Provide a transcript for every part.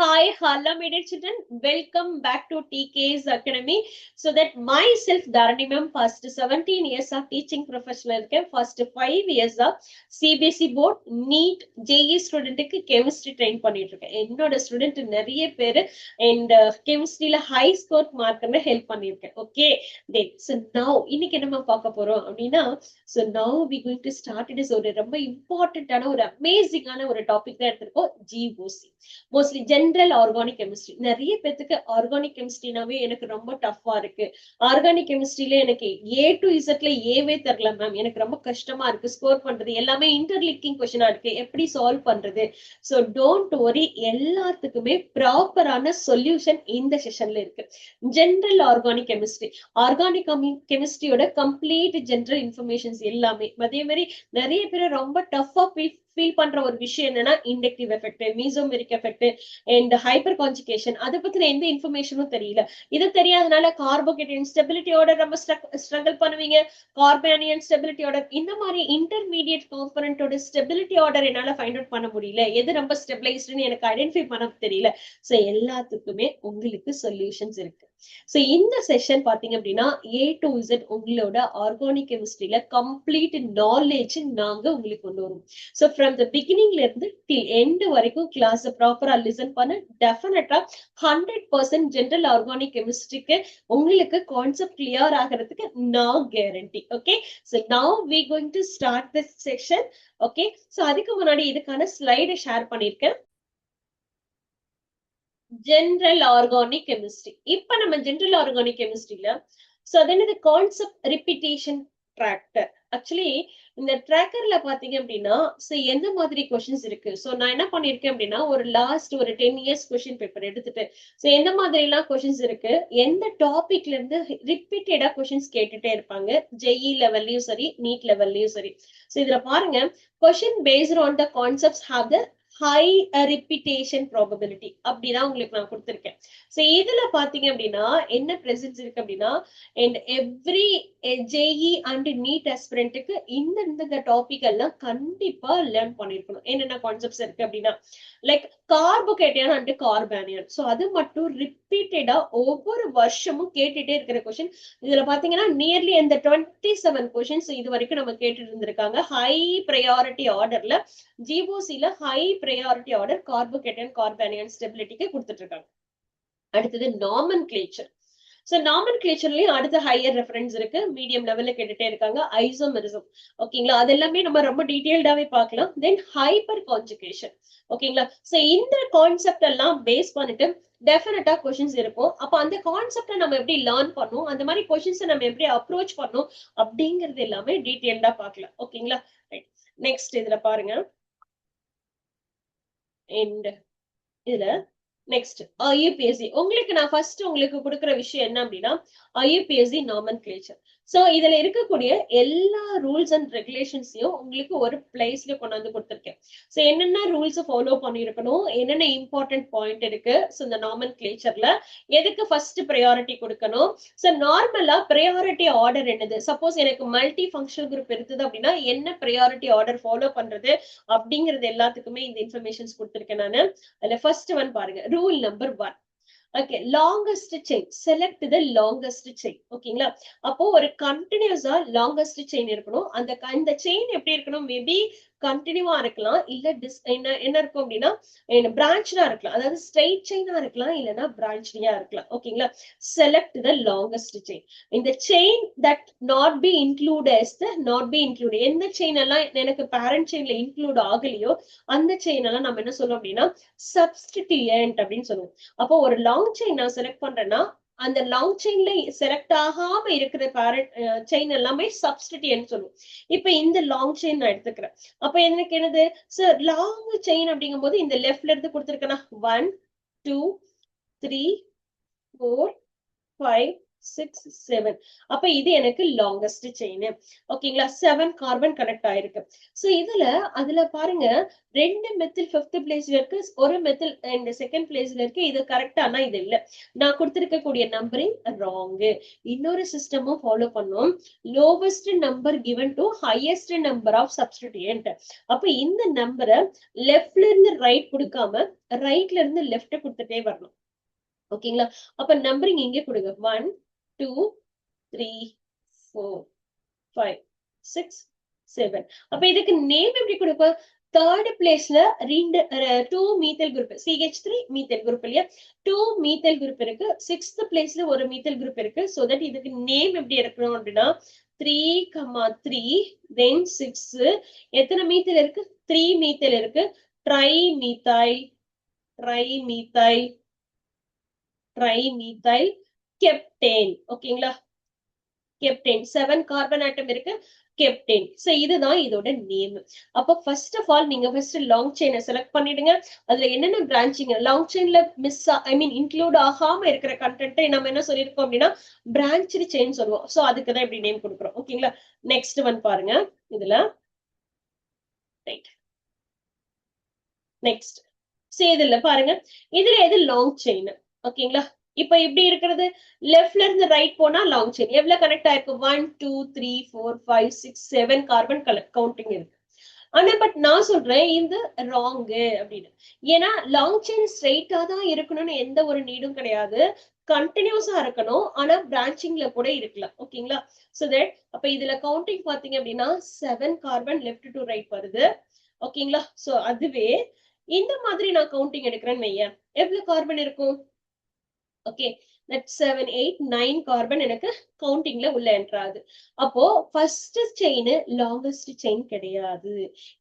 Hi, hello, my dear children. Welcome back to TK's Academy. So that myself, Dharani ma'am, first 17 years of teaching professional, first 5 years of CBSE board, NEET, JE student chemistry train பண்ணிட்டு இருக்கேன். என்னோட student நிறைய பேர் and chemistryல high score mark help பண்ணிருக்கேன். Okay, then so now இன்னைக்கு நம்ம பார்க்க போறோம் அப்படின்னா so now we going to start it is ஒரு ரொம்ப இம்பார்ட்டன்டான ஒரு அமேசிங்கான ஒரு டாபிக் தான் எடுத்திருக்கோம் GOC. Mostly general organic chemistry நிறைய பேத்துக்கு ஆர்கானிக் கெமிஸ்ட்ரினாவே எனக்கு ரொம்ப டஃபா இருக்கு. ஆர்கானிக் கெமிஸ்ட்ரியில எனக்கு A to Z ஏவே தெரியல மேம், எனக்கு ரொம்ப கஷ்டமா இருக்கு ஸ்கோர் பண்றது, எல்லாமே இன்டர்லிங்கிங் கொஸ்டினா இருக்கு, எப்படி சால்வ் பண்றது? சோ டோன்ட் வரி, எல்லாத்துக்குமே ப்ராப்பரான சொல்யூஷன் இந்த செஷன்ல இருக்கு. ஜென்ரல் ஆர்கானிக் கெமிஸ்ட்ரி, ஆர்கானிக் கெமிஸ்ட்ரியோட கம்ப்ளீட் ஜென்ரல் இன்ஃபர்மேஷன்ஸ் எல்லாமே. அதே மாதிரி நிறைய பேர் ரொம்ப டஃபா ஃபீல் பண்ற ஒரு விஷயம் என்னன்னா inductive effect, mesomeric effect and hyper conjugation, அதை பத்தின எந்த இன்ஃபர்மேஷனும் தெரியல. இது தெரியாதனால கார்போகேட்டைன் ஸ்டெபிலிட்டி ஆர்டர் ரொம்ப ஸ்ட்ரகிள் பண்ணுவீங்க, கார்பானியன் ஸ்டெபிலிட்டி ஆர்டர், இந்த மாதிரி இன்டர்மீடியட் காம்பனன்ட்டோட ஸ்டெபிலிட்டி ஆர்டர் என்னால ஃபைண்ட் அவுட் பண்ண முடியல, எது ரொம்ப ஸ்டெபிலைஸ்டுன்னு எனக்கு ஐடென்டிஃபை பண்ண தெரியல. சோ எல்லாத்துக்குமே உங்களுக்கு சொல்யூஷன்ஸ் இருக்கு. சோ இந்த செஷன் பாத்தீங்க அப்படின்னா A to Z உங்களோட ஆர்கானிக் கெமிஸ்ட்ரியில கம்ப்ளீட் நாலேஜ் நாங்க உங்களுக்கு கொண்டு வரும். சோ ஃப்ரம் த பிகினிங்ல இருந்து டில் எண்ட் வரைக்கும் கிளாஸ் ப்ராப்பரா லிசன் பண்ண டெஃபினட்டா 100% ஜென்ரல் ஆர்கானிக் கெமிஸ்ட்ரிக்கு உங்களுக்கு கான்செப்ட் கிளியர் ஆகிறதுக்கு நான் guarantee. Okay, so now we going to start this session. Okay, so அதுக்கு முன்னாடி இதுக்கான ஸ்லைடு ஷேர் பண்ணிருக்கேன். ஜென்ரல் ஆர்கானிக் கெமிஸ்ட்ரி, இப்ப நம்ம ஜென்ரல் ஆர்கானிக் கெமிஸ்ட்ரியில சோ அது என்னது கான்செப்ட் ரிப்பீட்டேஷன் ட்ராக்டர். ஆக்சுவலி இந்த ட்ராக்கர்ல பாத்தீங்க அப்படின்னா சோ எந்த மாதிரி கொஸ்டின்ஸ் இருக்கு, சோ நான் என்ன பண்ணிருக்கேன் அப்படின்னா ஒரு லாஸ்ட் ஒரு 10 இயர்ஸ் கொஸ்டின் பேப்பர் எடுத்துட்டு சோ எந்த மாதிரி எல்லாம் கொஸ்டின்ஸ் இருக்கு, எந்த டாபிக்ல இருந்து ரிப்பீட்டடா கொஸ்டின்ஸ் கேட்டுட்டே இருப்பாங்க, ஜெஇ லெவல்லயும் சரி நீட் லெவல்லயும் சரி. சோ இதுல பாருங்க, question based on the concepts have the high repetition probability அப்படிதான் உங்களுக்கு நான் கொடுத்திருக்கேன். சோ இதுல பாத்தீங்க அப்படின்னா என்ன பிரசன்ஸ் இருக்கு அப்படின்னா and every JEE and NEET ஆஸ்பிரண்ட்டுக்கு இந்த டாபிக் எல்லாம் கண்டிப்பா லேர்ன் பண்ணிருக்கணும். என்னென்ன கான்செப்ட்ஸ் இருக்கு அப்படின்னா லைக் கார்போகேட்டையான் அண்ட் கார்பானியன், சோ அது மட்டும் ரிப்பீட்டடா ஒவ்வொரு வருஷமும் கேட்டுட்டே இருக்கிற கொஸ்டின். இதுல பாத்தீங்கன்னா நியர்லி இந்த 27 கொஸ்டின்ஸ் இது வரைக்கும் நம்ம கேட்டுட்டு இருந்திருக்காங்க. ஹை ப்ரையாரிட்டி ஆர்டர்ல ஜிஓசில high priority order carbocation carbanion ஸ்டெபிலிட்டிக்கு கொடுத்துட்டு இருக்காங்க. அடுத்தது நாமன்கிளேச்சர். சோ நாமன்கிளேச்சர்லயும் அடுத்த ஹையர் ரெஃபரன்ஸ் இருக்கு, மீடியம் லெவல்ல கேட்டுட்டே இருக்காங்க. ஐசோமெரிசம், ஓகேங்களா, அது எல்லாமே நம்ம ரொம்ப டீடைல்டாவே பார்க்கலாம். தென் ஹைப்பர் கான்ஜுகேஷன், ஓகேங்களா. சோ இந்த கான்செப்ட் எல்லாம் பேஸ் பண்ணிட்டு டெஃபினட்டா கொஸ்டின்ஸ் இருக்கும். அப்ப அந்த கான்செப்டை நம்ம எப்படி லேர்ன் பண்ணும், அந்த மாதிரி கொஸ்டின்ஸ் நம்ம எப்படி அப்ரோச் பண்ணும் அப்படிங்கறது எல்லாமே டீடைல்டா பார்க்கலாம். ஓகேங்களா, ரைட். நெக்ஸ்ட் இதுல பாருங்க, அண்ட் இதுல நெக்ஸ்ட் IUPAC. உங்களுக்கு நான் ஃபர்ஸ்ட் உங்களுக்கு கொடுக்குற விஷயம் என்ன அப்படின்னா IUPAC நாமன்கிளேச்சர். சோ இதுல இருக்கக்கூடிய எல்லா ரூல்ஸ் அண்ட் ரெகுலேஷன்ஸையும் உங்களுக்கு ஒரு பிளேஸ்ல கொண்டாந்து கொடுத்திருக்கேன். சோ என்னென்ன ரூல்ஸ் ஃபாலோ பண்ணிருக்கணும், என்னென்ன இம்பார்ட்டன்ட் பாயிண்ட் இருக்கு, சோ இந்த நாமன்கிளேச்சர்ல எதுக்கு ஃபர்ஸ்ட் ப்ரையாரிட்டி கொடுக்கணும், சோ நார்மலா ப்ரையாரிட்டி ஆர்டர் என்னது, சப்போஸ் எனக்கு மல்டி ஃபங்க்ஷனல் குரூப் இருக்குது அப்படின்னா என்ன ப்ரையாரிட்டி ஆர்டர் ஃபாலோ பண்றது அப்படிங்கிறது எல்லாத்துக்குமே இந்த இன்ஃபர்மேஷன்ஸ் கொடுத்திருக்கேன் நானு. அதுல ஃபர்ஸ்ட் ஒன் பாருங்க, rule number 1. Okay, longest chain, select the longest chain. ஓகேங்களா, அப்போ ஒரு கண்டினியூஸா லாங்கஸ்ட் செயின் இருக்கணும். அந்த செயின் எப்படி இருக்கணும், மேபி கண்டினியூவா இருக்கலாம், இல்ல என்ன இருக்கும் அப்படின்னா பிரான்ச்சா இருக்கலாம், அதாவது ஸ்ட்ரெயிட் செயினா இருக்கலாம், இல்லைன்னா பிரான்ச்லியா இருக்கலாம். ஓகேங்களா, செலக்ட் த லாங்கஸ்ட் செயின். இந்த chain that not be include, எந்த செயின் எல்லாம் எனக்கு பேரண்ட் செயின்ல இன்க்ளூட் ஆகலையோ அந்த செயின் எல்லாம் நம்ம என்ன சொல்லுவோம் அப்படின்னா சப்ஸ்டிடியன்ட் அப்படின்னு சொல்லுவோம். அப்போ ஒரு லாங் செயின் நான் செலக்ட் பண்றேன்னா அந்த லாங் செயின்ல செலக்ட் ஆகாம இருக்கிற பேரண்ட் செயின் எல்லாமே சப்ஸ்டிடியன்ட் சொல்லுவோம். இப்ப இந்த லாங் செயின் நான் எடுத்துக்கிறேன். அப்ப எனக்கு என்னது சார் லாங் செயின் அப்படிங்கும் போது இந்த லெஃப்ட்ல இருந்து கொடுத்துருக்கேன்னா 1 2 3 4 5 6 7. அப்ப இது எனக்கு லாங்கஸ்ட் செயின். ஓகேங்களா, 7 கார்பன் கனெக்ட் ஆயிருக்கு. சோ அதுல பாருங்க, 2 மெத்தில் 5th பிளேஸ்ல இருக்கு, ஒரு மெத்தில் அண்ட் 2nd பிளேஸ்ல இருக்கு. இது கரெக்ட், ஆனா இது இல்ல. நான் கொடுத்திருக்கக்கூடிய நம்பரிங் ராங். இன்னொரு சிஸ்டமும் ஃபாலோ பண்ணோம். Lowest number given to highest number of substituent. அப்ப இந்த நம்பரை லெஃப்ட்ல இருந்து ரைட் கொடுக்காம ரைட்ல இருந்து லெஃப்ட் கொடுத்துட்டே வரணும். ஓகேங்களா, அப்ப நம்பரிங் இங்கே கொடுங்க. 1 2 3 4 5 6 7. அப்ப இதுக்கு நேம் எப்படி கொடுப்போம்? தேர்ட் பிளேஸ்ல 2 methyl group, CH3 methyl group இல்லையா, 2 மீத்தல் குரூப் இருக்கு. 6th பிளேஸ்ல ஒரு மீத்தல் குரூப் இருக்கு. சோ தட் இதுக்கு நேம் எப்படி எடுக்கணும் அப்படின்னா 3, 3 then 6. எத்தனை மீத்தல் இருக்கு? 3 மீத்தல் இருக்கு. ட்ரைமீத்தைல், ட்ரைமீத்தைல், ட்ரைமீத்தைல் கெப்டேன். ஓகேங்களா, கெப்டேன். 7 கார்பன் ஆட்டம் இருக்கு, கெப்டேன். சோ இதுதான் இதோட நேம். அப்ப ஃபர்ஸ்ட் ஆஃப் ஆல் நீங்க ஃபர்ஸ்ட் லாங் செயினை செலக்ட் பண்ணிடுங்க. அதுல என்னென்ன பிரான்ச்சிங், லாங் செயின்ல இன்க்ளூட் ஆகாம இருக்கிற கண்டென்ட் நம்ம என்ன சொல்லிருக்கோம் அப்படின்னா பிரான்ச்டு செயின் சொல்லுவோம். சோ அதுக்கு தான் இப்படி நேம் கொடுக்குறோம். ஓகேங்களா, நெக்ஸ்ட் ஒன் பாருங்க. இதுல ரைட், நெக்ஸ்ட் இதுல பாருங்க, இதுல எது லாங் செயின்? ஓகேங்களா, இப்ப இப்படி இருக்கிறது லெஃப்ட்ல இருந்து ரைட் போனா லாங் செயின். எவ்வளவு கனெக்ட் ஆயிருக்கு? 1 2 3 4 5 6 7 கார்பன் கவுண்டிங் இருக்கு. ஆனா பட் நான் சொல்றேன் இது ராங்கு அப்படின்னு. ஏன்னா லாங் செயின் ஸ்ட்ரெயிட்டா தான் இருக்கணும்னு எந்த ஒரு நீடும் கிடையாது, கண்டினியூஸா இருக்கணும். ஆனா பிரான்ச்சிங்ல கூட இருக்கலாம். ஓகேங்களா, சோ தட் அப்ப இதுல கவுண்டிங் பாத்தீங்க அப்படின்னா 7 கார்பன் லெஃப்ட் டு ரைட் வருது. ஓகேங்களா, சோ அதுவே இந்த மாதிரி நான் கவுண்டிங் எடுக்கிறேன்னு வையேன், எவ்வளவு கார்பன் இருக்கும்? ஓகே, தட் 7 8 9 கார்பன் எனக்கு கவுண்டிங்ல உள்ள என்ட்ராது. அப்போ ஃபர்ஸ்ட் செயின் லாங்கஸ்ட் செயின் கிடையாது,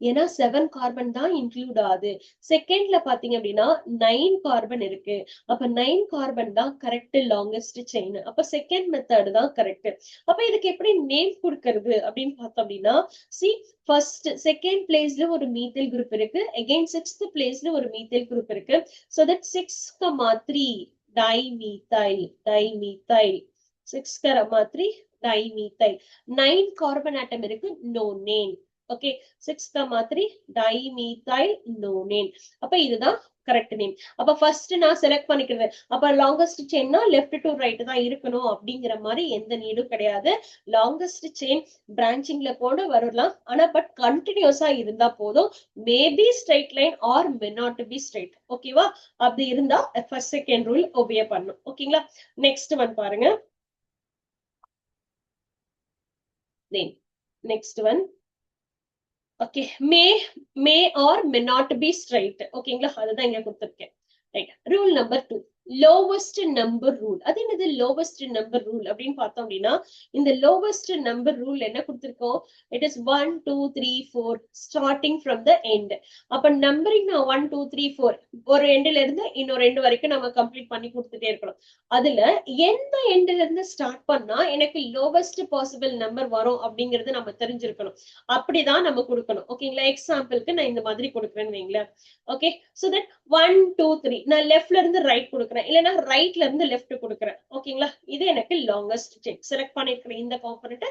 ஏன்னா 7 கார்பன் தான் இன்க்ளூட் ஆகுது. செகண்ட்ல பாத்தீங்க அப்படின்னா 9 கார்பன் இருக்கு. அப்ப 9 கார்பன் தான் கரெக்ட் லாங்கஸ்ட் செயின். அப்ப செகண்ட் மெத்தட் தான் கரெக்ட். அப்ப இதுக்கு எப்படி நேம் கொடுக்கிறது அப்படின்னு பார்த்தோம் அப்படின்னா, சி ஃபர்ஸ்ட் செகண்ட் பிளேஸ்ல ஒரு மீத்தில் குரூப் இருக்கு, அகைன் 6th பிளேஸ்ல ஒரு மீத்தில் குரூப் இருக்கு. So that 6,3 dimethyl, dimethyl. 6,3 dimethyl. 9 carbon atom இருக்கு, nonane. Okay, 6,3 dimethyl nonane. அப்ப இதுதான் கரெக்ட் நேம். அப்ப ஃபர்ஸ்ட் நான் செலக்ட் பண்ணிக்கிறது. அப்ப லாங்கஸ்ட் செயின்னா லெஃப்ட் டு ரைட் தான் இருக்கணும் அப்படிங்கிற மாதிரி எந்த நீடும் கிடையாது. லாங்கஸ்ட் செயின் பிரான்ச்சிங்ல கூட வரலாம், ஆனா பட் கண்டினியூஸா இருந்தா போதும். Maybe straight line or may not be straight. ஓகேவா, அப்படி இருந்தா ஃபர்ஸ்ட் செகண்ட் ரூல் ஒபே பண்ணும். ஓகேங்களா, நெக்ஸ்ட் ஒன் பாருங்க. Next one, okay, may or may not be straight. ஓகேங்களா, அதுதான் இங்க கொடுத்திருக்கேன். Right, rule number 2, lowest number rule. அது என்னது லோவஸ்ட் நம்பர் ரூல் அப்படின்னு பார்த்தோம் அப்படின்னா, இந்த லோவஸ்ட் நம்பர் ரூல் என்ன கொடுத்திருக்கோம்? It is 1 2 3 4 starting from the end. அப்ப நம்பரிங் 1 2 3 4 ஒரு எண்ட்ல இருந்து இன்னொரு எண்ட் வரைக்கும் நம்ம கம்ப்ளீட் பண்ணி கொடுத்துட்டே இருக்கணும். அதுல எந்த எண்ட்ல இருந்து ஸ்டார்ட் பண்ணா எனக்கு லோவஸ்ட் பாசிபிள் நம்பர் வரும் அப்படிங்கறது நம்ம தெரிஞ்சிருக்கணும். அப்படிதான் நம்ம கொடுக்கணும். ஓகேங்களா, எக்ஸாம்பிளுக்கு நான் இந்த மாதிரி கொடுக்குறேன்னு வைங்களேன். ஓகே, சோ தட் 1 2 3 நான் லெஃப்ட்ல இருந்து ரைட் கொடுக்குறேன், இல்லைன்னா ரைட்ல இருந்து லெஃப்ட் கொடுக்குறேன். ஓகேங்களா, இது எனக்கு லாங்கஸ்ட் செயின். செலக்ட் பண்ணிருக்கிறேன் இந்த காம்பனன்ட்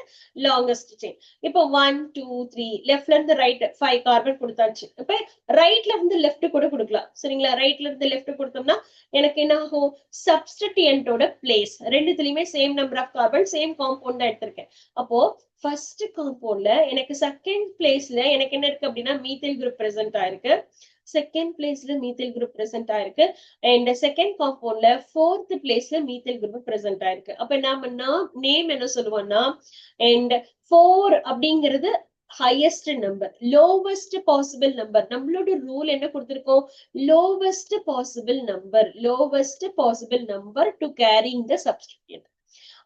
லாங்கஸ்ட் செயின். இப்போ 1 2 3 லெஃப்ட்ல இருந்து ரைட் 5 கார்பன் கொடுத்தாச்சு. இப்ப ரைட்ல இருந்து லெஃப்ட் கூட கொடுக்கலாம். சரிங்களா, ரைட்ல இருந்து லெஃப்ட் கொடுத்தோம்னா எனக்கு என்ன ஆகும்? சப்ஸ்டிடியன்ட்டோட பிளேஸ் ரெண்டுத்துலயுமே same number of carbon, same compound தான் எடுத்திருக்கேன். அப்போ ஃபர்ஸ்ட் காம்பவுண்ட்ல எனக்கு செகண்ட் பிளேஸ்ல எனக்கு என்ன இருக்கு அப்படின்னா மீத்தில் குரூப் பிரசன்ட் ஆயிருக்கு. செகண்ட் பிளேஸ்ல மீத்தில் குரூப் பிரசன்ட் ஆயிருக்கு. அண்ட் செகண்ட் காம்பவுண்ட்ல 4th பிளேஸ்ல மீத்தில் குரூப் பிரசன்ட் ஆயிருக்கு. அப்ப நாம நேம் என்ன சொல்லுவோம்னா, அண்ட் 4 அப்படிங்கிறது highest number, lowest possible number. நம்மளோட ரூல் என்ன கொடுத்திருக்கோம்? Lowest possible number, lowest possible number to carrying the substitute.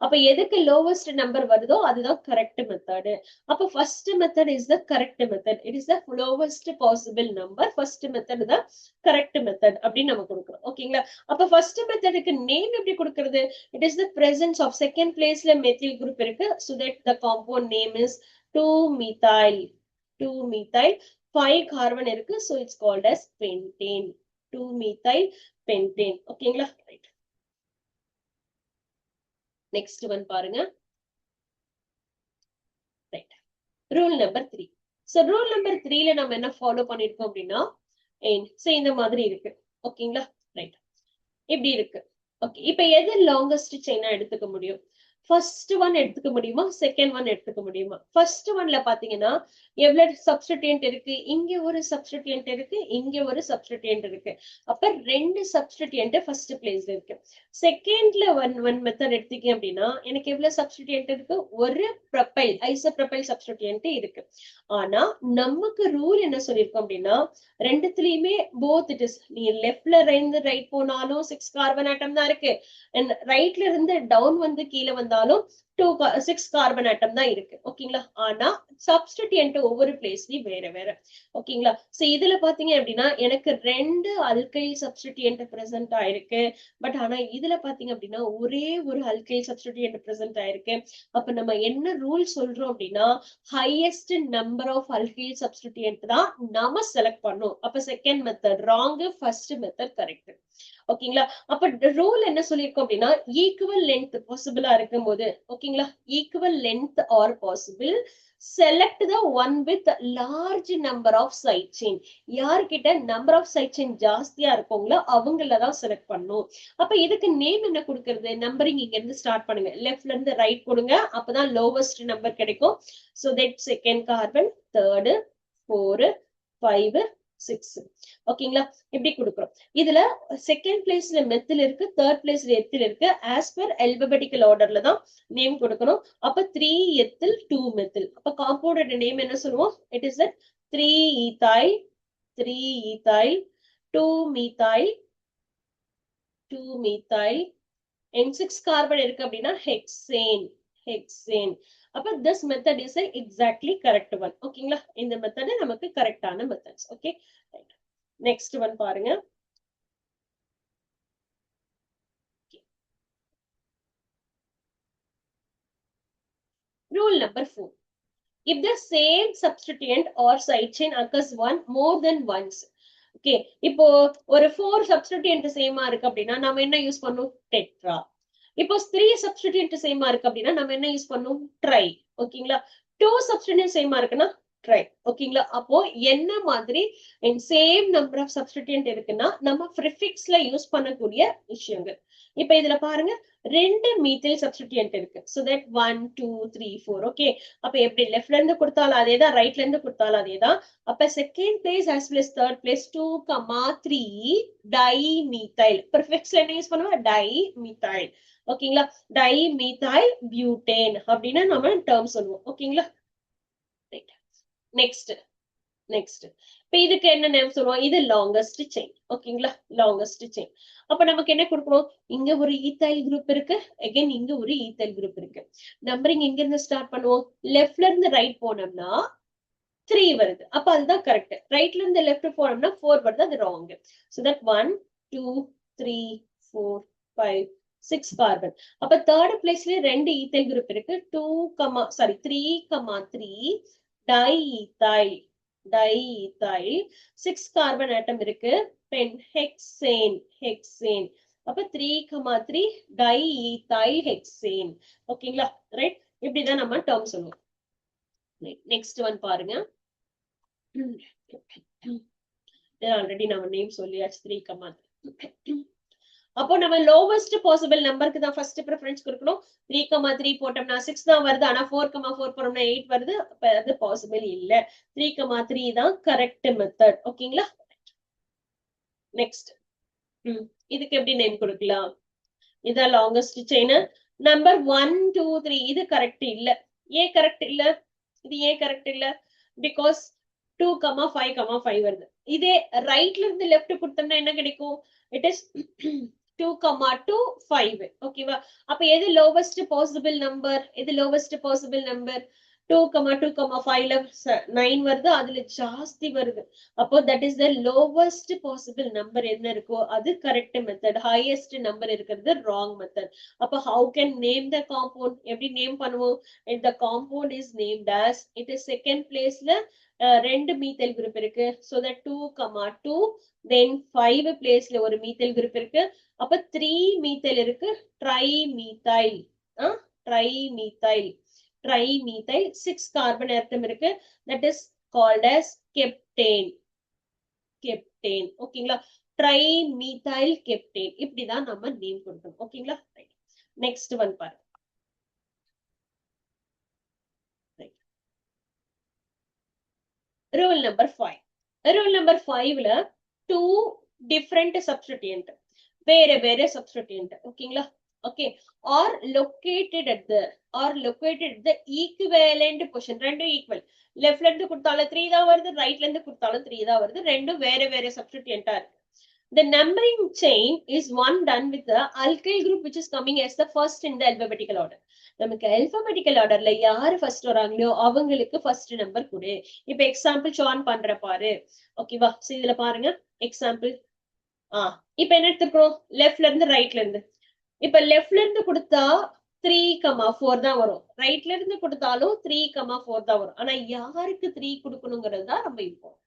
அப்ப எதுக்கு லோவஸ்ட் நம்பர் வருதோ அதுதான் கரெக்ட் மெத்தட். அப்ப first method is the correct method. It is the lowest possible number. First method தான் correct method அப்படின்னு நம்ம கொடுக்குறோம். ஓகேங்களா, அப்ப ஃபர்ஸ்ட் மெத்தடுக்கு நேம் எப்படி கொடுக்கிறது? It is the presence of second பிளேஸ்ல மெத்தில் குரூப் இருக்கு. So that the compound name is 2-methyl. 2-methyl 5 கார்பன் இருக்கு. So it's called as pentane. 2-methyl pentane. ஓகேங்களா, ரைட். நெக்ஸ்ட் ஒன் பாருங்க. Right, rule number 3. So rule number 3ல நம்ம என்ன follow பண்ணிருக்கோம் அப்படின்னா, இந்த மாதிரி இருக்கு. ஓகேங்களா? ரைட், இப்படி இருக்கு. ஓகே, இப்ப எது லாங்கஸ்ட் செயினா எடுத்துக்க முடியும்? ஃபர்ஸ்ட் ஒன் எடுத்துக்க முடியுமா, செகண்ட் ஒன் எடுத்துக்க முடியுமா? ஃபர்ஸ்ட் ஒன்ல பாத்தீங்கன்னா எவ்வளவு சப்ஸ்டிடியூயன்ட் இருக்கு? இங்க ஒரு சப்ஸ்டிடியூயன்ட் இருக்கு, இங்க ஒரு சப்ஸ்டிடியூயன்ட் இருக்கு. அப்ப ரெண்டு சப்ஸ்டிடியூயன்ட் ஃபர்ஸ்ட் பிளேஸ்ல இருக்கு. செகண்ட்ல ஒன் மெத்தட் எடுத்தீங்க அப்படின்னா எனக்கு எவ்வளவு சப்ஸ்டிடியூயன்ட் இருக்கு? ஒரு ப்ரொபைல் ஐசோப்ரோபைல் சப்ஸ்டிடியூயன்ட் இருக்கு. ஆனா நமக்கு ரூல் என்ன சொல்லிருக்கோம் அப்படின்னா, ரெண்டுத்துலயுமே போத் இட் இஸ், நீ லெஃப்ட்ல இருந்து ரைட் போனாலும் 6 கார்பன் ஆட்டம் தான் இருக்கு, ரைட்ல இருந்து டவுன் வந்து கீழே வந்தாலும் 6 கார்பன் ஆட்டம் தான் இருக்கு. ஓகேங்களா? ஆனா சப்ஸ்டிடியூயன்ட் ஒவ்வொரு பிளேஸ்லயும் வேற வேற. ஓகேங்களா? சோ இதுல பாத்தீங்க அப்படின்னா எனக்கு ரெண்டு அல்கைல் சப்ஸ்டிடியூயன்ட் பிரசன்ட் ஆயிருக்கு. பட் ஆனா இதுல பாத்தீங்க அப்படின்னா ஒரே ஒரு அல்கைல் சப்ஸ்டிடியூயன்ட் பிரசன்ட் ஆயிருக்கு. அப்ப நம்ம என்ன ரூல் சொல்றோம் அப்படின்னா, highest number of alkyl substituent தான் நாம செலக்ட் பண்ணோம். அப்ப second method wrong, first method correct. ஓகேங்களா? அப்ப ரூல் என்ன சொல்லிருக்கோம் அப்படின்னா, ஈக்குவல் லென்த் பாசிபிளா இருக்கும் போது, ஓகேங்களா, equal length or possible, select the one with large number of side chain. யார்கிட்ட நம்பர் ஆஃப் சைட் செயின் ஜாஸ்தியா இருக்கவங்களோ அவங்களதான் செலக்ட் பண்ணும். அப்ப இதுக்கு நேம் என்ன கொடுக்கறது? நம்பரிங் இங்க இருந்து ஸ்டார்ட் பண்ணுங்க, லெஃப்ட்ல இருந்து ரைட் கொடுங்க, அப்பதான் லோவஸ்ட் நம்பர் கிடைக்கும். So that second carbon, third, 4, 5, 6. ஓகேங்களா? இப்படி கொடுக்குறோம். இதுல செகண்ட் பிளேஸ்ல மெத்தில் இருக்கு, தேர்ட் பிளேஸ்ல எத்தில் இருக்கு. ஆஸ் பர் அல்பபெட்டிக்கல் ஆர்டர்ல தான் நேம் கொடுக்கணும். அப்ப 3 எத்தில் 2 மெத்தில். அப்ப காம்பவுண்டோட நேம் என்ன சொல்லுவோம்? It is 3 ethyl, 3 ethyl, 2 methyl, 2 methyl, and 6 carbon இருக்கு அப்படின்னா ஹெக்சேன், ஹெக்சேன். அப்ப this method is a exactly correct one. ஓகேங்களா? இந்த மெத்தட் நமக்கு கரெக்டான மெத்தட்ஸ். ஓகே, நெக்ஸ்ட் ஒன் பாருங்க. Rule number 4. If the same substituent or side chain occurs more than once. Okay, இப்போ ஒரு 4 substituent சேமா இருக்கு அப்படின்னா நாம என்ன யூஸ் பண்ணும்? டெட்ரா. இப்போ 3 substituent சேமா இருக்கு அப்படின்னா நம்ம என்ன யூஸ் பண்ணும்? ட்ரை. ஓகேங்களா? 2 substituent சேமா இருக்குன்னா ட்ரை. ஓகேங்களா? அப்போ என்ன மாதிரி சேம் நம்பர் ஆஃப் சப்ஸ்டிடியூயன்ட் இருக்குன்னா நம்ம ப்ரிஃபிக்ஸ்ல யூஸ் பண்ணக்கூடிய விஷயங்கள். இப்ப இதுல பாருங்க, ரெண்டு மீத்தில் சப்ஸ்டிடியூயன்ட் இருக்கு. So that 1 2 3 4. ஓகே, அப்ப எப்படி லெஃப்ட்ல இருந்து கொடுத்தாலும் அதேதான், ரைட்ல இருந்து கொடுத்தாலும் அதேதான். அப்ப second place as well as third place 2, 3 di methyl. ப்ரிஃபிக்ஸ்ல என்ன யூஸ் பண்ணுவோம்? Di methyl. ஓகேங்களா? டை மீத்தைல் பியூட்டேன் அப்படின்னு நம்ம டேர்ம் சொல்லுவோம். ஓகேங்களா? நெக்ஸ்ட் நெக்ஸ்ட் இப்ப இதுக்கு என்ன நேம் சொல்லுவோம்? இது லாங்கஸ்ட் செயின். ஓகேங்களா? Longest chain. அப்ப நமக்கு என்ன கொடுக்கணும்? இங்க ஒரு ஈத்தைல் குரூப் இருக்கு, அகைன் இங்க ஒரு ஈத்தைல் குரூப் இருக்கு. நம்பரிங் எங்க இருந்து ஸ்டார்ட் பண்ணுவோம்? லெஃப்ட்ல இருந்து ரைட் போனோம்னா 3 வருது, அப்ப அதுதான் கரெக்ட். ரைட்ல இருந்து லெஃப்ட் போனோம்னா 4 வருது, அது ராங். So that 1 2 3 4 5 6 carbon. அப்ப தேர்ட் பிளேஸ்ல ரெண்டு ஈத்தைல் குரூப் இருக்கு, 3 3 டைஈத்தைல், டைஈத்தைல். 6 கார்பன் ஆட்டம் இருக்கு, பென் ஹெக்சேன், ஹெக்சேன். அப்ப 3 3 டைஈத்தைல் ஹெக்சேன். ஓகேங்களா? ரைட், இப்படிதான் நம்ம டேர்ம் சொல்லுவோம். நெக்ஸ்ட் ஒன் பாருங்க. ஆல்ரெடி நம்ம நேம் சொல்லியாச்சு, 3 3. அப்போ நம்ம லோவஸ்ட் பாசிபிள் நம்பருக்கு தான் ஃபர்ஸ்ட் ப்ரிஃபரன்ஸ் கொடுக்கணும். 3 3 போட்டோம்னா 6 தான் வருது, ஆனா 4 4 போட்டோம்னா 8 வருது. அப்ப அது பாசிபிள் இல்ல. 3 3 தான் கரெக்ட் மெத்தட். ஓகேங்களா? நெக்ஸ்ட் இதுக்கு எப்படி நேம் கொடுக்கலாம்? இதான் லாங்கஸ்ட் செயின். நம்பர் 1 2 3 இது கரெக்ட் இல்ல. ஏன் கரெக்ட் இல்ல? இது ஏன் கரெக்ட் இல்ல? பிகாஸ் 2 5 5 வருது. இதே ரைட்ல இருந்து லெஃப்ட் கொடுத்தோம்னா என்ன கிடைக்கும்? It is 2 2 5. ஓகேவா? அப்ப எது லோவஸ்ட் பாசிபிள் நம்பர்? எது லோவஸ்ட் பாசிபிள் நம்பர்? 2 2 5ல 9 வருது, அதுல ஜாஸ்தி வருது. அப்போ that is the lowest possible number என்ன இருக்கோ அது கரெக்ட் மெத்தட். ஹையஸ்ட் நம்பர் இருக்கிறது ராங் மெத்தட். அப்ப how can name the compound? எப்படி நேம் பண்ணுவோம்? the compound is named as, it is second placeல ரெண்டு மீத்தைல் குரூப் இருக்கு. so that 2 2 then 5 பிளேஸ்ல ஒரு மீத்தைல் குரூப் இருக்கு. அப்ப 3 மீத்தைல் இருக்கு, try methyl. trimethyl. Trimethyl 6 carbon atom இருக்கு. That is called as keptane. Keptane. ஓகேங்களா? trimethyl keptane. இப்படிதான் நம்ம நேம் கொடுக்கணும். ஓகேங்களா? நெக்ஸ்ட் ஒன் பாருங்க. Rule number 5. Rule number 5ல 2 different substituent. வேற substituent. ஓகேங்களா? Okay. Are located at the equivalent position. ரெண்டும் equal. Leftல இருந்து கொடுத்தாலும் 3 தான் வருது, rightல இருந்து கொடுத்தாலும் 3 தான் வருது. ரெண்டும் வேற substituent இருக்கு. The numbering chain is one done with the alkyl group which is coming as the first in the alphabetical order. நமக்கு alphabetical orderல யாரு first வராங்களோ அவங்களுக்கு first number கொடு. இப்ப எக்ஸாம்பிள் ஷான் பண்ற பாரு. ஓகேவா? சோ இதுல பாருங்க எக்ஸாம்பிள். இப்ப என்ன எடுத்துக்கிறோம்? லெஃப்ட்ல இருந்து ரைட்ல இருந்து. இப்ப லெஃப்ட்ல இருந்து கொடுத்தா 3,4 தான் வரும். ரைட்ல இருந்து கொடுத்தாலும் 3,4 தான் வரும். ஆனா யாருக்கு 3 கொடுக்கணுங்கிறது தான் ரொம்ப important.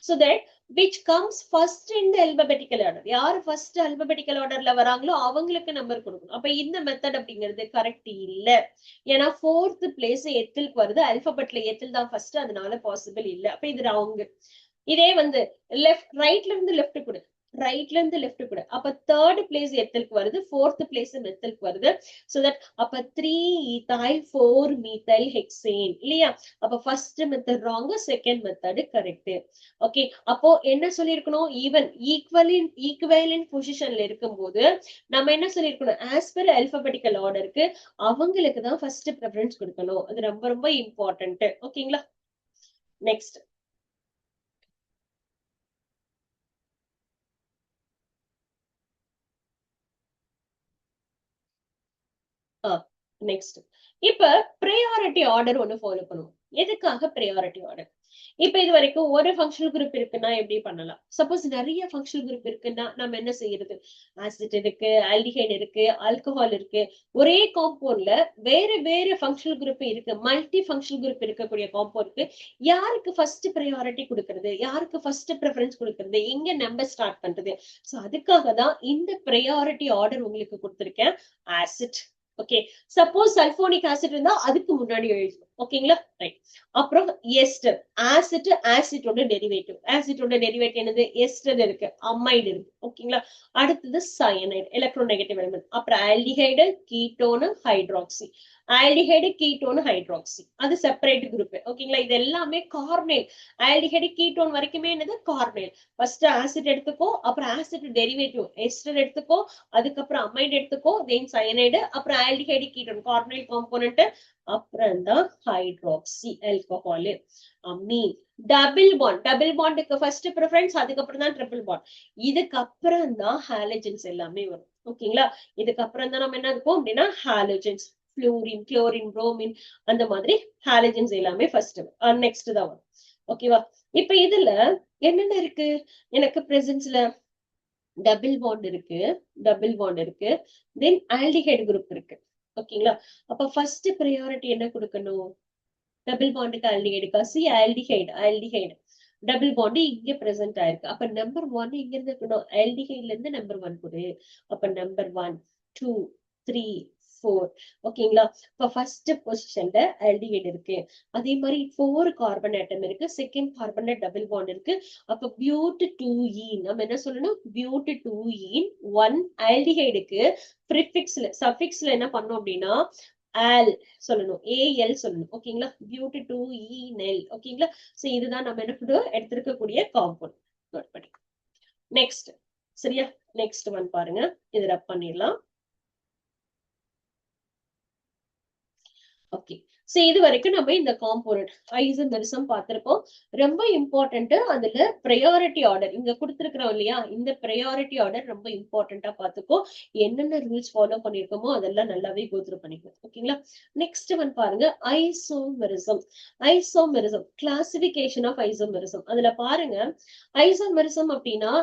So that which comes first in the alphabetical order. யார் first alphabetical orderல வராங்களோ அவங்களுக்கு நம்பர் கொடுக்கணும். அப்ப இந்த மெத்தட் அப்படிங்கிறது கரெக்ட் இல்ல. ஏன்னா 4th பிளேஸ் எத்தில்க்கு வருது. அல்பபெட்ல எத்தில் தான் ஃபர்ஸ்ட், அதனால பாசிபிள் இல்ல. அப்ப இது ராங். இதே வந்து ரைட்ல இருந்து லெஃப்ட் கொடு, ரைட்ல இருந்து லெஃப்ட் கூட. அப்ப 3rd பிளேஸ் எத்தில்க்கு வருது, 4th பிளேஸ் மெத்தில்க்கு வருது. சோ தட் அப்ப 3-ethyl 4-methyl hexane இல்லையா? அப்ப first method wrong, second method correct. Okay, அப்போ என்ன சொல்லிருக்கணும்? ஈவன் ஈக்குவலன்ட் பொசிஷன்ல இருக்கும்போது நம்ம என்ன சொல்லிருக்கணும்? ஆஸ் பர் அல்பபெட்டிக்கல் ஆர்டருக்கு அவங்களுக்கு தான் ஃபர்ஸ்ட் ப்ரெஃபரன்ஸ் கொடுக்கணும். அது ரொம்ப ரொம்ப இம்பார்ட்டன்ட். ஓகேங்களா? நெக்ஸ்ட் நெக்ஸ்ட் இப்ப ப்ரையாரிட்டி ஆர்டர் ஒண்ணு ஃபாலோ பண்ணுவோம். எதுக்காக ப்ரையாரிட்டி ஆர்டர்? இப்ப இது வரைக்கும் ஒரு ஃபங்க்ஷனல் குரூப் இருக்குன்னா எப்படி பண்ணலாம்? சப்போஸ் நிறைய ஃபங்க்ஷனல் குரூப் இருக்குன்னா நம்ம என்ன செய்யறது? ஆசிட் இருக்கு, ஆல்டிஹைட் இருக்கு, ஆல்கஹால் இருக்கு. ஒரே காம்பவுண்ட்ல வேற ஃபங்க்ஷனல் குரூப் இருக்கு, மல்டி ஃபங்க்ஷனல் குரூப் இருக்கக்கூடிய காம்பவுண்ட்க்கு யாருக்கு ஃபர்ஸ்ட் ப்ரையாரிட்டி கொடுக்கறது, யாருக்கு ஃபர்ஸ்ட் ப்ரெஃபரன்ஸ் கொடுக்கறது, எங்க நம்பர் ஸ்டார்ட் பண்றது? சோ அதுக்காக தான் இந்த ப்ரையாரிட்டி ஆர்டர் உங்களுக்கு கொடுத்திருக்கேன். Acid. Okay, suppose sulphonic acid இருந்தா அதுக்கு முன்னாடி எழுதணும். ஓகேங்களா? ரைட். அப்புறம் எஸ்டர். ஆசிட்டோட டெரிவேட்டிவ். ஆசிட்டோட டெரிவேட்டிவ் என்னது? எஸ்டர் இருக்கு, அமைடு இருக்கு. ஓகேங்களா? அடுத்தது சயனைடு, எலக்ட்ரோநெகட்டிவ் எலிமெண்ட். அப்புறம் ஆல்டிஹைடு, கீட்டோனு, ஹைட்ராக்சி. ஆல்டிஹைடு, கீட்டோனு, ஹைட்ராக்சி அது செப்பரேட் குரூப். ஓகேங்களா? இது எல்லாமே கார்னேல். ஆல்டிஹைடு கீட்டோன் வரைக்குமே என்னது? கார்னேல். ஃபர்ஸ்ட் ஆசிட் எடுத்துக்கோ, அப்புறம் ஆசிட் டெரிவேட்டிவ் எஸ்டர் எடுத்துக்கோ, அதுக்கப்புறம் அமைடு எடுத்துக்கோ, தென் சயனைடு, அப்புறம் ஆல்டிஹைடு கீட்டோன் கார்னேல் காம்போனன்ட், அப்புறம் தான் ஹைட்ராக்சி ஆல்கஹால். அமீன். டபுள் பாண்டுக்கு ஃபர்ஸ்ட் ப்ரிஃபரன்ஸ், அதுக்கப்புறம் தான் ட்ரிபிள் பாண்ட். இதுக்கப்புறம் தான் ஹாலஜன்ஸ் எல்லாமே வரும். ஓகேங்களா? இதுக்கப்புறம் தான் நம்ம என்ன இருக்கும் அப்படின்னா ஹாலஜன்ஸ், ஃப்ளூரின், குளோரின், புரோமின், அந்த மாதிரி ஹாலஜன்ஸ் எல்லாமே ஃபர்ஸ்ட் நெக்ஸ்ட் தான் வரும். ஓகேவா? இப்ப இதுல என்னென்ன இருக்கு? எனக்கு பிரசன்ஸ்ல டபுள் பாண்ட் இருக்கு, தென் ஆல்டிஹைடு குரூப் இருக்கு. ஓகேங்களா? அப்ப ஃபர்ஸ்ட் ப்ரையாரிட்டி என்ன கொடுக்கணும்? டபுள் பாண்டுக்கு ஆல்டிஹைடுக்கா? சி ஆல்டிஹைடு டபுள் பாண்ட் இங்க பிரசன்ட் ஆயிருக்கு. அப்ப நம்பர் 1 இங்க இருந்து இருக்கணும். ஆல்டிஹைட்ல இருந்து நம்பர் 1 கொடு. அப்ப நம்பர் 1 2 3 4. ஓகேங்களா? இப்ப ஃபர்ஸ்ட் பொசிஷன்ல ஆல்டிஹைட் இருக்கு. அதே மாதிரி 4 கார்பன் ஆட்டம் இருக்கு, செகண்ட் கார்பன்ல டபுள் பாண்ட் இருக்கு. அப்ப பியூட் 2ஈன் நம்ம என்ன சொல்லணும்? பியூட் 2ஈன் 1 ஆல்டிஹைடுக்கு ப்ரிஃபிக்ஸ்ல சஃபிக்ஸ்ல என்ன பண்ணோம் அப்படின்னா ஆல் சொல்லணும், ஏஎல் சொல்லணும். ஓகேங்களா? பியூட் 2ஈனெல். ஓகேங்களா? சோ இதுதான் நம்ம என்ன எடுத்திருக்கக்கூடிய காம்பவுண்ட். நெக்ஸ்ட் சரியா? நெக்ஸ்ட் ஒன் பாருங்க, இது ரப் பண்ணிடலாம். ஓகே, சோ இது வரைக்கும் நம்ம இந்த காம்போனன்ட் ஐசோமெரிசம் பார்த்திருப்போம். ரொம்ப இம்பார்ட்டன்ட். அதுல ப்ரையாரிட்டி ஆர்டர் இங்க கொடுத்திருக்கிறோம் இல்லையா? இந்த ப்ரையாரிட்டி ஆர்டர் ரொம்ப இம்பார்ட்டன்டா பாத்துக்கோ. என்னென்ன ரூல்ஸ் ஃபாலோ பண்ணிருக்கோமோ அதெல்லாம் நல்லாவே கோ த்ரூ பண்ணிக்கோ. ஓகேங்களா? நெக்ஸ்ட் ஒன் பாருங்க, ஐசோமெரிசம். Classification of isomerism. அதுல பாருங்க, ஐசோமெரிசம் அப்படின்னா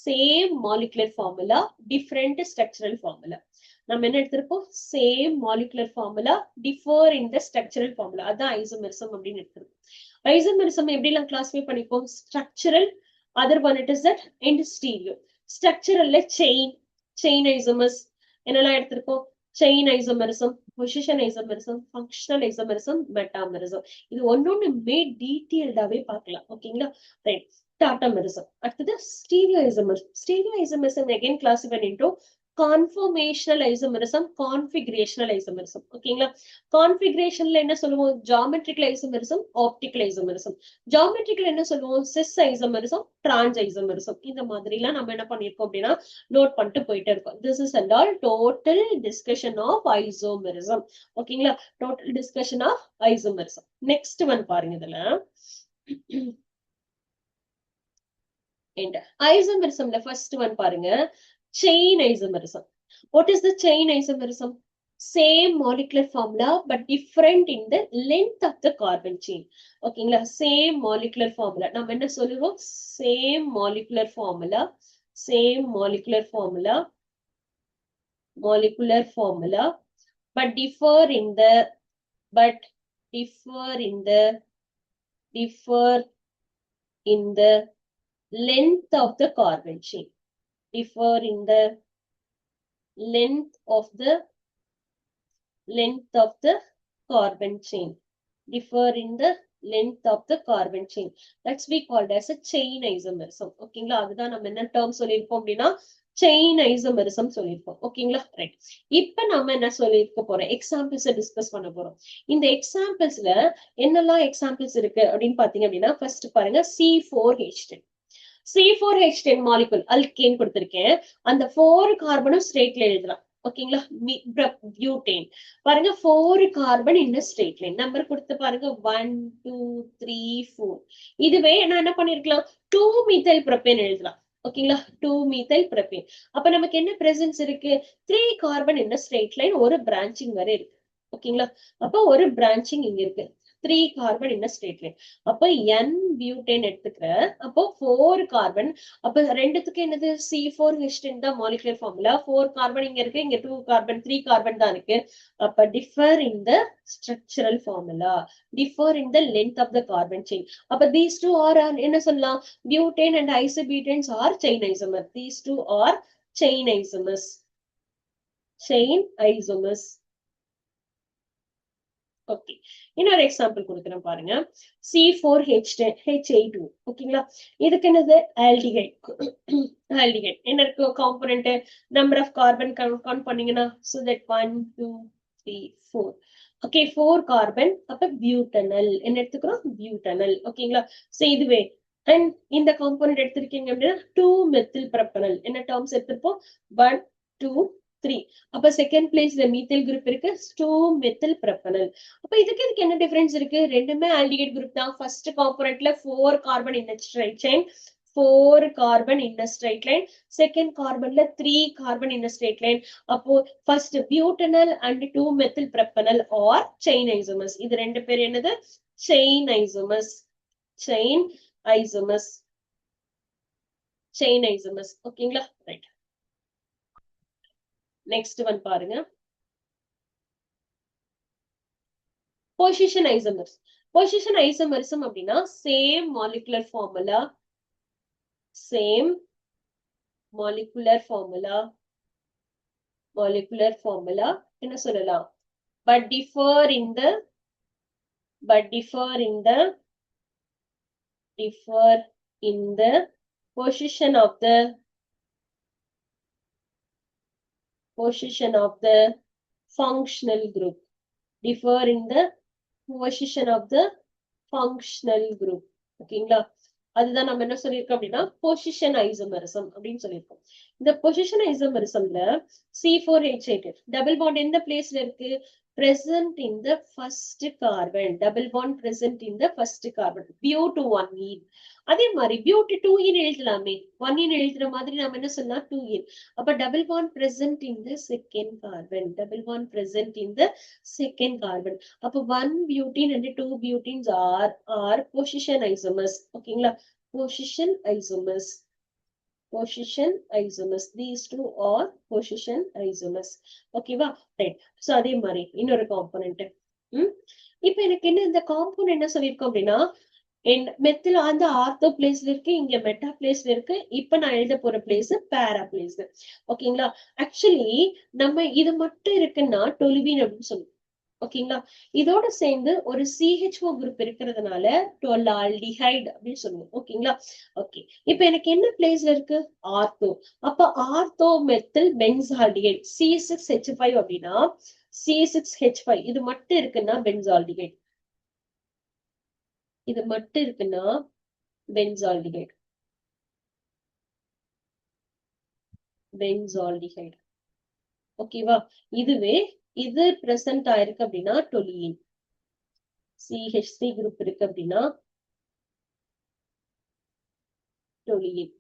same molecular formula, different structural formula. நம்ம என்ன எடுத்திருப்போம்? Same molecular formula, differ in the structural formula. அதான் ஐசோமெரிசம் அப்படின்னு எடுத்திருப்போம். ஐசோமெரிசம் எப்படி எல்லாம் கிளாஸிஃபை பண்ணிப்போம்? Structural, other one it is that and stereo. ஸ்ட்ரக்சரல்ல செயின் ஐசோமர்ஸ் என்னெல்லாம் எடுத்திருப்போம்? Chain isomerism, position isomerism, functional isomerism, metamerism. இது ஒன்னொன்னுமே டீட்டெயில்டாவே பார்க்கலாம். ஓகேங்களா? ரைட். டாட்டாமெரிசம். அடுத்தது stereo isomerism. Stereo isomerism again classified into conformational isomerism, configurational isomerism. ஓகேங்களா? கான்ஃபிகரேஷன்ல என்ன சொல்லுவோம்? Geometrical isomerism, optical isomerism. Geometrical என்ன சொல்லுவோம்? Cis isomerism, trans isomerism. இந்த மாதிரி எல்லாம் நம்ம என்ன பண்ணிருக்கோம் அப்படின்னா நோட் பண்ணிட்டு போயிட்டே இருக்கோம். This is and all total discussion of isomerism. ஓகேங்களா? Total discussion of isomerism. Next one பாருங்க இதுல. ஐசோமெரிசம்ல ஃபர்ஸ்ட் ஒன் பாருங்க, chain isomerism. What is the chain isomerism? Same molecular formula but different in the length of the carbon chain. ஓகேங்களா? Same molecular formula. நம்ம என்ன சொல்லுவோம்? Same molecular formula, same molecular formula, molecular formula, but differ in the, but differ in the, differ in the length of the carbon chain. Differ in the length of the carbon chain. Differ in the length of the carbon chain. That's we called as a chain isomerism. ஓகேங்களா? அதுதான் நம்ம என்ன term சொல்லியிருப்போம் அப்படின்னா chain isomerism சொல்லியிருப்போம். ஓகேங்களா? Right. இப்ப நம்ம என்ன சொல்லியிருக்க போறோம்? எக்ஸாம்பிள்ஸ் டிஸ்கஸ் பண்ண போறோம். இந்த எக்ஸாம்பிள்ஸ்ல என்னெல்லாம் எக்ஸாம்பிள்ஸ் இருக்கு அப்படின்னு பாத்தீங்க அப்படின்னா ஃபர்ஸ்ட் பாருங்க, C4H10. C4H10 மாலிகுல் அல்கேன் கொடுத்திருக்கேன். அந்த 4 கார்பனும் ஸ்ட்ரெயிட்ல எழுதலாம். ஓகேங்களா? பியூட்டேன் பாருங்க, 4 கார்பன் இந்த ஸ்ட்ரெயிட் லைன் நம்பர் கொடுத்து பாருங்க, 1 2 3 4. இதுவே நான் என்ன பண்ணிருக்கலாம், 2 மீத்தைல் ப்ரோபேன் எழுதலாம். ஓகேங்களா? 2 மீத்தைல் ப்ரோபேன். அப்ப நமக்கு என்ன பிரசன்ஸ் இருக்கு? 3 கார்பன் இந்த ஸ்ட்ரெயிட் லைன், ஒரு பிரான்ச்சிங் வரை இருக்கு. ஓகேங்களா? அப்ப ஒரு பிரான்ச்சிங் இங்க இருக்கு, 3 carbon in a straight line. அப்ப n பியூட்டேன் எடுத்துக்கிறேன். அப்போ 4 கார்பன். அப்ப ரெண்டுத்துக்கு என்னது? C4H10 தான் மாலிகுலர் ஃபார்முலா. 4 கார்பன் இங்க இருக்கு, இங்க 2 கார்பன், 3 கார்பன் தான் இருக்கு. அப்ப differ in the structural formula, differ in the length of the carbon chain. அப்ப these two are என்ன சொல்லலாம்? Butane and isobutanes are chain isomers. These two are chain isomers. Chain isomers. Okay, இன்னொரு example கொடுக்குறேன் பாருங்க, C4H10 H8O. ஓகேங்களா? இதுக்கு என்னது? Aldehyde. Aldehyde என்ன இருக்கு? Component number of carbon count பண்ணீங்கன்னா so that 1 2 3 4. Okay, 4 carbon. அப்ப பியூட்டனல் என்ன எடுத்துக்கிறோம்? பியூட்டனல். ஓகேங்களா? சோ இதுவே அண்ட் இந்த காம்பனன்ட் எடுத்திருக்கீங்க அப்படின்னா 2 மெத்தில் ப்ரோபனல். என்ன டேர்ம்ஸ் எடுத்திருப்போம்? 1 2 3. அப்ப செகண்ட் பிளேஸ்ல மீத்தைல் குரூப் இருக்கு, 2 மெத்தில் ப்ரோபனல். அப்ப இதுக்கு என்ன டிஃபரன்ஸ் இருக்கு? ரெண்டுமே ஆல்டிகைட் குரூப் தான். ஃபர்ஸ்ட் காம்பனன்ட்ல 4 carbon in straight chain, 4 carbon in straight line. Second கார்பன்ல 3 கார்பன் இன் ஸ்ட்ரைட் லைன். அப்போ first butanal and 2 methyl propanal are chain isomers. இது ரெண்டு பேர் என்னது? Chain isomers. Chain isomers. Chain isomers. ஓகேங்களா? ரைட். நெக்ஸ்ட் ஒன் பாருங்க, position isomers. Position isomerism அப்படின்னா same molecular formula, same molecular formula, molecular formula என்ன சொல்லலாம்? But differ in the, but differ in the, differ in the position of the, position of the functional group. Differ in the position of the functional group. ஓகேங்களா? அதுதான் நம்ம என்ன சொல்லியிருக்கோம் அப்படின்னா position isomerism அப்படின்னு சொல்லியிருக்கோம். இந்த பொசிஷன் ஐசோமெரிசம்ல C4H8 டபுள் பாண்ட் எந்த பிளேஸ்ல இருக்கு? present in the first carbon. Double bond present in the first carbon. But 1ene. அதே மாதிரி பியூட் 2ene எழுதலாமே. 1ene எழுதுற மாதிரி நாம என்ன சொல்லலாம்? 2ene. அப்ப double bond present in the second carbon. Double bond present in the second carbon. அப்ப 1 butene and 2 butenes are position isomers. ஓகேங்களா? Position isomers. Position isomers. These two are position isomers. ஓகேவா? Right. So அதே மாதிரி இன்னொரு component. இப்ப எனக்கு என்ன இந்த காம்போனன்ட் என்ன சொல்லிருக்கோம் அப்படின்னா அண்ட் மெத்தில் அந்த ஆர்த்தோ பிளேஸ்ல இருக்கு, இங்க மெட்டா பிளேஸ்ல இருக்கு. இப்ப நான் எழுத போற பிளேஸ் பேரா பிளேஸ். ஓகேங்களா? ஆக்சுவலி நம்ம இது மட்டும் இருக்குன்னா டொலுவின் அப்படின்னு சொல்லுவோம். ஓகேங்களா? இதோட சேர்ந்து ஒரு CHO குரூப் இருக்கிறதுனால டொலால்டிஹைட் அப்படின்னு சொல்லுவோம். ஓகேங்களா? ஓகே. இப்ப எனக்கு என்ன பிளேஸ்ல இருக்கு? ஆர்த்தோ. அப்ப ஆர்த்தோ மெத்தில் பென்சால்டிஹைட் C6H5 அப்படின்னா C6H5 இது மட்டும் இருக்குன்னா பென்சால்டிஹைட். இது மட்டும் இருக்குன்னா பென்சால்டிஹைட். பென்சால்டிஹைட். ஓகேவா? இதுவே இது பிரசன்ட் ஆயிருக்கு அப்படின்னா டொலியின். CH3 குரூப் இருக்கு அப்படின்னா டொலியின்.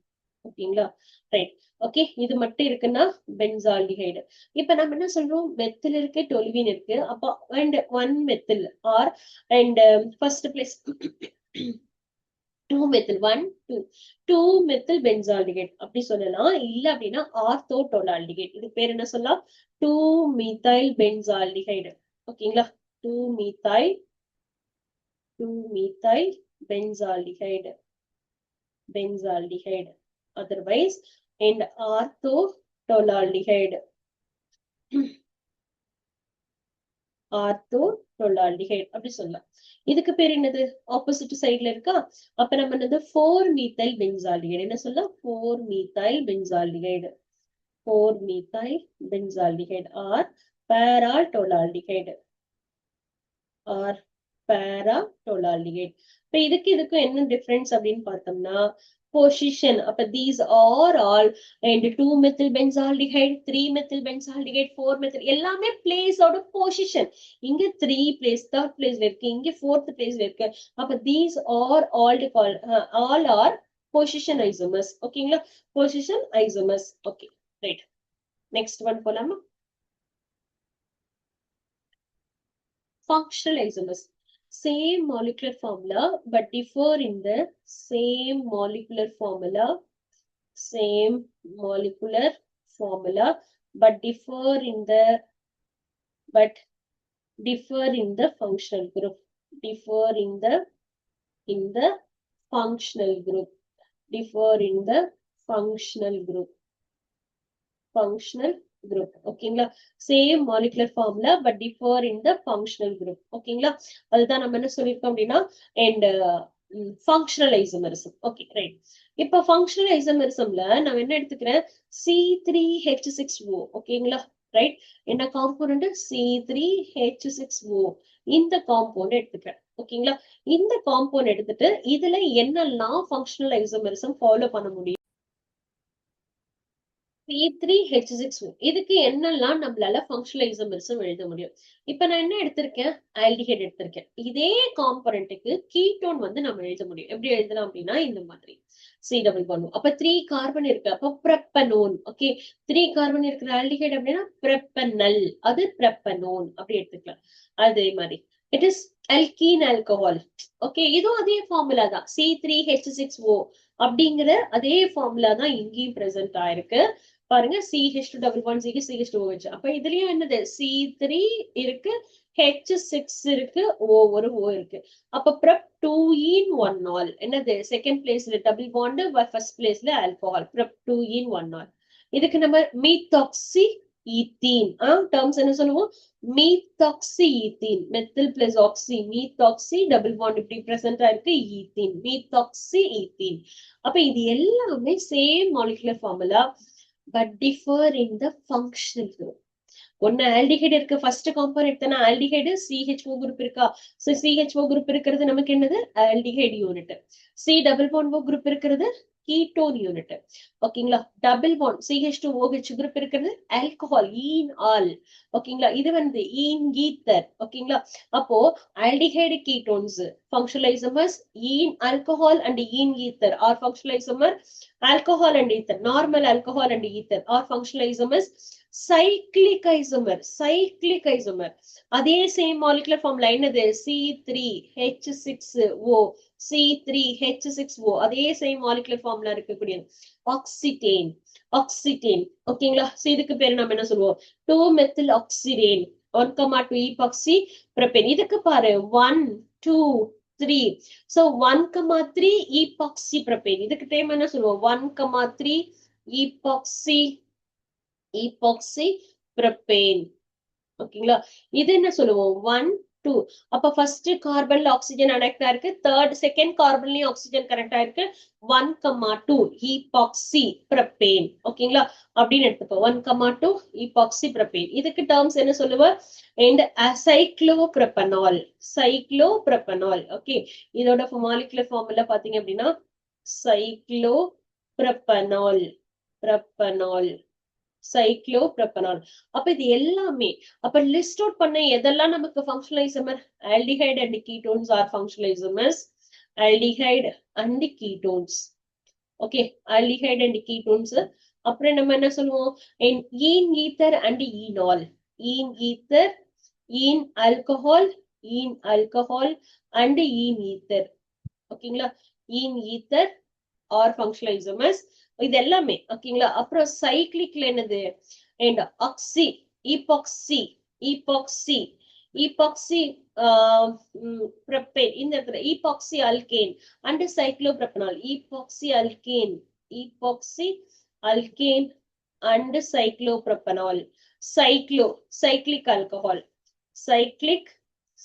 ஓகேங்களா? ரைட். ஓகே. இது மட்டும் இருக்குன்னா பென்சால்டிஹைடு. இப்ப நம்ம என்ன சொல்றோம்? மெத்தில் இருக்கு, டொலுவின் இருக்கு. அப்ப and one methyl or and first place 2 methyl 1 2 2 methyl benzaldehyde அப்படி சொல்லலாம். இல்ல அப்படின்னா ஆர்த்தோ டொலால்டிஹைட். இது பேர் என்ன சொல்லலாம்? 2 மீத்தைல் பென்சால்டிஹைடு. ஓகேங்களா? 2 மீத்தைல் பென்சால்டிஹைடு. Otherwise and ஆர்த்தோடொலால்டிஹைடு. அப்படி சொல்லலாம். இதுக்கு பேர் என்னது? ஆப்போசிட் சைடுல இருக்கா? அப்ப நம்ம என்னது 4 மீத்தைல் பென்சால்டிஹைடு. என்ன சொல்லலாம்? 4 methyl benzaldehyde. 4 methyl benzaldehyde or paratolualdehyde. Or paratolualdehyde. இப்ப இதுக்கும் என்ன டிஃபரன்ஸ் அப்படின்னு பார்த்தோம்னா position. அப்ப these are all and 2 methyl benzaldehyde, 3 methyl benzaldehyde, 4 methyl எல்லாமே place ஓட position. இங்க 3 place, third place இருக்கு, இங்க 4th place இருக்கு. அப்ப these are all are position isomers. ஓகேங்களா? position isomers. Okay, right. Next one போலாமா? functional isomers. Same molecular formula but differ in the same molecular formula but differ in the functional group. Differ in the functional group. ஓகேங்களா? Same molecular formula but differ in the functional group. ஓகேங்களா? அதுதான் நம்ம என்ன சொல்லியிருக்கோம் அப்படின்னா and functional isomerism. Okay, right. இப்ப functional ஐசோமெரிசம்ல நான் என்ன எடுத்துக்கிறேன்? C3H6O. ஓகேங்களா? ரைட். என்ன காம்பவுண்ட்? C3H6O. இந்த காம்பவுண்ட் எடுத்துக்கிறேன். ஓகேங்களா? இந்த காம்பவுண்ட் எடுத்துட்டு இதுல என்னெல்லாம் ஃபங்க்ஷனல் ஐசோமெரிசம் ஃபாலோ பண்ண முடியும்? C3H6O. இதுக்கு என்னெல்லாம் நம்மளால ஃபங்க்ஷனல் ஐசோமெரிசம் எழுத முடியும்? இப்ப நான் என்ன எடுத்திருக்கேன்? ஆல்டிஹைட் எடுத்திருக்கேன். இதே காம்பனன்ட்டுக்கு கீட்டோன் வந்து நம்ம எழுத முடியும். எப்படி எழுதலாம் அப்படின்னா இந்த மாதிரி C டபுள் பாண்ட். அப்ப 3 கார்பன் இருக்கு, அப்ப ப்ரெப்பனோன். ஓகே, 3 கார்பன் இருக்கிற ஆல்டிஹைட் அப்படின்னா ப்ரெப்பனல், அது ப்ரெப்பனோன் அப்படி எடுத்துக்கலாம். அதே மாதிரி it is alkene alcohol. Okay, இதுவும் அதே ஃபார்முலா தான். C3H6O அப்படிங்கிற அதே ஃபார்முலா தான் இங்கேயும் பிரசன்ட் ஆயிருக்கு. பாருங்க, CH2 CH2OH. அப்ப இதுலயும் என்னது? C3 இருக்கு, H6 இருக்கு, ஒரு O இருக்கு. அப்ப prep 2 in 1 all. என்னது? செகண்ட் பிளேஸ்ல டபுள் பாண்ட், ஃபர்ஸ்ட் பிளேஸ்ல ஆல்கஹால். prep 2 in 1 all. இதுக்கு நம்ம மீத்தாக்சி ஈத்தீன் டேர்ம்ஸ் என்ன சொல்லுவோம்? Methoxy ethene. Methyl plus oxy, methoxy double bond இப்படி பிரசன்ட் ஆயிருக்கு, ஈத்தீன், மீத்தாக்சி ஈத்தீன். அப்ப இது எல்லாமே same molecular formula but differ in the functional group. ஒன்னு ஆல்டிஹைட் இருக்கு, ஃபர்ஸ்ட் காம்பவுண்ட் எடுத்தனா ஆல்டிஹைடு, CHO குரூப் இருக்கா? சோ CHO குரூப் இருக்கிறது நமக்கு என்னது? Aldehyde unit. C double bond O group இருக்கிறது கீட்டோன் யூனிட். ஓகேங்களா? டபுள் பாண்ட் CH2OH குரூப் இருக்கிறது ஆல்கஹால், ஈன் ஆல். ஓகேங்களா? இது வந்து ஈன் ஈத்தர். ஓகேங்களா? அப்போ aldehyde ketones functional isomers, ene alcohol and ene ether are functional isomer. Alcohol and ether, normal alcohol and ether are functional isomers. Cyclic isomer. அதே same molecular formula என்னது? C3H6O. C3H6O. அதே same molecular formula இருக்கக்கூடியது. Oxetane. ஓகேங்களா? இதுக்கு பேரு நம்ம என்ன சொல்லுவோம்? 2-methyl oxidane. 1,2 epoxy propane. இதுக்கு பாரு 1, 2, 3. So 1,3 epoxy propane. இதுக்கு டைம் என்ன சொல்லுவோம்? 1,3 epoxy propane. ஓகேங்களா? இது என்ன சொல்லுவோம்? 1, 2. அப்ப ஃபர்ஸ்ட் கார்பன்ல ஆக்சிஜன் கனெக்ட் ஆயிருக்கு, செகண்ட் கார்பன்லயும் ஆக்சிஜன் கனெக்ட் ஆயிருக்கு. 1,2 epoxy propane. ஓகேங்களா? அப்படின்னு எடுத்துக்கோ. 1,2 epoxy propane. இதுக்கு டேர்ம்ஸ் என்ன சொல்லுவ? and cyclopropanol. ஓகே, இதோட மாலிகுலர் ஃபார்முலா பாத்தீங்க அப்படின்னா cyclopropanol. சைக்ளோப்ரோபனால். அப்ப இது எல்லாமே அப்ப லிஸ்ட் அவுட் பண்ண எதெல்லாம் நமக்கு functional isomer? Aldehyde and ketones are functional isomers. Aldehyde and ketones. Okay, aldehyde and ketones. அப்புறம் நம்ம என்ன சொல்லுவோம்? Ene ether and enol. Ene ether, ene alcohol and ene ether. ஓகேங்களா? Ene ether are functional isomers. இது எல்லாமே ஓகேங்களா? அப்புறம் சைக்ளிக்ல என்னது? And oxy, epoxy propane. இந்த இடத்துல epoxy alkane and cyclopropanol. Epoxy alkane and cyclopropanol.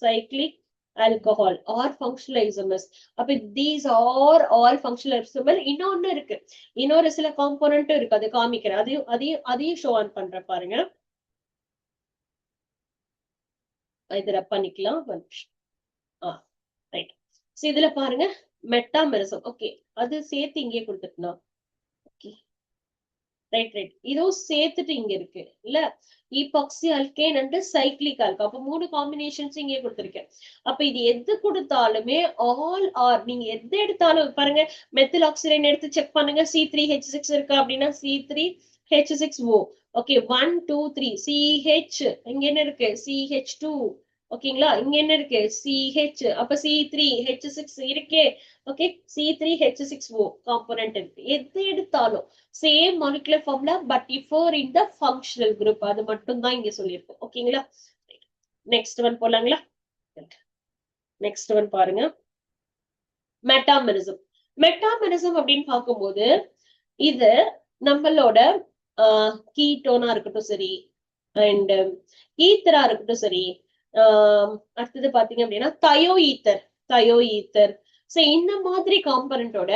cyclic alcohol or functional isomers. அப்ப these are all functional isomers. இன்னொன்னு இருக்கு, இன்னொரு சில காம்போனன்ட் இருக்கு, அது காமிக்கிறேன். அதையும் ஷோ ஆன் பண்ற பாருங்க. இத ரப் பண்ணிக்கலாம். ரைட். சோ இதுல பாருங்க மெட்டாமெரிசம். ஓகே, அது சேர்த்து இங்கே கொடுத்துட்டோம். Okay, right. இதுவும் சேர்த்துட்டு இங்க இருக்கு இல்ல? Epoxy alkane and cyclic alcohol. அப்ப 3 காம்பினேஷன்ஸ் இங்கே கொடுத்திருக்கேன். அப்ப இது எது கொடுத்தாலுமே ஆல் ஆர், நீங்க எது எடுத்தாலும் பாருங்க. மெத்தில் ஆக்சிடைன் எடுத்து செக் பண்ணுங்க. C3H6 இருக்கா அப்படின்னா C3H6O. Okay, 1, 2, 3 CH. இங்க என்ன இருக்கு? CH2. ஓகேங்களா? இங்க என்ன இருக்கு? CH. அப்ப C3H6 இருக்கே. ஓகே, C3H6O காம்போனன்ட் இருக்கு. எது எடுத்தாலும் same molecular formula but differ in the functional group. அது மட்டும் தான் இங்க சொல்லியிருக்கோம். ஓகேங்களா? நெக்ஸ்ட் ஒன் போலாங்களா? நெக்ஸ்ட் ஒன் பாருங்க, மெட்டாமெரிசம். அப்படின்னு பார்க்கும்போது இது நம்மளோட கீட்டோனா இருக்கட்டும் சரி, அண்ட் ஈத்தரா இருக்கட்டும் சரி, அடுத்தது பாத்தீங்க அப்படின்னா தயோ ஈத்தர். சோ இந்த மாதிரி காம்பனண்டோட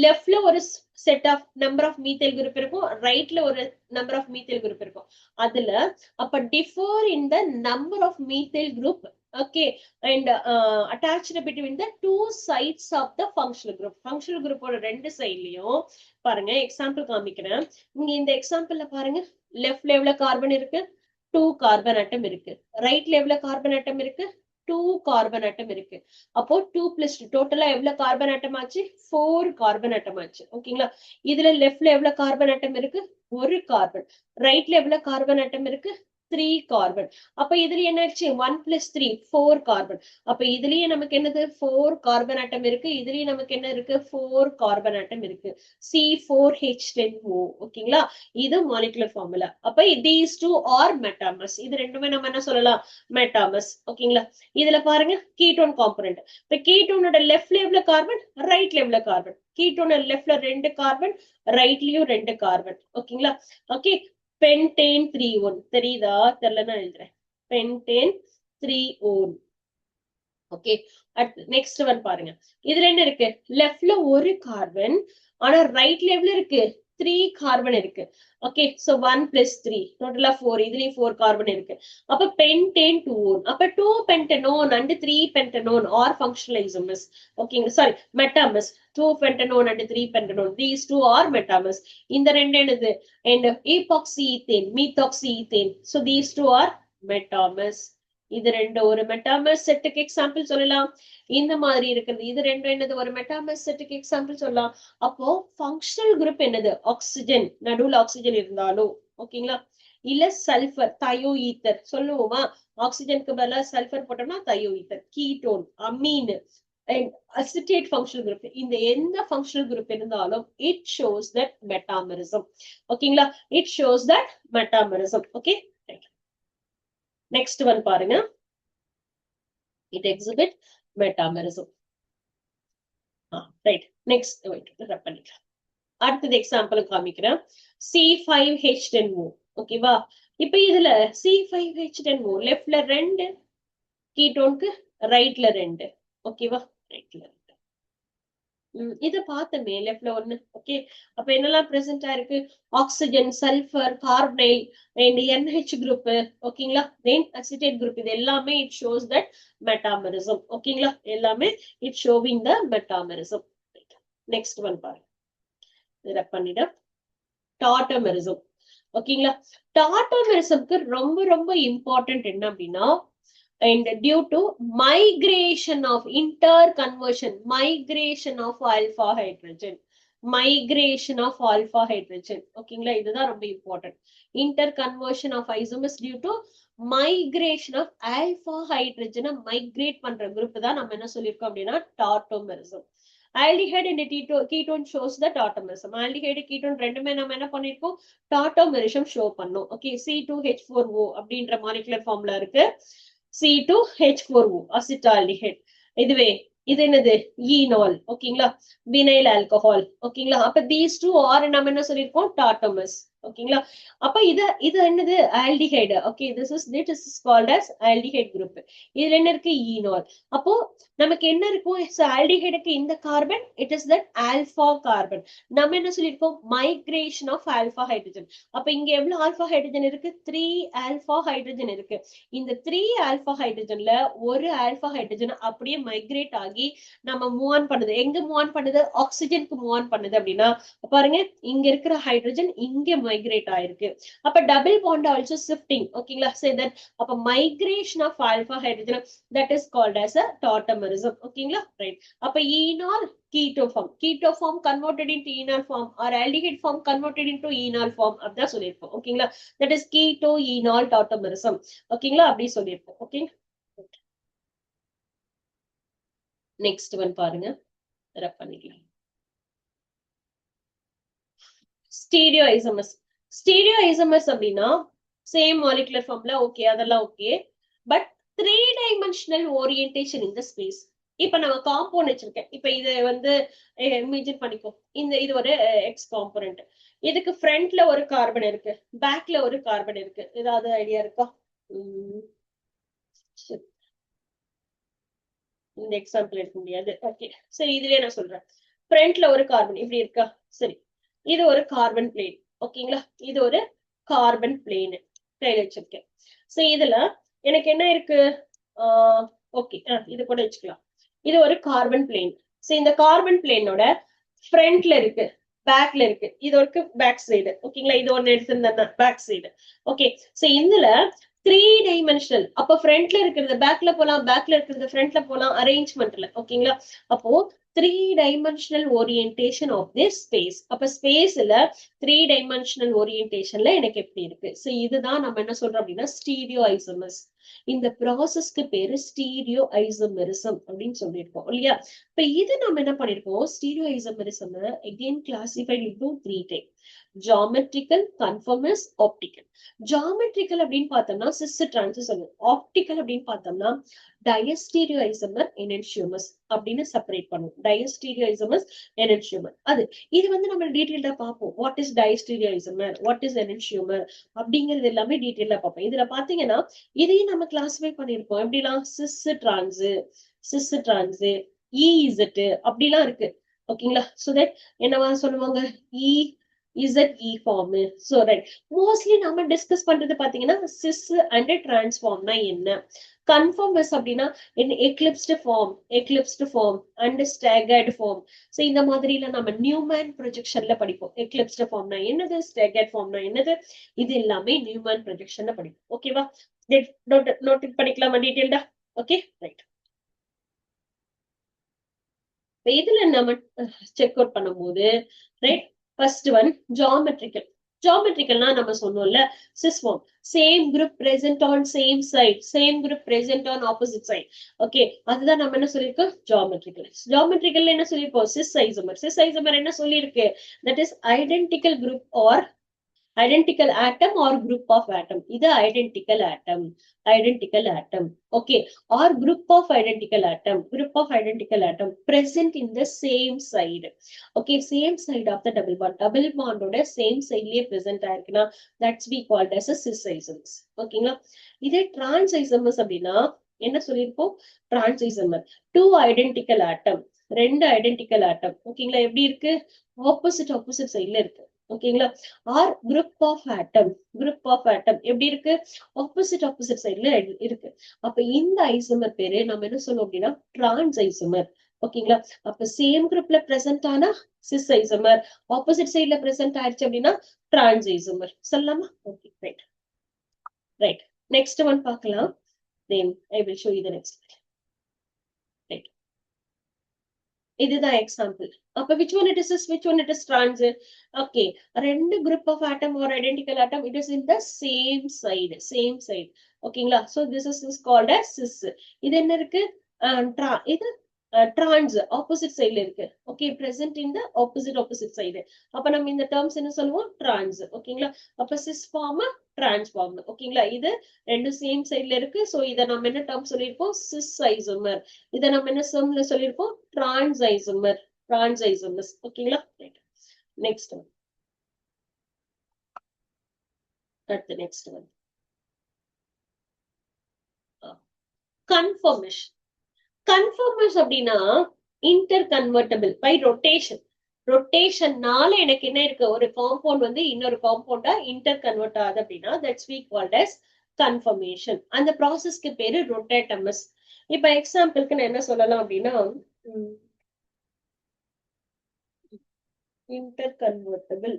லெஃப்ட்ல ஒரு set of number of methyl group இருக்கும், ரைட்ல ஒரு நம்பர் ஆஃப் மீத்தைல் குரூப் இருக்கும். அதுல அப்ப differ in the number of methyl group. Okay, and attached between the 2 sides of the functional group. Functional குரூப்போட 2 சைட்லயும் பாருங்க. எக்ஸாம்பிள் காமிக்கிறேன். இங்க இந்த எக்ஸாம்பிள்ல பாருங்க, லெஃப்ட்ல எவ்வளவு கார்பன் இருக்கு? 2 கார்பன் ஆட்டம் இருக்கு. ரைட்ல எவ்வளவு கார்பன் ஆட்டம் இருக்கு? 2 கார்பன் ஆட்டம் இருக்கு. அப்போ 2 + 2 டோட்டலா எவ்வளவு கார்பன் ஆட்டம் ஆச்சு? 4 கார்பன் ஆட்டம் ஆச்சு. ஓகேங்களா? இதுல லெஃப்ட்ல எவ்வளவு கார்பன் ஆட்டம் இருக்கு? 1 கார்பன். ரைட்ல எவ்வளவு கார்பன் ஆட்டம் இருக்கு? 3 கார்பன். அப்ப இதுல என்ன ஆச்சு? 1 + 3 4 கார்பன். அப்ப இதுலயே நமக்கு என்னது? 4 கார்பன் ஆட்டம் இருக்கு. இதுலயே நமக்கு என்ன இருக்கு? 4 கார்பன் ஆட்டம் இருக்கு. C4H10O. ஓகேங்களா? இது மாலிகுலர் ஃபார்முலா. அப்ப these two are metamers. இது ரெண்டுமே நம்ம என்ன சொல்லலாம்? மெட்டாமர்ஸ். ஓகேங்களா? இதுல பாருங்க கீட்டோன் காம்பனன்ட். இப்ப கீட்டோனோட லெஃப்ட்ல எவ்வளவு கார்பன், ரைட்ல எவ்வளவு கார்பன்? கீட்டோனோட லெஃப்ட்ல 2 கார்பன், ரைட்லயும் 2 கார்பன். ஓகேங்களா? ஓகே, pentane 3-1 தெரியுதா? தெரியலன்னா எழுதுறேன். pentane 3-1. ஓகே, நெக்ஸ்ட் ஒன் பாருங்க. இதுல என்ன இருக்கு? லெஃப்ட்ல 1 கார்பன், ஆனா ரைட்ல எவ்வளவு இருக்கு? 3 கார்பன் இருக்கு. ஓகே, சோ 1 + 3 டோட்டலா 4. இதுலயும் 4 கார்பன் இருக்கு. அப்ப pentane 2-1. அப்ப 2 pentanone and 3 pentanone are functional isomers. ஓகேங்க, sorry, metamers. 2 pentanone and 3 pentanone, these two are metamers. இந்த ரெண்டு என்னது? and epoxy ethane, methoxy ethane. so these two are metamers. இது ரெண்டு ஒரு மெட்டாமர் செட்டுக்கு எக்ஸாம்பிள் சொல்லலாம். இந்த மாதிரி இருக்கிறது இது ரெண்டு என்னது? ஒரு மெட்டாமர் செட்டுக்கு எக்ஸாம்பிள் சொல்லலாம். அப்போ ஃபங்க்ஷனல் குரூப் என்னது? ஆக்சிஜன், நடுவுல ஆக்சிஜன் இருந்தாலும் ஓகேங்களா? இல்ல சல்பர், தயோ ஈத்தர் சொல்லுவோமா? ஆக்சிஜனுக்கு பதிலா சல்பர் போட்டோம்னா thio ether. Ketone, amine, acetate functional group. இந்த எந்த ஃபங்க்ஷனல் குரூப் இருந்தாலும் இட் ஷோஸ் தட் மெட்டாமரிசம். ஓகேங்களா? It shows that metamerism. Okay, next one பாருங்க. It exhibit metamerism. Right next பண்ணிக்கலாம். அடுத்தது எக்ஸாம்பிள் காமிக்கிறேன். C5H10O. ஓகேவா? இப்ப இதுல C5H10O லெஃப்ட்ல 2 கீட்டோனுக்கு ரைட்ல 2. ஓகேவா? ரைட்ல இத பார்த்தமே லெஃப்ட்ல 1. ஓகே, அப்ப என்னெல்லாம் பிரசன்ட் ஆயிருக்கு? Oxygen, sulphur, carbonyl and NH group. ஓகேங்களா? Then acetate group. இது எல்லாமே இட் ஷோஸ் தட் மெட்டாமரிசம். ஓகேங்களா? எல்லாமே it showing the metamerism. Next one பாருங்க. இத பண்ணிட டாட்டோமெரிசம். ஓகேங்களா? டாட்டோமெரிசம்க்கு ரொம்ப ரொம்ப இம்பார்ட்டன்ட் என்ன அப்படின்னா, and due to migration of interconversion, migration of alpha hydrogen, migration of alpha hydrogen. ஓகேங்களா? இதுதான் ரொம்ப important. interconversion of isomers due to migration of alpha hydrogen migrate பண்ற குரூப் தான் நம்ம என்ன சொல்லிருக்கோம் அப்படின்னா tautomerism. aldehyde and ketone shows the tautomerism. aldehyde ketone ரெண்டுமே நம்ம என்ன பண்ணிருக்கோம்? டாட்டோமெரிசம் ஷோ பண்ணோம். ஓகே, C2H4O அப்படின்ற மாலிகுலர் ஃபார்ம்ல இருக்கு. C2H4O acetaldehyde. இதுவே இது என்னது? ஈனால். ஓகேங்களா? Vinyl alcohol. ஓகேங்களா? அப்ப these two are நம்ம என்ன சொல்லிருக்கோம்? டாட்டோமர்ஸ். ஓகேங்களா? அப்ப இது என்னது? Aldehyde. Okay, this is called as aldehyde group. இதுல என்ன இருக்கு? ஈனால். அப்போ நமக்கு என்ன இருக்கும்? ஆல்டிஹைடுக்கு இந்த carbon it is that alpha carbon. நம்ம என்ன சொல்லிருக்கோம்? Migration of alpha hydrogen. அப்ப இங்க எவ்வளவு ஆல்பா ஹைட்ரஜன் இருக்கு? 3 ஆல்பா ஹைட்ரஜன் இருக்கு. இந்த 3 ஆல்பா ஹைட்ரஜன்ல ஒரு ஆல்பா ஹைட்ரஜன் அப்படியே மைக்ரேட் ஆகி நம்ம மூவ் ஆன் பண்ணுது. எங்க மூவ் ஆன் பண்ணுது? ஆக்சிஜனுக்கு மூவ் ஆன் பண்ணுது. அப்படின்னா பாருங்க, இங்க இருக்கிற ஹைட்ரஜன் இங்க மைக்ரேட் ஆயிருக்கு. அப்ப டபுள் பாண்ட் ஆல்சோ ஷிஃப்டிங். ஓகேங்களா? சே தட் அப்ப migration of alpha hydrogen that is called as a tautomerism. ஓகேங்களா? ரைட். அப்ப enol keto form converted into enol form or aldehyde form converted into enol form அப்படிதான் சொல்லிருப்போம். ஓகேங்களா? that is keto enol tautomerism. ஓகேங்களா? அப்படி சொல்லிருப்போம். Okay, next one பாருங்க. ரப் பண்ணிக்கலாம். ஸ்டீரியோஐசோமர்ஸ். ஸ்டீரியோஐசோமர்ஸ் அப்படின்னா same molecular ஃபார்ம்ல. ஓகே, அதெல்லாம் okay. But 3 dimensional orientation in the space. இப்ப நம்ம காம்பவுண்ட் வச்சிருக்கேன். இப்ப இது வந்து இமேஜின் பண்ணிக்கோ. இது ஒரு எக்ஸ் காம்பனன்ட். இதுக்கு ஃப்ரண்ட்ல ஒரு கார்பன் இருக்கு, பேக்ல ஒரு கார்பன் இருக்கு. ஏதாவது ஐடியா இருக்கா? இந்த எக்ஸாம்பிள் எடுக்க முடியாது. ஓகே, சரி, இதுலயே நான் சொல்றேன். ஃப்ரண்ட்ல ஒரு கார்பன் இப்படி இருக்கா? சரி, இது ஒரு கார்பன் பிளேன். ஓகேங்களா? இது ஒரு கார்பன் பிளேன் கையில வச்சிருக்கேன். சோ இதுல எனக்கு என்ன இருக்கு? ஓகே, இது கூட வச்சுக்கலாம். இது ஒரு கார்பன் பிளேன். சோ இந்த கார்பன் பிளேனோட ஃப்ரண்ட்ல இருக்கு, பேக்ல இருக்கு. இது ஒரு பேக் சைடு. ஓகேங்களா? இது ஒண்ணு எடுத்திருந்தேன்னா பேக் சைடு. ஓகே, சோ இதுல 3 டைமென்ஷனல். அப்ப ஃப்ரண்ட்ல இருக்கிறது பேக்ல போலாம், பேக்ல இருக்கிறது ஃப்ரண்ட்ல போலாம் அரேஞ்ச்மெண்ட்ல. ஓகேங்களா? அப்போ 3 dimensional orientation of this space. அப்ப ஸ்பேஸ்ல 3 டைமென்ஷனல் ஓரியன்டேஷன்ல எனக்கு எப்படி இருக்கு? சோ இதுதான் நம்ம என்ன சொல்றோம் அப்படின்னா ஸ்டீரியோ ஐசோமர்ஸ். இந்த ப்ராசஸ்க்கு பேரு ஸ்டீரியோ ஐசோமெரிசம் அப்படின்னு சொல்லியிருக்கோம் இல்லையா? இப்ப இது நம்ம என்ன பண்ணிருக்கோம்? Stereo isomerism again classified into 3 type. Geometrical, conformers, optical. Geometrical அப்படின்னு பார்த்தோம்னா சிஸ் டிரான்ஸ் சொல்லுவோம். ஆப்டிக்கல் அப்படின்னு பார்த்தோம்னா டயஸ்டீரியோ ஐசோமர், எனன்ஷியோமர்ஸ் அப்படின்னு செப்பரேட் பண்ணுவோம். Diastereo isomers, enantiomer. இது வந்து நம்ம டீடைல்டா பார்ப்போம். What is diastereo isomer, what is enantiomer அப்படிங்கிறது எல்லாமே டீடைல்டா பார்ப்போம். இதுல பாத்தீங்கன்னா இதையும் நம்ம கிளாசிஃபை பண்ணிருப்போம். எப்படிலாம்? சிஸ் டிரான்ஸ், இஇசட் அப்படிலாம் இருக்கு. ஓகேங்களா? சோ தட் என்னவா சொல்லுவாங்க? இஇ ஃபார்ம். So right. மோஸ்ட்லி நம்ம டிஸ்கஸ் பண்றது பாத்தீங்கன்னா சிஸ் அண்ட் டிரான்ஸ்ஃபார்ம்னா என்ன, கன்ஃபர்மஸ் அப்படின்னா என்ன, eclipsed form and staggered form. So இந்த மாதிரில நம்ம நியூமேன் ப்ரொஜெக்ஷன்ல படிப்போம். எக்லிப்ஸ்டு ஃபார்ம்னா என்னது, ஸ்டாகர்டு ஃபார்ம்னா என்னது, இது எல்லாமே நியூமேன் ப்ரொஜெக்ஷன்ல படிப்போம். ஓகேவா? நோட் பண்ணிக்கலாமா டீடைல்டா? Okay, right. இதுல நம்ம செக் அவுட் பண்ணும்போது ரைட், ஃபர்ஸ்ட் ஒன் ஜியோமெட்ரிக்கல். ஜியோமெட்ரிக்கல்னா நம்ம சொன்னோம்ல cis form, same group present on same side, same group present on opposite side. Okay, அதுதான் நம்ம என்ன சொல்லிருக்கோம்? ஜியோமெட்ரிக்கல். ஜியோமெட்ரிக்கல்ல என்ன சொல்லிருக்கோம்? Cis isomer. சிஸ் ஐசோமர் என்ன சொல்லிருக்கு? That is identical group or identical atom or group of atom. இது identical atom, identical atom. Okay, or group of identical atom, group of identical atom present in the same side. Okay, same side of the double bond, double பாண்டோட same சைட்லயே present ஆயிருக்குன்னா that's we called as a cis isomers. ஓகேங்களா? இதே trans isomers அப்படின்னா என்ன சொல்லியிருப்போம்? trans isomer, two identical ஆட்டம், ரெண்டு identical ஆட்டம். ஓகேங்களா? எப்படி இருக்கு? ஆப்போசிட் ஆப்போசிட் சைட்ல இருக்கு. ஓகேங்களா? R group of atom, group of atom எப்படி இருக்கு? ஆப்போசிட் ஆப்போசிட் சைட்ல இருக்கு. அப்ப இந்த ஐசோமர் பேரு நம்ம என்ன சொல்லுவோம் அப்படின்னா டிரான்ஸ் ஐசோமர். ஓகேங்களா? அப்ப சேம் குரூப்ல பிரசன்ட் ஆனா சிஸ் ஐசோமர், ஆப்போசிட் சைட்ல பிரசன்ட் ஆயிடுச்சு அப்படின்னா டிரான்ஸ் ஐசோமர் சொல்லலாமா? Okay, right right. Next one பார்க்கலாம். then I will show you the next slide. Right. இதுதான் எக்ஸாம்பிள். அப்ப which one it is cis, which one it is trans? Okay, ரெண்டு group of atom or identical atom, it is in the same side, same side. ஓகேங்களா? so this is called as cis. இது என்ன இருக்கு? இது trans, opposite sideல இருக்கு. okay, present in the opposite side. அப்ப நம்ம இந்த terms என்ன சொல்லுவோம்? trans. ஓகேங்களா? அப்ப cis form, trans form. ஓகேங்களா? இது ரெண்டு சேம் சைட்ல இருக்கு. சோ இத நம்ம என்ன term சொல்லிருப்போம்? cis isomer. இத நம்ம என்ன termல சொல்லிருப்போம்? trans isomer, trans isomers. ஓகேங்களா? next one. அடுத்து next one. conformation. Conformers அப்படின்னா இன்டர் கன்வெர்டபிள் பை ரொட்டேஷன். ரொட்டேஷன்னால எனக்கு என்ன இருக்கு? ஒரு காம்பவுண்ட் வந்து இன்னொரு காம்பவுண்டா இன்டர் கன்வெர்ட் ஆகுது அப்படின்னா that's we called as conformation. அந்த ப்ராசஸ்க்கு பேரு ரொட்டேட்டமஸ். இப்ப எக்ஸாம்பிளுக்கு நான் என்ன சொல்லலாம் அப்படின்னா இன்டர் கன்வெர்டபிள்,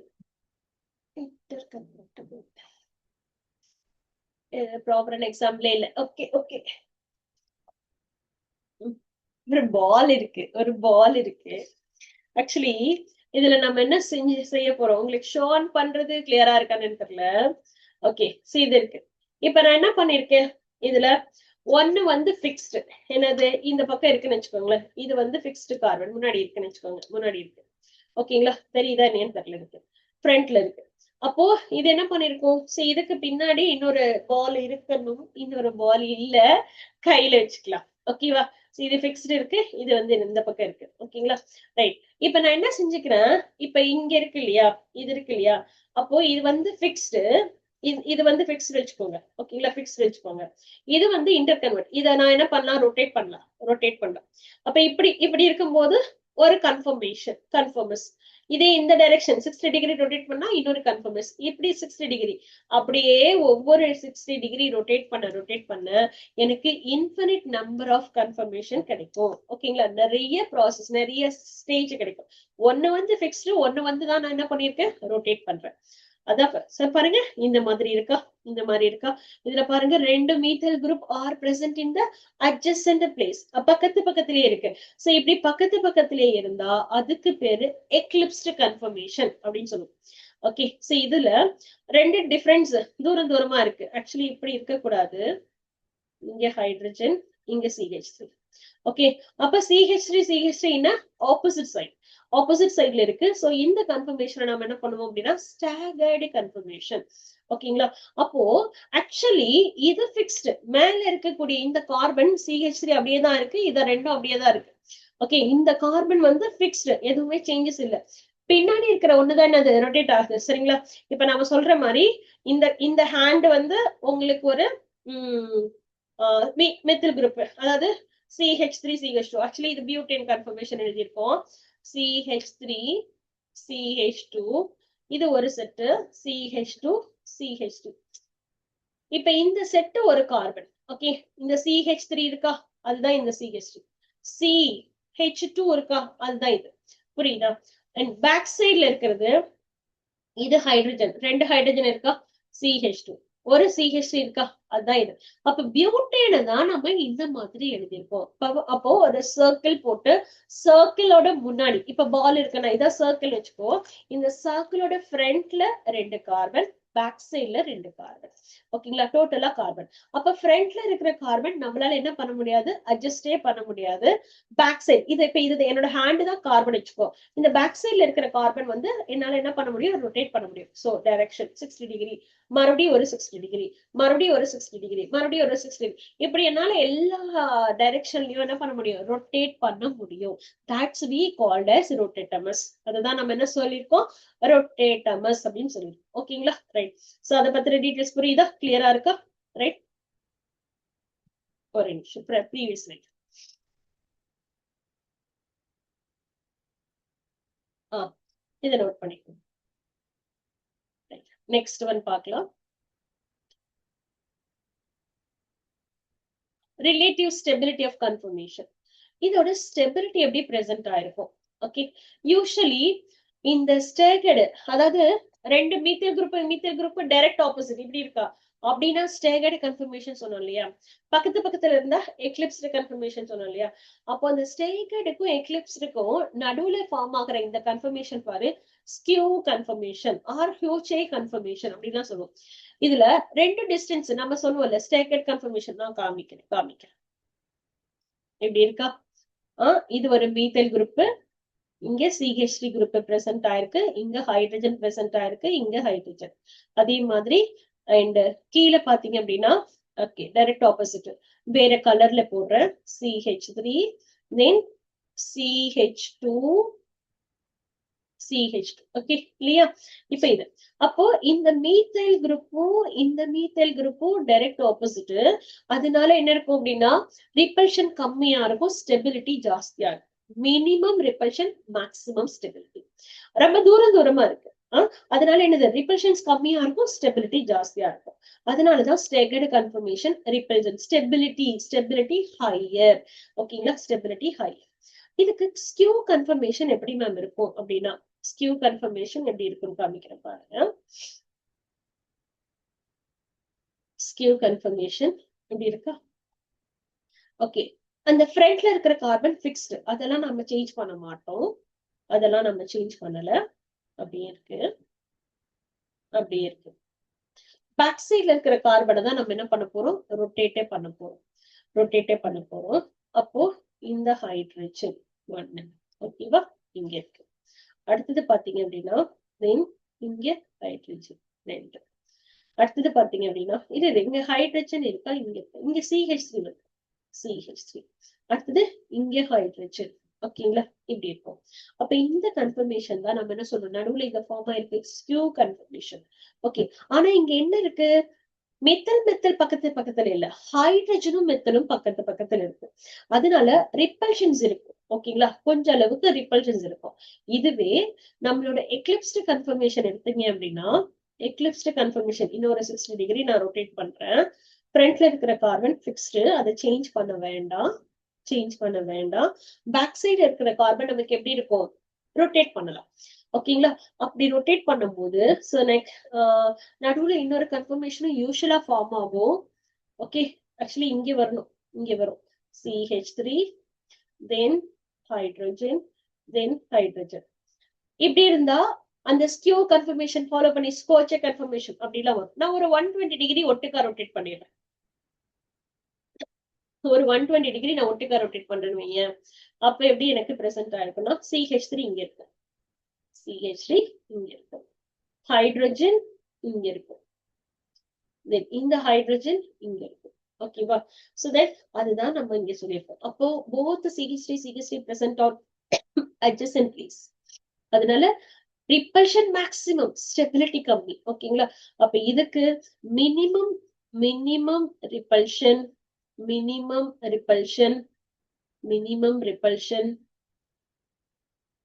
இன்டர் கன்வெர்டபிள் ப்ராப்பரான எக்ஸாம்பிளே இல்ல. ஓகே ஓகே, ஒரு பால் இருக்கு, ஒரு பால் இருக்கு. ஆக்சுவலி இதுல நம்ம என்ன செய்ய போறோம்? உங்களுக்கு ஷோ ஆன் பண்றது கிளியரா இருக்கான்னு தெரியல. ஓகே, இது இருக்கு. இப்ப நான் என்ன பண்ணிருக்கேன்? இதுல ஒன்னு வந்து பிக்ஸ்டு, என்னது இந்த பக்கம் இருக்குன்னு வச்சுக்கோங்களேன். இது வந்து பிக்ஸ்டு கார்பன் முன்னாடி இருக்குன்னு வச்சுக்கோங்க, முன்னாடி இருக்கு. ஓகேங்களா? தெரியுதா என்னன்னு தெரியல, இருக்கு ஃப்ரண்ட்ல இருக்கு. அப்போ இது என்ன பண்ணிருக்கோம்? இதுக்கு பின்னாடி இன்னொரு பால் இருக்கணும், இன்னொரு பால் இல்ல, கையில வச்சுக்கலாம். ஓகேவா? இது பிக்ஸ்டு இருக்கு, இது வந்து இந்த பக்கம் இருக்கு. ஓகேங்களா? ரைட். இப்ப நான் என்ன செஞ்சுக்கிறேன்? இப்ப இங்க இருக்கு இல்லையா, இது இருக்கு இல்லையா, அப்போ இது வந்து பிக்ஸ்டு, இது வந்து பிக்ஸ்டு வச்சுக்கோங்க. ஓகேங்களா? பிக்ஸ்டு வச்சுக்கோங்க. இது வந்து இன்டர் கன்வெர்ட். இதை நான் என்ன பண்ணலாம்? ரொட்டேட் பண்ணலாம், ரொட்டேட் பண்ணலாம். அப்ப இப்படி இருக்கும்போது ஒரு கன்ஃபர்மேஷன், கன்ஃபர்மஸ். இதே இந்த டைரக்ஷன் 60 டிகிரி ரொட்டேட் பண்ணா இன்னொரு கன்ஃபர்மஸ். இப்படி 60 டிகிரி, அப்படியே ஒவ்வொரு 60 டிகிரி ரொட்டேட் பண்ண எனக்கு இன்ஃபினிட் நம்பர் ஆஃப் கன்ஃபர்மேஷன் கிடைக்கும். ஓகேங்களா? நிறைய ப்ராசஸ், நிறைய ஸ்டேஜ் கிடைக்கும். ஒன்னு வந்து பிக்ஸ்டு, ஒன்னு வந்து தான் நான் என்ன பண்ணிருக்கேன்? ரொட்டேட் பண்றேன். அதான் சார் பாருங்க, இந்த மாதிரி இருக்கா, இந்த மாதிரி இருக்கா. இதுல பாருங்க, ரெண்டு methyl group are present in the adjacent place, பக்கத்திலேயே இருக்கு. சோ இப்படி பக்கத்திலேயே இருந்தா அதுக்கு பேரு எக்லிப்ஸ்டு கன்ஃபர்மேஷன் அப்படின்னு சொல்லுவோம். ஓகே, சோ இதுல ரெண்டு டிஃபரன்ஸ் தூரமா இருக்கு. ஆக்சுவலி இப்படி இருக்க கூடாது. இங்க ஹைட்ரஜன், இங்க CH3. ஓகே, அப்ப CH3 ஆப்போசிட் சைட், ஆப்போசிட் சைட்ல இருக்கு. சோ இந்த கன்ஃபர்மேஷனை நம்ம என்ன பண்ணுவோம் அப்படின்னா ஸ்டாகர்டு கன்ஃபர்மேஷன். ஓகேங்களா? அப்போ ஆக்சுவலி இது பிக்ஸ்டு, மேல இருக்கக்கூடிய இந்த கார்பன் CH3 அப்படியே தான் இருக்கு, இத ரெண்டும் அப்படியே தான் இருக்கு. ஓகே, இந்த கார்பன் வந்து பிக்ஸ்டு, எதுவுமே சேஞ்சஸ் இல்ல. பின்னாடி இருக்கிற ஒண்ணுதான் அது ரொட்டேட் ஆகுது. சரிங்களா? இப்ப நாம சொல்ற மாதிரி இந்த ஹேண்ட் வந்து உங்களுக்கு ஒரு மெத்தில் குரூப், அதாவது CH3 CH2. ஆக்சுவலி இது பியூட்டேன் கன்ஃபர்மேஷன் எழுதியிருக்கோம். CH3 CH2, இது ஒரு செட்டு CH2 CH2. இப்ப இந்த செட்டு ஒரு கார்பன். ஓகே, இந்த CH3 இருக்கா, அதுதான் இந்த CH2. CH2 இருக்கா, அதுதான் இது. புரியுதா? அண்ட் பேக் சைட்ல இருக்கிறது இது ஹைட்ரஜன், ரெண்டு ஹைட்ரஜன் இருக்கா, CH2, ஒரு CH3 இருக்கா, அதுதான் இது. அப்ப பியூட்டேனை தான் நம்ம இந்த மாதிரி எழுதியிருக்கோம். அப்போ ஒரு சர்க்கிள் போட்டு, சர்க்கிளோட முன்னாடி இப்ப பால் இருக்குன்னா இதான் சர்க்கிள் வச்சுக்கோ. இந்த சர்க்கிளோட ஃப்ரண்ட்ல ரெண்டு கார்பன், பேக் சைட்ல 2 கார்பன். ஓகேங்களா, டோட்டலா கார்பன். அப்ப ஃப்ரண்ட்ல இருக்கிற கார்பன் நம்மளால என்ன பண்ண முடியாது, அட்ஜஸ்டே பண்ண முடியாது. பேக் சைடு இது என்னோட ஹேண்ட் தான் கார்பன் வச்சுக்கோ. இந்த பேக் சைட்ல இருக்கிற கார்பன் வந்து என்னால என்ன பண்ண முடியும், ரொட்டேட் பண்ண முடியும். சோ டைரக்ஷன் 60 டிகிரி, மறுபடியும் ஒரு 60 டிகிரி, மறுபடியும் ஒரு 60 டிகிரி, மறுபடியும் ஒரு 60 டிகிரி. இப்படி என்னால எல்லா டைரக்ஷன்லயும் என்ன பண்ண முடியும், ரொட்டேட் பண்ண முடியும். That's we called as rotatomers. அதுதான் நம்ம என்ன சொல்லியிருக்கோம், ரொட்டேட்டமஸ் அப்படின்னு சொல்லியிருக்கோம். ஓகேங்களா, ரைட். சோ அதை பத்தின டீடைல்ஸ் புரியுதா, கிளியரா இருக்கா, ரைட். ஒரு நிமிஷம், ப்ரீவியஸ் லைட். இதை நோட் பண்ணிக்கோ. நெக்ஸ்ட் ஒன் பார்க்கலாம். Relative stability of conformation. இதோட ஸ்டெபிலிட்டி எப்படி பிரசன்ட் ஆயிருக்கும். ஓகே, யூஸ்வலி இந்த ஸ்டேகர்டு, அதாவது ரெண்டு மீத்தேல் குரூப் டைரக்ட் ஆப்போசிட் இப்படி இருக்கா அப்படின்னா ஸ்டேகர்டு கன்ஃபர்மேஷன் சொன்னோம் இல்லையா. பக்கத்துல இருந்தா எக்லிப்ஸ்டு கன்ஃபர்மேஷன் சொன்னோம் இல்லையா. அப்போ அந்த ஸ்டேகர்டுக்கும் எக்லிப்ஸ்டுக்கும் நடுவுல ஃபார்ம் ஆகுற இந்த கன்ஃபர்மேஷன் பாரு, ஸ்கியூ கன்ஃபர்மேஷன் ஆர் ஹியூச்சே கன்ஃபர்மேஷன் அப்படின்லாம் சொல்லுவோம். இதுல ரெண்டு டிஸ்டன்ஸ் நம்ம சொல்லுவோம்ல, ஸ்டேகர்டு கன்ஃபர்மேஷன் தான் காமிக்கிறேன். எப்படி இருக்கா. இது ஒரு மீத்தேல் குரூப், இங்க CH3 குரூப் பிரசன்ட் ஆயிருக்கு, இங்க ஹைட்ரஜன் பிரசன்ட் ஆயிருக்கு, இங்க ஹைட்ரஜன். அதே மாதிரி அண்ட் கீழே பாத்தீங்க அப்படின்னா ஓகே டைரக்ட் ஆப்போசிட் வேற கலர்ல போடுறேன், CH3 then CH2 CH2. Okay இல்லையா. இப்ப இது அப்போ இந்த மீத்தேல் குரூப்பும் டைரக்ட் ஆப்போசிட். அதனால என்ன இருக்கும் அப்படின்னா ரிப்பல்ஷன் கம்மியா இருக்கும், ஸ்டெபிலிட்டி ஜாஸ்தியா இருக்கும். Minimum repulsion, maximum stability. ரொம்ப தூரமா இருக்கு. அதனால என்னது, ரிப்பல்ஷன்ஸ் கம்மியா இருக்கும், ஸ்டெபிலிட்டி ஜாஸ்தியா இருக்கும். அதனாலதான் ஸ்டேகர்டு கன்ஃபர்மேஷன் ரிப்பல்ஷன் ஸ்டெபிலிட்டி ஹையர். ஓகேங்களா, ஸ்டெபிலிட்டி ஹையர். இதுக்கு ஸ்கியூ கன்ஃபர்மேஷன் எப்படி மேம் இருக்கும் அப்படின்னா, ஸ்கியூ கன்ஃபர்மேஷன் எப்படி இருக்குன்னு காமிக்கிறேன் பாருங்க. ஸ்கியூ கன்ஃபர்மேஷன் எப்படி இருக்கா. ஓகே, அந்த ஃப்ரண்ட்ல இருக்கிற கார்பன் பிக்ஸ்டு, அதெல்லாம் நம்ம சேஞ்ச் பண்ண மாட்டோம், அதெல்லாம் நம்ம சேஞ்ச் பண்ணல, அப்படியே இருக்கு. பேக் சைட்ல இருக்கிற கார்பனை தான் நம்ம என்ன பண்ண போறோம், ரொட்டேட்டே பண்ண போறோம். அப்போ இந்த ஹைட்ரஜன் 1 ஓகேவா இங்க இருக்கு. அடுத்தது பாத்தீங்க அப்படின்னா தென் இங்க ஹைட்ரஜன் 2. அடுத்தது பாத்தீங்க அப்படின்னா இது இங்க ஹைட்ரஜன் இருக்கா, இங்க CH3 இருக்கு, CH3. அடுத்தது இங்க ஹைட்ரஜன். ஓகேங்களா, இப்படி இருக்கும். அப்ப இந்த கன்ஃபர்மேஷன் தான் நம்ம என்ன சொல்றோம், நடுவுல இந்த ஃபார்ம் ஆயிருக்கு ஸ்கியூ கன்ஃபர்மேஷன். ஓகே, ஆனா இங்க என்ன இருக்கு, மெத்தல் பக்கத்துல இல்ல, ஹைட்ரஜனும் மெத்தலும் பக்கத்துல இருக்கு. அதனால ரிப்பல்ஷன்ஸ் இருக்கும். ஓகேங்களா, கொஞ்ச அளவுக்கு ரிப்பல்ஷன்ஸ் இருக்கும். இதுவே நம்மளோட எக்லிப்ஸ்டு கன்ஃபர்மேஷன் எடுத்தீங்க அப்படின்னா, எக்லிப்ஸ்டு கன்ஃபர்மேஷன் இன்னொரு 60 டிகிரி நான் ரொட்டேட் பண்றேன். ஃப்ரண்ட்ல இருக்கிற கார்பன் பிக்ஸ்டு, அதை சேஞ்ச் பண்ண வேண்டாம். பேக் சைடு இருக்கிற கார்பன் நமக்கு எப்படி இருக்கும், ரொட்டேட் பண்ணலாம். ஓகேங்களா, அப்படி ரொட்டேட் பண்ணும்போது நடுவுல இன்னொரு கன்ஃபர்மேஷனும் யூஸ்வலா ஃபார்ம் ஆகும். ஓகே, ஆக்சுவலி இங்க வரும் CH3 then ஹைட்ரஜன் இப்படி இருந்தா அந்த ஸ்கியூ கன்ஃபர்மேஷன் ஃபாலோ பண்ணி ஸ்கோச்சே கன்ஃபர்மேஷன் அப்படிலாம் வரும். நான் ஒரு 120 டிகிரி ஒட்டுக்கா ரொட்டேட் பண்ணிடுறேன். ஒரு 120 டிகிரி நான் ஒட்டுக்கா ரொட்டேட் பண்றேன்னு வைங்க, அப்ப எப்படி எனக்கு பிரசன்ட் ஆயிருக்குன்னா CH3 இங்க இருக்கு, ஹைட்ரஜன் இங்க இருக்கும், இந்த ஹைட்ரஜன் இங்க இருக்கும். ஓகேவா, சோ தட் அதுதான் நம்ம இங்க சொல்லியிருக்கோம். அப்போ both CH3 present on adjacent place. அதனால ரிப்பல்ஷன் மேக்ஸிமம், ஸ்டெபிலிட்டி கம்மி. ஓகேங்களா, அப்ப இதுக்கு minimum repulsion,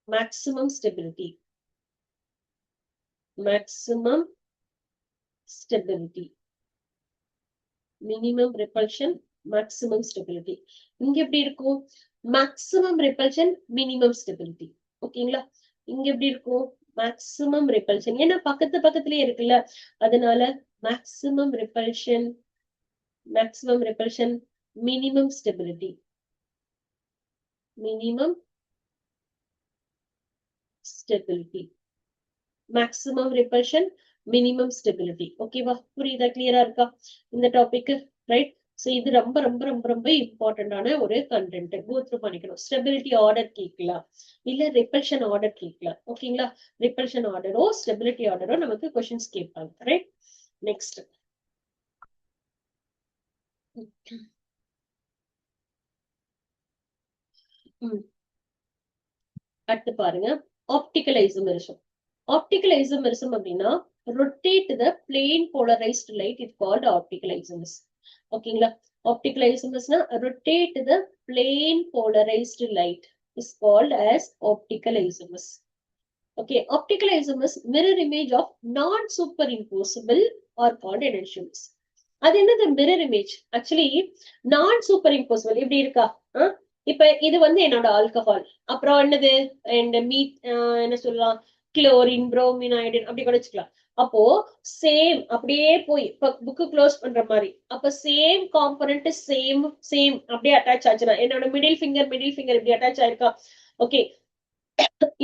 maximum stability. Minimum repulsion, maximum stability. இங்க எப்படி இருக்கும், maximum repulsion, minimum stability. ஓகேங்களா, இங்க எப்படி இருக்கும், maximum repulsion, ஏன்னா பக்கத்துலயே இருக்குல்ல, அதனால maximum repulsion, minimum stability. Maximum repulsion, minimum stability. ஓகேவா, புரியுதா, கிளியரா இருக்கா இந்த டாபிக், ரைட்? சோ இது ரொம்ப ரொம்ப ரொம்ப ரொம்ப இம்பார்ட்டன்டான ஒரு கண்டென்ட். கோ த்ரூ பண்ணிக்கணும். ஸ்டெபிலிட்டி ஆர்டர் கேட்கலாம், இல்ல ரிப்பல்ஷன் ஆர்டர் கேட்கலாம். ஓகேங்களா, ரிப்பல்ஷன் ஆர்டரோ ஸ்டெபிலிட்டி ஆர்டரோ நமக்கு கொஸ்டின்ஸ் கேட்பாங்க, ரைட்? நெக்ஸ்ட் அடுத்து பாருங்க, ஆப்டிகல் ஐசோமெரிசம். ஆப்டிகல் ஐசோமெரிசம் அப்படின்னா rotate the plane polarized light is called optical isomerism. ஓகேங்களா, optical isomerism rotate the plane polarized light is called as optical isomerism. Okay, optical isomers mirror image of non-superimposable are called enantiomers. அது என்னது mirror image? Actually நான் super impossible இப்படி இருக்கா? இப்ப இது வந்து என்னோட ஆல்கஹால், அப்புறம் என்னது அண்ட் மீட், என்ன சொல்லலாம், குளோரின், புரோமின், அயோடின் அப்படி கூட வச்சுக்கலாம். அப்போ சேம் அப்படியே போய் இப்ப புக்கு க்ளோஸ் பண்ற மாதிரி, அப்ப சேம் காம்பனன்ட் சேம் சேம் அப்படியே அட்டாச் ஆச்சுன்னா என்னோட மிடில் ஃபிங்கர் இப்படி அட்டாச் ஆயிருக்கா? ஓகே,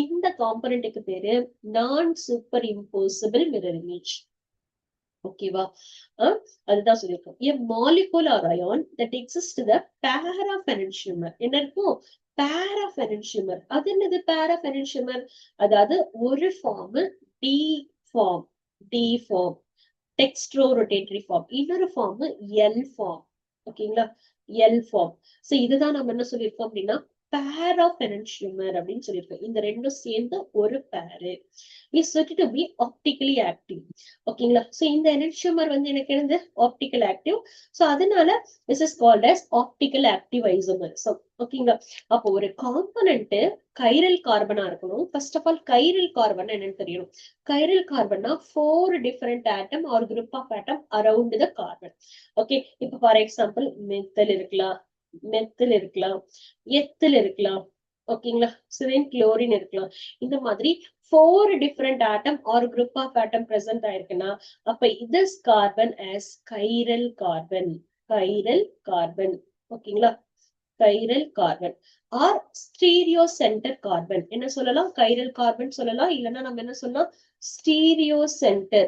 இந்த காம்பனன்ட்டுக்கு பேரு நான் சூப்பர் இம்போசிபிள் மிரர் இமேஜ். ஓகேவா, அதுதான் சொல்லியிருக்கோம். A molecular ion that exists the pair of enantiomer. என்ன இருக்கும்? pair of enantiomer. அது என்னது pair of enantiomer? அதாவது ஒரு form D form, D form dextro rotatory form, இன்னொரு ஃபார்ம் எல் ஃபார்ம். ஓகேங்களா, எல் ஃபார்ம். சோ இதுதான் நம்ம என்ன சொல்லியிருக்கோம் அப்படின்னா pair of enantiomer அப்படின்னு சொல்லியிருக்கோம். இந்த ரெண்டும் சேர்ந்து ஒரு பேரு is said to be optically active. ஓகேங்களா, சோ இந்த enantiomer வந்து எனக்கு என்னது ஆப்டிகல் ஆக்டிவ். சோ அதனால this is called as optical active isomerism. ஓகேங்களா, அப்போ ஒரு காம்பனன்ட் கைரல் கார்பனா இருக்கணும். First of all chiral carbon என்னன்னு தெரியணும். கைரல் கார்பன்னா 4 different atom or group of atom around the carbon. Okay, இப்ப ஃபார் எக்ஸாம்பிள் மெத்தல் இருக்கலாம், மெத்தில் இருக்கலாம், எத்தில் இருக்கலாம். ஓகேங்களா, சிவன் குளோரின் இருக்கலாம். இந்த மாதிரி 4 different atom or group of atom present ஆயிருக்குன்னா அப்ப this carbon as chiral carbon. chiral carbon. ஓகேங்களா, chiral carbon or stereo center carbon. என்ன சொல்லலாம்? chiral carbon சொல்லலாம், இல்லைன்னா நம்ம என்ன சொல்லலாம்? stereo center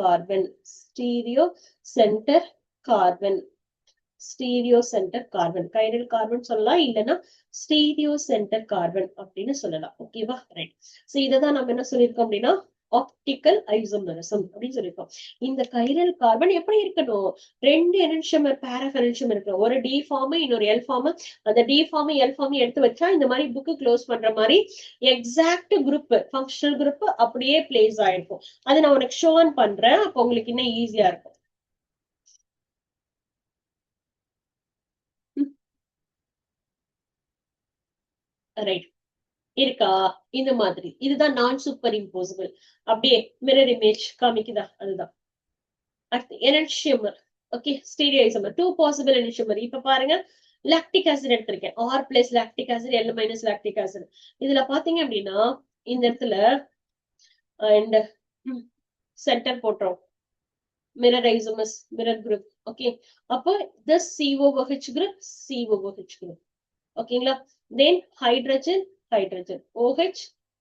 carbon. stereo center carbon. Stereo centre carbon, chiral carbon சொல்லலாம், இல்லைன்னா ஸ்டீரியோ சென்டர் கார்பன் அப்படின்னு சொல்லலாம். ஓகேவா, ரைட். சோ இததான் நம்ம என்ன சொல்லியிருக்கோம் அப்படின்னா ஆப்டிகல் ஐசோமெரிசம் அப்படின்னு சொல்லியிருக்கோம். இந்த கைரல் கார்பன் எப்படி இருக்கணும்? 2 enantiomer பேர் ஆஃப் enantiomer இருக்கணும். ஒரு டி ஃபார்ம், இன்னொரு எல் ஃபார்ம். அந்த டி ஃபார்ம் எல் ஃபார்ம் எடுத்து வச்சா இந்த மாதிரி புக்கு க்ளோஸ் பண்ற மாதிரி எக்ஸாக்ட் குரூப், ஃபங்க்ஷனல் குரூப் அப்படியே பிளேஸ் ஆயிருக்கும். அதை நான் உனக்கு ஷோ ஆன் பண்றேன், அப்போ உங்களுக்கு இன்னும் ஈஸியா இருக்கும். ரைட், இருக்கா? இந்த மாதிரி இதுதான் நான் சூப்பர் இம்போசிபிள். அப்படியே மிரர் இமேஜ் காமிக்குதா? அதுதான். அடுத்து enantiomer. Okay, stereo isomer, 2 possible enantiomer. இப்ப பாருங்க, லாக்டிக் ஆசிட் எடுத்திருக்கேன், R plus lactic acid, L minus lactic acid. இதுல பாத்தீங்க அப்படின்னா இந்த இடத்துல அண்ட் சென்டர் போட்டுரும் mirror isomers, mirror group. Okay, அப்போ this COOH group, COOH group. ஓகேங்களா, then hydrogen hydrogen, OH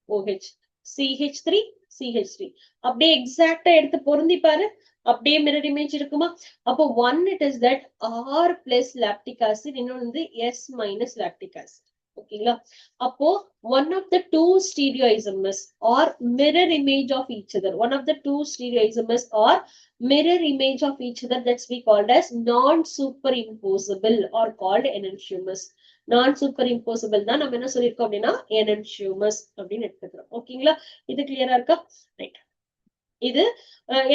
OH, CH3 CH3. அப்படியே எக்ஸாக்டா எடுத்து பொருந்தி பாரு, அப்படியே மிரர் இமேஜ் இருக்குமா? அப்போ one it is that R plus lactic acid, இன்னொன்று வந்து எஸ் மைனஸ் லாக்டிக் ஆசிட். ஓகேங்களா, அப்போ one of the 2 stereoisomers or mirror image of each other, one of the 2 stereoisomers or mirror image of each other, that's we called as non-superimposable or called enantiomers. நான் super impossible தான் நம்ம என்ன சொல்லியிருக்கோம் அப்படின்னா enantiomers அப்படின்னு எடுத்துக்கிறோம். ஓகேங்களா, இது கிளியரா இருக்கா? ரைட், இது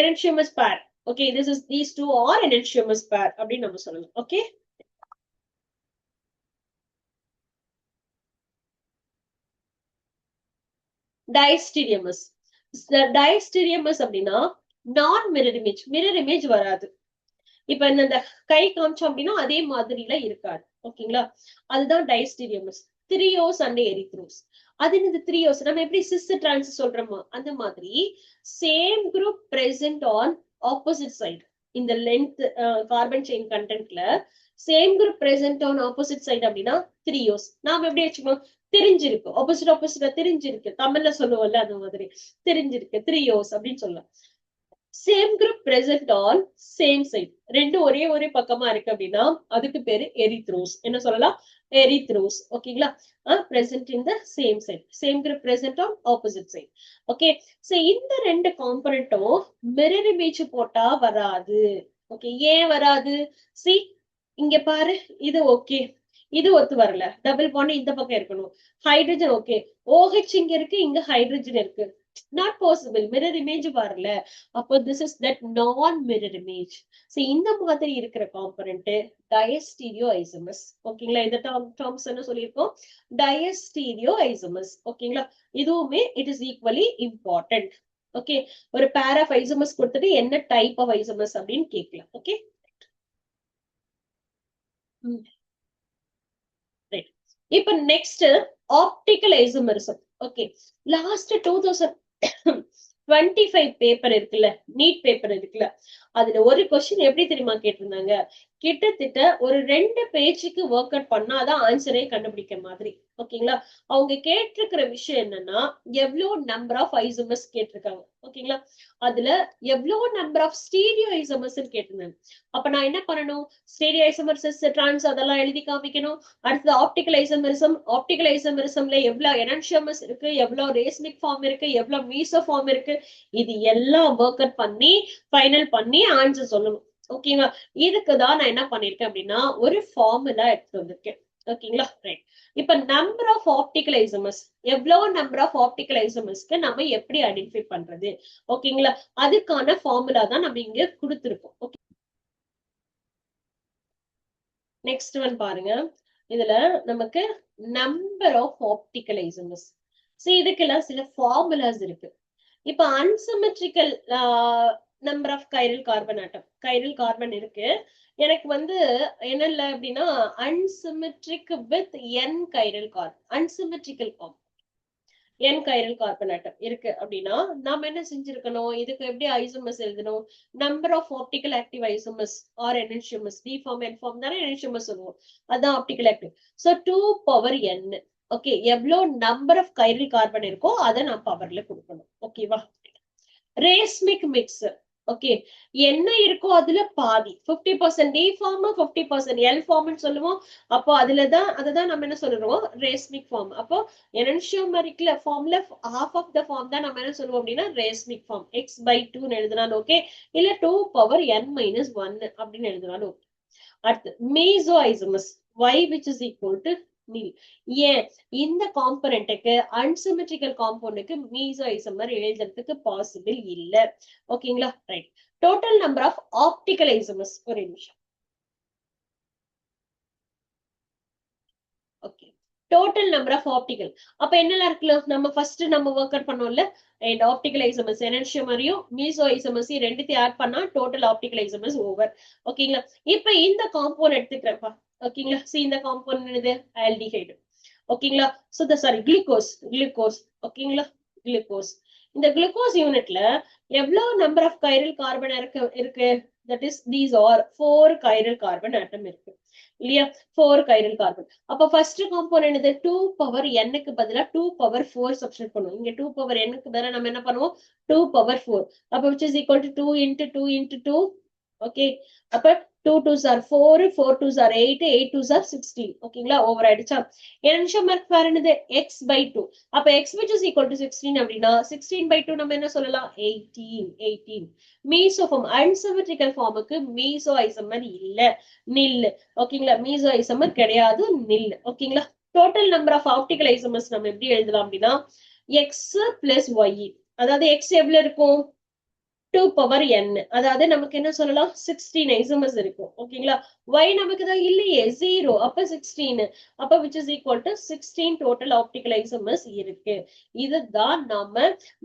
enantiomers pair. Okay, this is these two are enantiomers pair அப்படின்னு நம்ம சொல்லலாம். ஓகே, டைஸ்டீரியமஸ். டைஸ்டீரியமஸ் அப்படின்னா நான் மிரர் இமேஜ், மிரர் இமேஜ் வராது. இப்ப இந்த கை காமிச்சோம் அப்படின்னா அதே மாதிரில இருக்காது. ஓகேங்களா, அதுதான் டைஸ்டீரியமஸ். த்ரியோஸ் அண்ட் எரித்ரோஸ். அது என்னது த்ரியோஸ்? நம்ம எப்படி சிஸ் டிரான்ஸ் சொல்றோமோ அந்த மாதிரி same group present on opposite side. இந்த லென்த் கார்பன் செயின் கண்டென்ட்ல same group present on opposite side அப்படின்னா 3 யோஸ். நாம எப்படி வச்சுக்கோம், தெரிஞ்சிருக்கு, ஆப்போசிட்டா தெரிஞ்சிருக்கு, தமிழ்ல சொல்லுவோம்ல அது மாதிரி தெரிஞ்சிருக்கு 3 யோஸ் அப்படின்னு சொல்லலாம். Same group present on same side, ரெண்டும் ஒரே பக்கமா இருக்கு அப்படின்னா அதுக்கு பேரு எரித்ரோஸ். என்ன சொல்லலாம், எரித்ரோஸ். ஓகேங்களா, present in the same side, same group present on opposite side. Okay, so இந்த ரெண்டு காம்பனன்ட்டும் மிரர் இமேஜ் போட்டா வராது. ஓகே, ஏன் வராது? சி இங்க பாரு, இது ஓகே, இது ஒத்து வரல, டபுள் பாண்ட் இந்த பக்கம் இருக்கணும், ஹைட்ரஜன் ஓகே, OH இங்க இருக்கு, இங்க ஹைட்ரஜன் இருக்கு, நாட் பாசிபிள், மிரர் இமேஜ் வரல. அப்போ திஸ் இஸ் தட் நான் மிரர் இமேஜ். சோ இந்த மாதிரி இருக்கிற காம்பனன்ட் டயஸ்டீரியோ ஐசோமர்ஸ். ஓகேங்களா, இந்த டேர்ம்ஸ் என்ன சொல்லியிருக்கோம், டயஸ்டீரியோ ஐசோமர்ஸ். ஓகேங்களா, இதுவுமே it is equally important. Okay, ஒரு பேர் ஆஃப் ஐசோமர்ஸ் கொடுத்துட்டு என்ன டைப் ஆஃப் ஐசோமர்ஸ் அப்படின்னு கேட்கலாம். ஓகே, இப்ப next optical isomerism. Okay, last 2025 paper இருக்குல்ல, நீட் பேப்பர் இருக்குல்ல, அதுல ஒரு கொஸ்டின் எப்படி தெரியுமா கேட்டிருந்தாங்க, கிட்டத்தட்ட ஒரு 2 பேஜுக்கு ஒர்க் அவுட் பண்ணாதான் ஆன்சரே கண்டுபிடிக்க மாதிரி. ஓகேங்களா, அவங்க கேட்டிருக்கிற விஷயம் என்னன்னா எவ்வளவு நம்பர் ஆஃப் ஐசோமர்ஸ் கேட்டிருக்காங்க. ஓகேங்களா, அதுல எவ்வளவு நம்பர் ஆஃப் ஸ்டீரியோ ஐசோமர்ஸ் கேட்டிருந்தாங்க. அப்ப நான் என்ன பண்ணணும், ஸ்டீரியோ ஐசோமர்ஸ், டிரான்ஸ் அதெல்லாம் எழுதி காமிக்கணும். அடுத்தது ஆப்டிகல் ஐசோமரிசம், ஆப்டிகல் ஐசோமரிசம்ல எவ்வளவு எனான்ஷியமஸ் இருக்கு, எவ்வளவு ரேஸ்மிக் ஃபார்ம் இருக்கு, எவ்வளவு மீசோ ஃபார்ம் இருக்கு, இது எல்லாம் ஒர்க் அவுட் பண்ணி ஃபைனல் பண்ணி ஆன்சர் சொல்லணும். ஓகேங்களா, இதுக்குதான் நான் என்ன பண்ணிருக்கேன் அப்படின்னா ஒரு ஃபார்முலா எடுத்து வந்திருக்கேன். ஓகேங்களா, ரைட். இப்ப நம்பர் ஆஃப் ஆப்டிகல் ஐசோமர்ஸ், எவ்வளவு நம்பர் ஆஃப் ஆப்டிகல் ஐசோமர்ஸ்க்கு நம்ம எப்படி ஐடென்டிஃபை பண்றது. ஓகேங்களா, அதுக்கான ஃபார்முலா தான் நம்ம இங்க கொடுத்திருக்கோம். ஓகே, நெக்ஸ்ட் ஒன் பாருங்க, இதுல நமக்கு நம்பர் ஆஃப் ஆப்டிகல் ஐசோமர்ஸ். இதுக்கெல்லாம் சில ஃபார்முலாஸ் இருக்கு. இப்ப unsymmetrical number of chiral carbon atom, chiral carbon இருக்கு எனக்கு வந்து என்ன இல்ல அப்படின்னா unsymmetric with n chiral carbon, unsymmetrical form n chiral carbon atom இருக்கு அப்படின்னா நாம என்ன செஞ்சிருக்கணும், இதுக்கு எப்படி ஐசோமர்ஸ் எழுதணும், number of optical active isomers are enantiomers, D form n form தானே என்ஹெச்எம்எஸ் சொல்லுவோம், அதான் optical active. So 2 power n. Okay, எவ்வளவு நம்பர் ஆஃப் கைரல் கார்பன் இருக்கோ அதை நான் பவர்ல கொடுக்கணும். ஓகேவா, ரேஸ்மிக் மிக்ஸ். ஓகே, என்ன இருக்கோ அதுல பாதி 50% டி ஃபார்ம் 50% எல் ஃபார்ம் சொல்லுவோம். அப்போ அதுலதான் அததான் நம்ம என்ன சொல்றோம், ரேஸ்மிக் ஃபார்ம். அப்போ என்ஹெச்எம்எரிக்ல ஃபார்ம்ல ஹாஃப் ஆஃப் த ஃபார்ம் தான் நம்ம என்ன சொல்லுவோம் அப்படின்னா ரேஸ்மிக் ஃபார்ம், x/2 எழுதினாலும் ஓகே, இல்ல 2 பவர் n - 1 அப்படின்னு எழுதினாலும் ஓகே. அடுத்து meso isomers, y which is equal to nil. ஏன் இந்த காம்பனன்ட்டுக்கு அன்சிமெட்ரிக்கல் காம்பவுண்டுக்கு மீசோ ஐசோமர் எழுதுறதுக்கு பாசிபிள் இல்ல. ஓகேங்களா, right. Total number of optical isomers, ஒரு நிமிஷம். Okay, total number of optical. அப்ப என்னெல்லாம் இருக்குல்ல, நம்ம ஃபர்ஸ்ட் நம்ம ஒர்க் அவுட் பண்ணோம்ல, அண்ட் ஆப்டிகல் ஐசோமர்ஸ் என்ஹெச்எம்எரையும் மீசோ ஐசோமர்ஸையும் ரெண்டுத்தையும் ஆட் பண்ணா டோட்டல் ஆப்டிகல் ஐசோமர்ஸ் ஓவர். ஓகேங்களா, இப்ப இந்த காம்பவுண்ட் எடுத்துக்கிறப்பா. ஓகேங்களா, இந்த காம்பவுண்ட் என்னது, ஆல்டிஹைடு. ஓகேங்களா, சோ சாரி குளுக்கோஸ். ஓகேங்களா, குளுக்கோஸ். இந்த குளுக்கோஸ் யூனிட்ல எவ்வளவு நம்பர் ஆஃப் கைரல் கார்பன் இருக்கு, that is these are 4 chiral carbon atom இருக்கு இல்லையா, 4 கைரல் கார்பன். அப்ப ஃபர்ஸ்ட் காம்பவுண்ட் என்னது, 2 பவர் n-க்கு பதிலா 2 பவர் 4 சப்ஸ்டிட்யூட் பண்ணுவோம். இங்க 2 பவர் n-க்கு பதிலா நம்ம என்ன பண்ணுவோம், 2 பவர் 4. அப்ப which is equal to 2 into 2 into 2. Okay, அப்ப 2 2s are 4, 4 2s are 8, 8 2s are 16. ஓகேங்களா, ஓவர் ஆயிடுச்சா. என்ஹெச்எம்எர் வேற என்னது, x/2. அப்ப x which is equal to 16 அப்படின்னா 16/2 நம்ம என்ன சொல்லலாம், 18. மீசோ ஃபார்ம், அன்சிமெட்ரிக்கல் ஃபார்முக்கு மீசோ ஐசோமர் இல்ல, நில். ஓகேங்களா, மீசோ ஐசோமர் கிடையாது, நில். ஓகேங்களா, total number of optical isomers நம்ம எப்படி எழுதலாம் அப்படின்னா x பிளஸ் y. அதாவது x எவ்வளவு இருக்கும், 2 பவர் n. அதாவது நமக்கு என்ன சொல்லலாம், 16 ஐசோமர்ஸ் இருக்கும். ஓகேங்களா, y நமக்கு தான் இல்லையே, 0. அப்ப 16. அப்ப which is equal to 16 total optical isomers இருக்கு. இதுதான்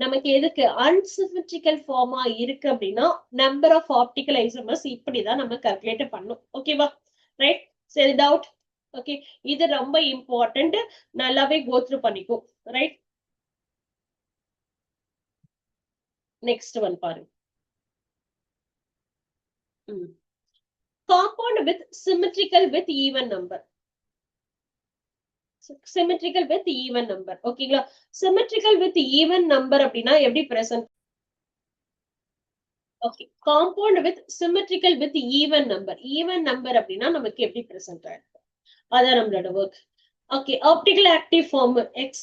நமக்கு எதுக்கு அன்சிமெட்ரிக்கல் ஃபார்மா இருக்கு அப்படின்னா நம்பர் ஆஃப் ஆப்டிகல் ஐசோமர்ஸ் இப்படிதான் நம்ம கால்குலேட் பண்ணும். ஓகேவா, ரைட். சரி, டவுட். ஓகே, இது ரொம்ப இம்பார்ட்டன்ட், நல்லாவே கோ த்ரூ பண்ணிக்கோ. ரைட், நெக்ஸ்ட் ஒன் பாருங்க. Compound with symmetrical with even number. Symmetrical with even number. ஓகேங்களா? Symmetrical with even number அப்படின்னா எப்படி present? Okay. Compound with symmetrical with even number. Even number அப்படின்னா நமக்கு எப்படி present ஆயிருக்கு? அதான் நம்மளோட work. Okay. Optical active form X.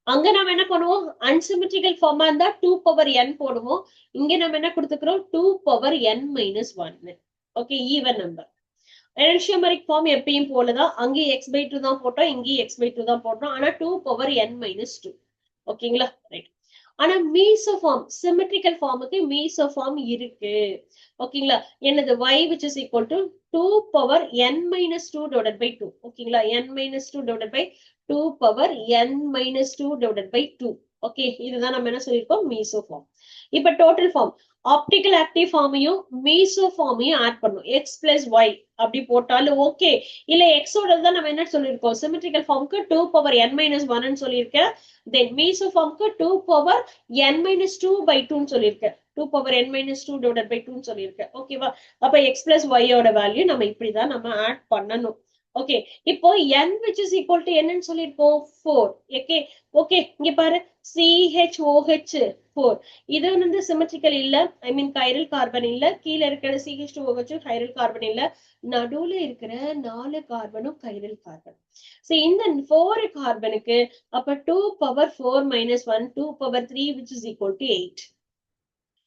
அங்க நம்ம என்ன பண்ணுவோம்? Unsymmetrical form இருந்தா 2 power n போடுவோம். இங்க நம்ம என்ன கொடுத்துக்கிறோம்? 2 power n minus 1. Okay. Even number. Enantiomeric form எப்பயும் போலதான் அங்கே x by 2 தான் போட்டோம், இங்கே x by 2 தான் போட்டோம். ஆனா 2 power n minus 2. ஓகேங்களா? ரைட். ஆனா மீசோஃபார்ம் சிமெட்ரிக்கல் ஃபார்முக்கு மீசோஃபார்ம் இருக்கு. ஓகேங்களா? என்னது y which is equal to 2 power n minus 2 divided by 2. ஓகேங்களா? n minus 2 divided by 2 power n minus 2 divided by 2. Okay, இதுதான் நம்ம என்ன சொல்லியிருக்கோம்? மீசோஃபார்ம். இப்ப டோட்டல் ஃபார்ம் ஆப்டிக்கல் ஆக்டிவ் ஃபார்மையும் மீசோஃபார்மையும் ஆட் பண்ணும். x plus y அப்படி போட்டாலும் ஓகே. இல்ல எக்ஸோட தான் நம்ம என்ன சொல்லியிருக்கோம்? சிமெட்ரிக்கல் ஃபார்முக்கு 2 power n minus 1 சொல்லியிருக்கேன். தென் மீசோஃபார்முக்கு 2 power n minus 2 by 2 சொல்லியிருக்கேன். 2 power n minus 2 divided by 2 சொல்லியிருக்கேன். ஓகேவா? அப்ப x plus y ஓட வேல்யூ நம்ம இப்படிதான் நம்ம ஆட் பண்ணணும். ஓகே, இப்போ n which is equal to n ன்னு சொல்லியிருக்கோம் 4. ஓகே ஓகே, இங்க பாரு CHOH 4. இது வந்து சிமெட்ரிக்கல் இல்ல, ஐ மீன் கைரல் கார்பன் இல்ல. கீழே இருக்கிற CH2OH கைரல் கார்பன் இல்ல. நடுவுல இருக்கிற 4 கார்பனும் கைரல் கார்பன். சோ இந்த 4 கார்பனுக்கு அப்ப 2 power 4 minus 1, 2 power 3 which is equal to 8.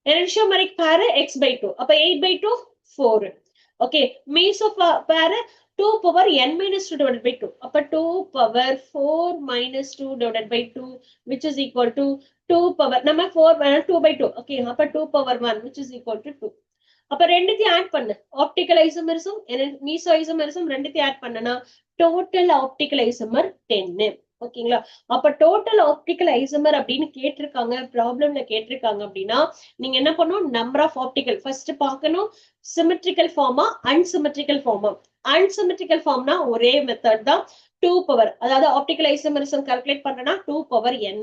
Enantiomeric pair x by 2. அப்ப 8 by 2 4. Okay, meso pair 2 power n minus 2 divided by 2. அப்ப 2 power 4 minus 2 divided by 2 which is equal to 2 power நம்ம 4 2 by 2. Okay, அப்ப 2 power 1 which is equal to 2. அப்ப ரெண்டுத்தையும் add பண்ணு. Optical isomerism meso isomerism ரெண்டுத்தையும் add பண்ணனா total optical isomer 10. ஓகேங்களா? அப்ப டோட்டல் ஆப்டிகல் ஐசோமர் அப்படின்னு கேட்டிருக்காங்க, ப்ராப்ளம்ல கேட்டிருக்காங்க அப்படின்னா நீங்க என்ன பண்ணணும்? நம்பர் ஆஃப் ஆப்டிகல் ஃபர்ஸ்ட் பார்க்கணும். சிமெட்ரிக்கல் ஃபார்மா அன்சிமெட்ரிக்கல் ஃபார்மா? அன்சிமெட்ரிக்கல் ஃபார்ம்னா ஒரே மெத்தட் தான், 2 பவர். அதாவது ஆப்டிகல் ஐசோமரிசம் கால்குலேட் பண்றேன்னா 2 power n.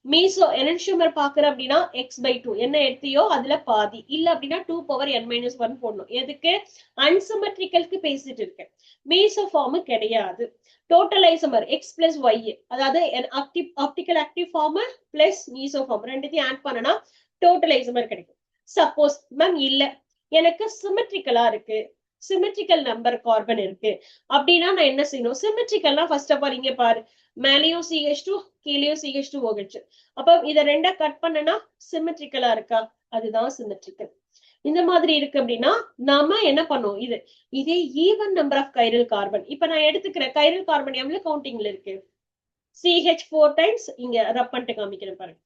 மீசோ எனன்சியோமர் பாக்குற அப்படின்னா x by 2 என்ன எடுத்தியோ அதுல பாதி, இல்ல அப்படின்னா 2 power n minus 1 போடணும். எதுக்கு? அன்சிமெட்ரிக்கலுக்கு பேசிட்டு இருக்கேன். மீசோ ஃபார்ம் கிடையாது. Total isomer x plus y, அதாவது optical active form plus meso form ரெண்டுத்தையும் ஆட் பண்ணனா டோட்டல் ஐசோமர் கிடைக்கும். சப்போஸ் மேம் இல்ல எனக்கு சிமெட்ரிக்கலா இருக்கு, சிமெட்ரிக்கல் நம்பர் கார்பன் இருக்கு அப்படின்னா நான் என்ன செய்யணும்? சிமெட்ரிக்கல்னா ஃபர்ஸ்ட் ஆஃப் ஆல் இங்க பாரு, மேலேயும் CH2 கீழேயும் CH2OH. அப்ப இத ரெண்டா கட் பண்ணனா சிமெட்ரிக்கலா இருக்கா? அதுதான் சிமெட்ரிக்கல். இந்த மாதிரி இருக்கு அப்படின்னா நாம என்ன பண்ணுவோம்? இதே even number of chiral carbon. இப்ப நான் எடுத்துக்கிற கைரல் கார்பன் எவ்வளவு கவுண்டிங்ல இருக்கு? CH4 times. இங்க ரப் பண்ணிட்டு காமிக்கிறேன் பாருங்க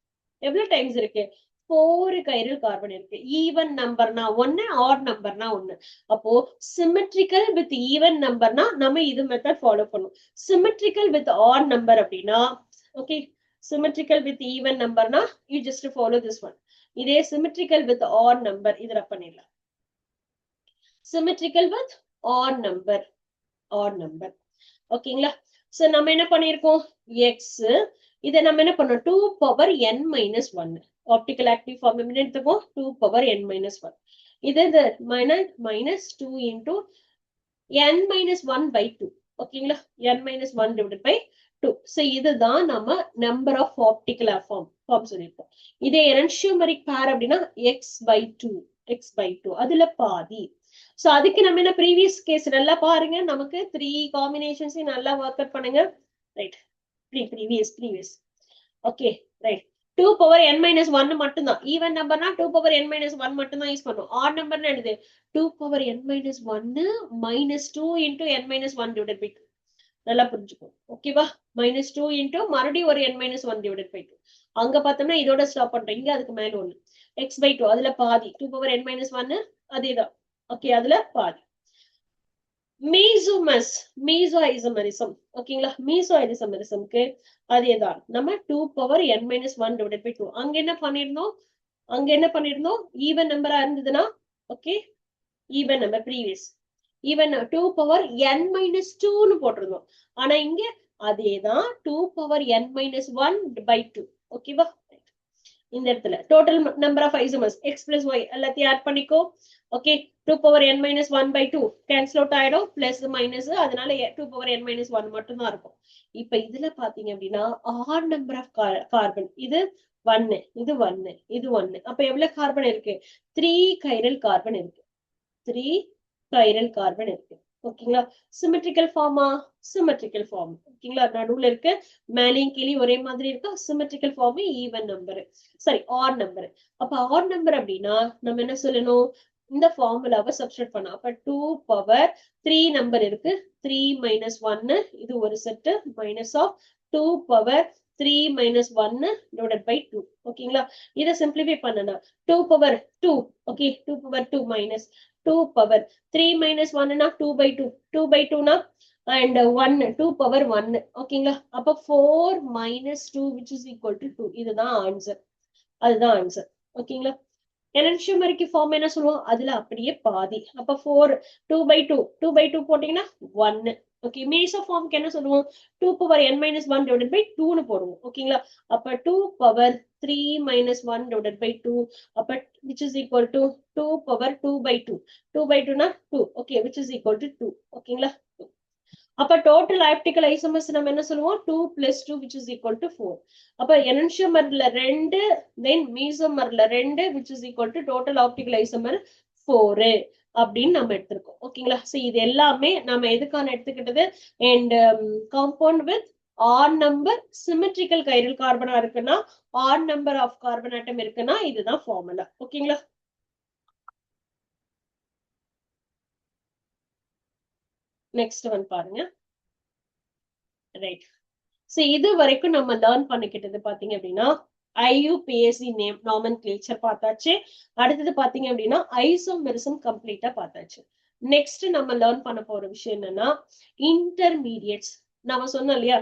எவ்வளவு டைம்ஸ் இருக்கு. 4 கைரல் கார்பன் இருக்கு. ஈவன் நம்பர்னா 1, ஆட் நம்பர்னா 1. அப்போ சிமெட்ரிக்கல் வித் ஈவன் நம்பர்னா நம்ம இது மெத்தட் ஃபாலோ பண்ணும். சிமெட்ரிக்கல் வித் ஆட் நம்பர் அப்படின்னா ஓகே, சிமெட்ரிக்கல் வித் ஈவன் நம்பர்னா you just follow this one. இதே சிமெட்ரிக்கல் வித் ஆட் நம்பர் இது ரப் பண்ணிடலாம். Symmetrical with odd number, odd number. ஓகேங்களா? சோ நம்ம என்ன பண்ணிருக்கோம்? x இத நம்ம என்ன பண்ணோம்? 2 power n minus 1. Optical active form எடுத்துக்கோ 2 power n minus 1. இது minus 2 into n minus 1 by 2. ஓகேங்களா? n minus 1 divided by 2. So இதுதான் நம்ம நம்பர் ஆஃப் ஆப்டிகல் ஃபார்ம் சொல்லிருக்கோம். இதே எனன்சியோமரிக் பேர் அப்படின்னா x by 2, x by 2 அதுல பாதி. சோ அதுக்கு நம்ம என்ன ப்ரீவியஸ் கேஸ் நல்லா பாருங்க, நமக்கு 3 காம்பினேஷன்ஸ் நல்லா ஒர்க் அவுட் பண்ணுங்க. Right, previous. Okay right. 2 power n minus 1 மட்டும் தான். ஈவன் நம்பர்னா 2 power n minus 1 மட்டும் தான் யூஸ் பண்ணுவோம். ஆட் நம்பர்னா என்னது? 2 power n minus 1 minus 2 into n minus 1 divided by 2. நல்லா புரிஞ்சுக்கோ. ஓகேவா? minus 2 into மறுபடியும் ஒரு n minus 1 divided by 2. அங்க பார்த்தோம்னா இதோட ஸ்டாப் பண்றோம். இங்க அதுக்கு மேல ஒண்ணு x by 2 அதுல பாதி 2 power n minus 1 அதேதான். ஓகே, அதுல பாதி. Meso isomerism. ஓகேங்களா? மீசோ ஐசோமரிசம்க்கு அதேதான். நம்ம 2 power n minus 1 divided by 2. அங்க என்ன பண்ணிருந்தோம்? ஈவன் நம்பரா இருந்ததுன்னா okay, even number previous even 2 power n minus 2ன்னு போட்டிருந்தோம். ஆனா இங்க அதேதான் 2 power n minus 1 by 2. ஓகேவா? இந்த இடத்துல total number of isomers X plus Y எல்லாத்தையும் ஆட் பண்ணிக்கோ. Okay, 2 power n minus 1 by 2 cancel out ஆயிடும், பிளஸ் மைனஸ், அதனால 2 பவர் n minus 1 மட்டும் தான் இருக்கும். இப்ப இதுல பாத்தீங்க அப்படின்னா ஆட் நம்பர் ஆஃப் கார்பன், இது 1, இது 1, இது 1. அப்ப எவ்வளவு கார்பன் இருக்கு? 3 கைரல் கார்பன் இருக்கு. 3 கைரல் கார்பன் இருக்கு. ஓகேங்களா? சிமெட்ரிக்கல் ஃபார்மா? Symmetrical form. ஓகேங்களா? நடுவுல இருக்கு, மேலையும் கீழே ஒரே மாதிரி இருக்கு. சிமெட்ரிக்கல் ஃபார்ம், ஈவன் நம்பர், சரி ஆட் நம்பர். அப்ப ஆட் நம்பர் அப்படின்னா நம்ம என்ன சொல்லணும்? இந்த ஃபார்முலாவை சப்ஸ்டிட்யூட் பண்ணலாம். அப்ப 2 பவர் 3 நம்பர் இருக்கு, 3 minus 1, இது ஒரு set, minus of 2 power 3 minus 1 divided by 2. ஓகேங்களா? இதை சிம்பிளிஃபை பண்ணனா 2 power 2, okay, 2 power 2 minus 2 power 3 minus 1 னா 2 by 2, 2 by 2 னா and 1, 2 power 1. ஓகேங்களா? அப்ப 4 minus 2 which is equal to 2. இதுதான் ஆன்சர், அதுதான் ஆன்சர். ஓகேங்களா? எலன்ஷியோமெரிக் ஃபார்ம் என்ன சொல்லுவோம்? அதுல அப்படியே பாதி. அப்ப 4 2 by 2, 2 by 2 போட்டீங்கன்னா 1. ஓகே, மீசோ ஃபார்முக்கு என்ன சொல்லுவோம்? 2 power n minus 1 divided by 2 னு போடுவோம். ஓகேங்களா? அப்ப 2 power 3 minus 1 divided by 2, அப்ப which is equal to 2 power 2 by 2. 2 by 2 னா 2. Okay, which is equal to 2. ஓகேங்களா? அப்ப டோட்டல் ஆப்டிகல் ஐசோமர்ஸ் நம்ம என்ன சொல்லுவோம்? 2 plus 2 which is equal to 4. அப்ப எனன்ஷியோமர்ல 2, தென் மீசோமர்ல 2 which is equal to total optical isomer 4 அப்படின்னு நம்ம எடுத்திருக்கோம். ஓகேங்களா? சோ இது எல்லாமே நம்ம எதுக்கான எடுத்துக்கிட்டது? And compound with odd number symmetrical chiral கார்பனா இருக்குன்னா, odd number of carbon atom இருக்குன்னா, இதுதான் ஃபார்முலா. ஓகேங்களா? நெக்ஸ்ட் ஒன் பாருங்க. ரைட், சோ இது வரைக்கும் நம்ம லேர்ன் பண்ணிக்கிட்டது பாத்தீங்க அப்படின்னா IUPAC நேம் நாமென்கிளேச்சர் பார்த்தாச்சு. அடுத்தது பாத்தீங்க அப்படின்னா ஐசோமெரிசம் கம்ப்ளீட்டா பார்த்தாச்சு. நெக்ஸ்ட் நம்ம லேர்ன் பண்ண போற விஷயம் என்னன்னா இன்டர்மீடியட்ஸ். நம்ம சொன்னோம் இல்லையா,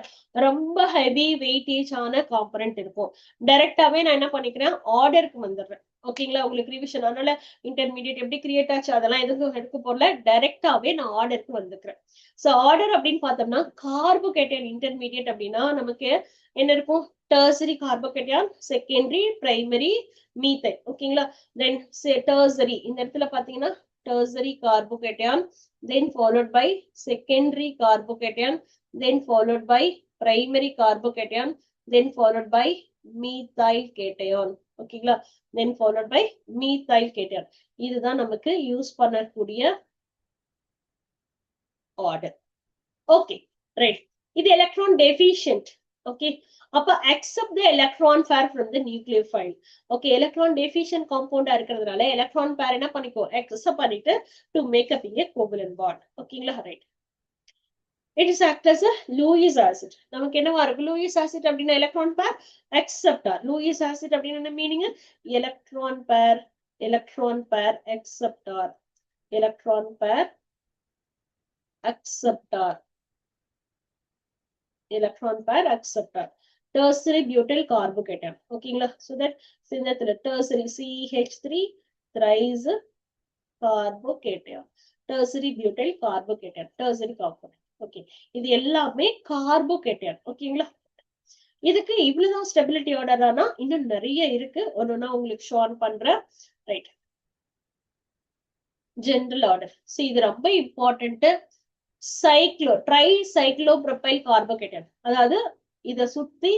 ரொம்ப ஹெவி வெயிட்டேஜ் ஆன காம்பனன்ட் இருக்கும். டைரக்டாவே நான் என்ன பண்ணிக்கிறேன்? ஆர்டருக்கு வந்துடுறேன். ஓகேங்களா? உங்களுக்கு ரிவிஷன், அதனால இன்டர்மீடியட் எப்படி கிரியேட் ஆச்சு அதெல்லாம் எதுவும் எடுக்க போறல, டைரக்டாவே நான் ஆர்டருக்கு வந்துக்கிறேன். சோ ஆர்டர் அப்படின்னு பார்த்தோம்னா கார்போகேட்டையான் இன்டர்மீடியட் அப்படின்னா நமக்கு என்ன இருக்கும்? Tertiary கார்போகேட்டையான், secondary, primary, methyl. ஓகேங்களா? தென் டெர்சரி, இந்த இடத்துல பாத்தீங்கன்னா tertiary கார்போகேட்டையான், then followed by secondary carbocation, then followed by primary carbocation, then followed by methyl cation. ஓகேங்களா? then followed by methyl cation. இதுதான் நமக்கு யூஸ் பண்ணக்கூடிய ஆர்டர். Okay, right. இது எலக்ட்ரான் டெஃபிஷியன்ட். ஓகே, அப்ப accept the electron pair from the nucleophile. Okay, electron deficient காம்பவுண்டா இருக்கிறதுனால electron பேர் என்ன பண்ணிக்கோ? accept பண்ணிட்டு to make up a covalent bond. ஓகேங்களா? Right. It is act as a Lewis acid. நமக்கு என்னவா இருக்கு? Lewis acid அப்படின்னா எலக்ட்ரான் பேர் acceptor. Lewis acid அப்படின்னா என்ன மீனிங்? எலக்ட்ரான் பேர் acceptor. எலக்ட்ரான் பேர் acceptor. electron pair acceptor. Tertiary butyl carbocation. ஓகேங்களா? So that இந்த tertiary CH3 thrice carbocation. Tertiary butyl carbocation. Tertiary component. Okay, இது எல்லாமே கார்போகேட்டையான். ஓகேங்களா? இதுக்கு இவ்வளவுதான் ஸ்டெபிலிட்டி ஆர்டர்னா, இன்னும் நிறைய இருக்கு. ஒன்னொன்னா உங்களுக்கு ஷோன் பண்றேன். Right, general order. சோ இது ரொம்ப இம்பார்ட்டன்ட். ட்ரை சைக்ளோப்ரோபைல் கார்போகேட்டையான், அதாவது இத சுத்தி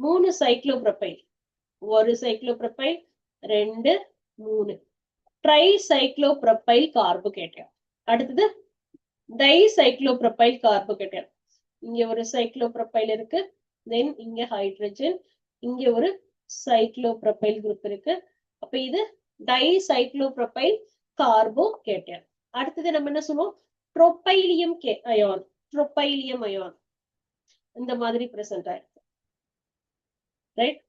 3 சைக்ளோப்ரோபைல், ஒரு சைக்ளோப்ரோபைல், 2, 3 ட்ரை சைக்ளோப்ரோபைல் கார்போகேட்டையான். அடுத்தது டை சைக்ளோப்ரோபைல் கார்போகேட்டையான். இங்க ஒரு சைக்ளோப்ரோபைல் இருக்கு, தென் இங்க ஹைட்ரஜன், இங்க ஒரு சைக்ளோப்ரோபைல் குரூப் இருக்கு. அப்ப இது டை சைக்ளோப்ரோபைல் கார்போகேட்டையான். அடுத்தது நம்ம என்ன சொல்லுவோம்? ட்ரோபைலியம் அயான். ட்ரோபைலியம் அயான் இந்த மாதிரி பிரசன்ட் ஆயிருக்கு. ரைட்,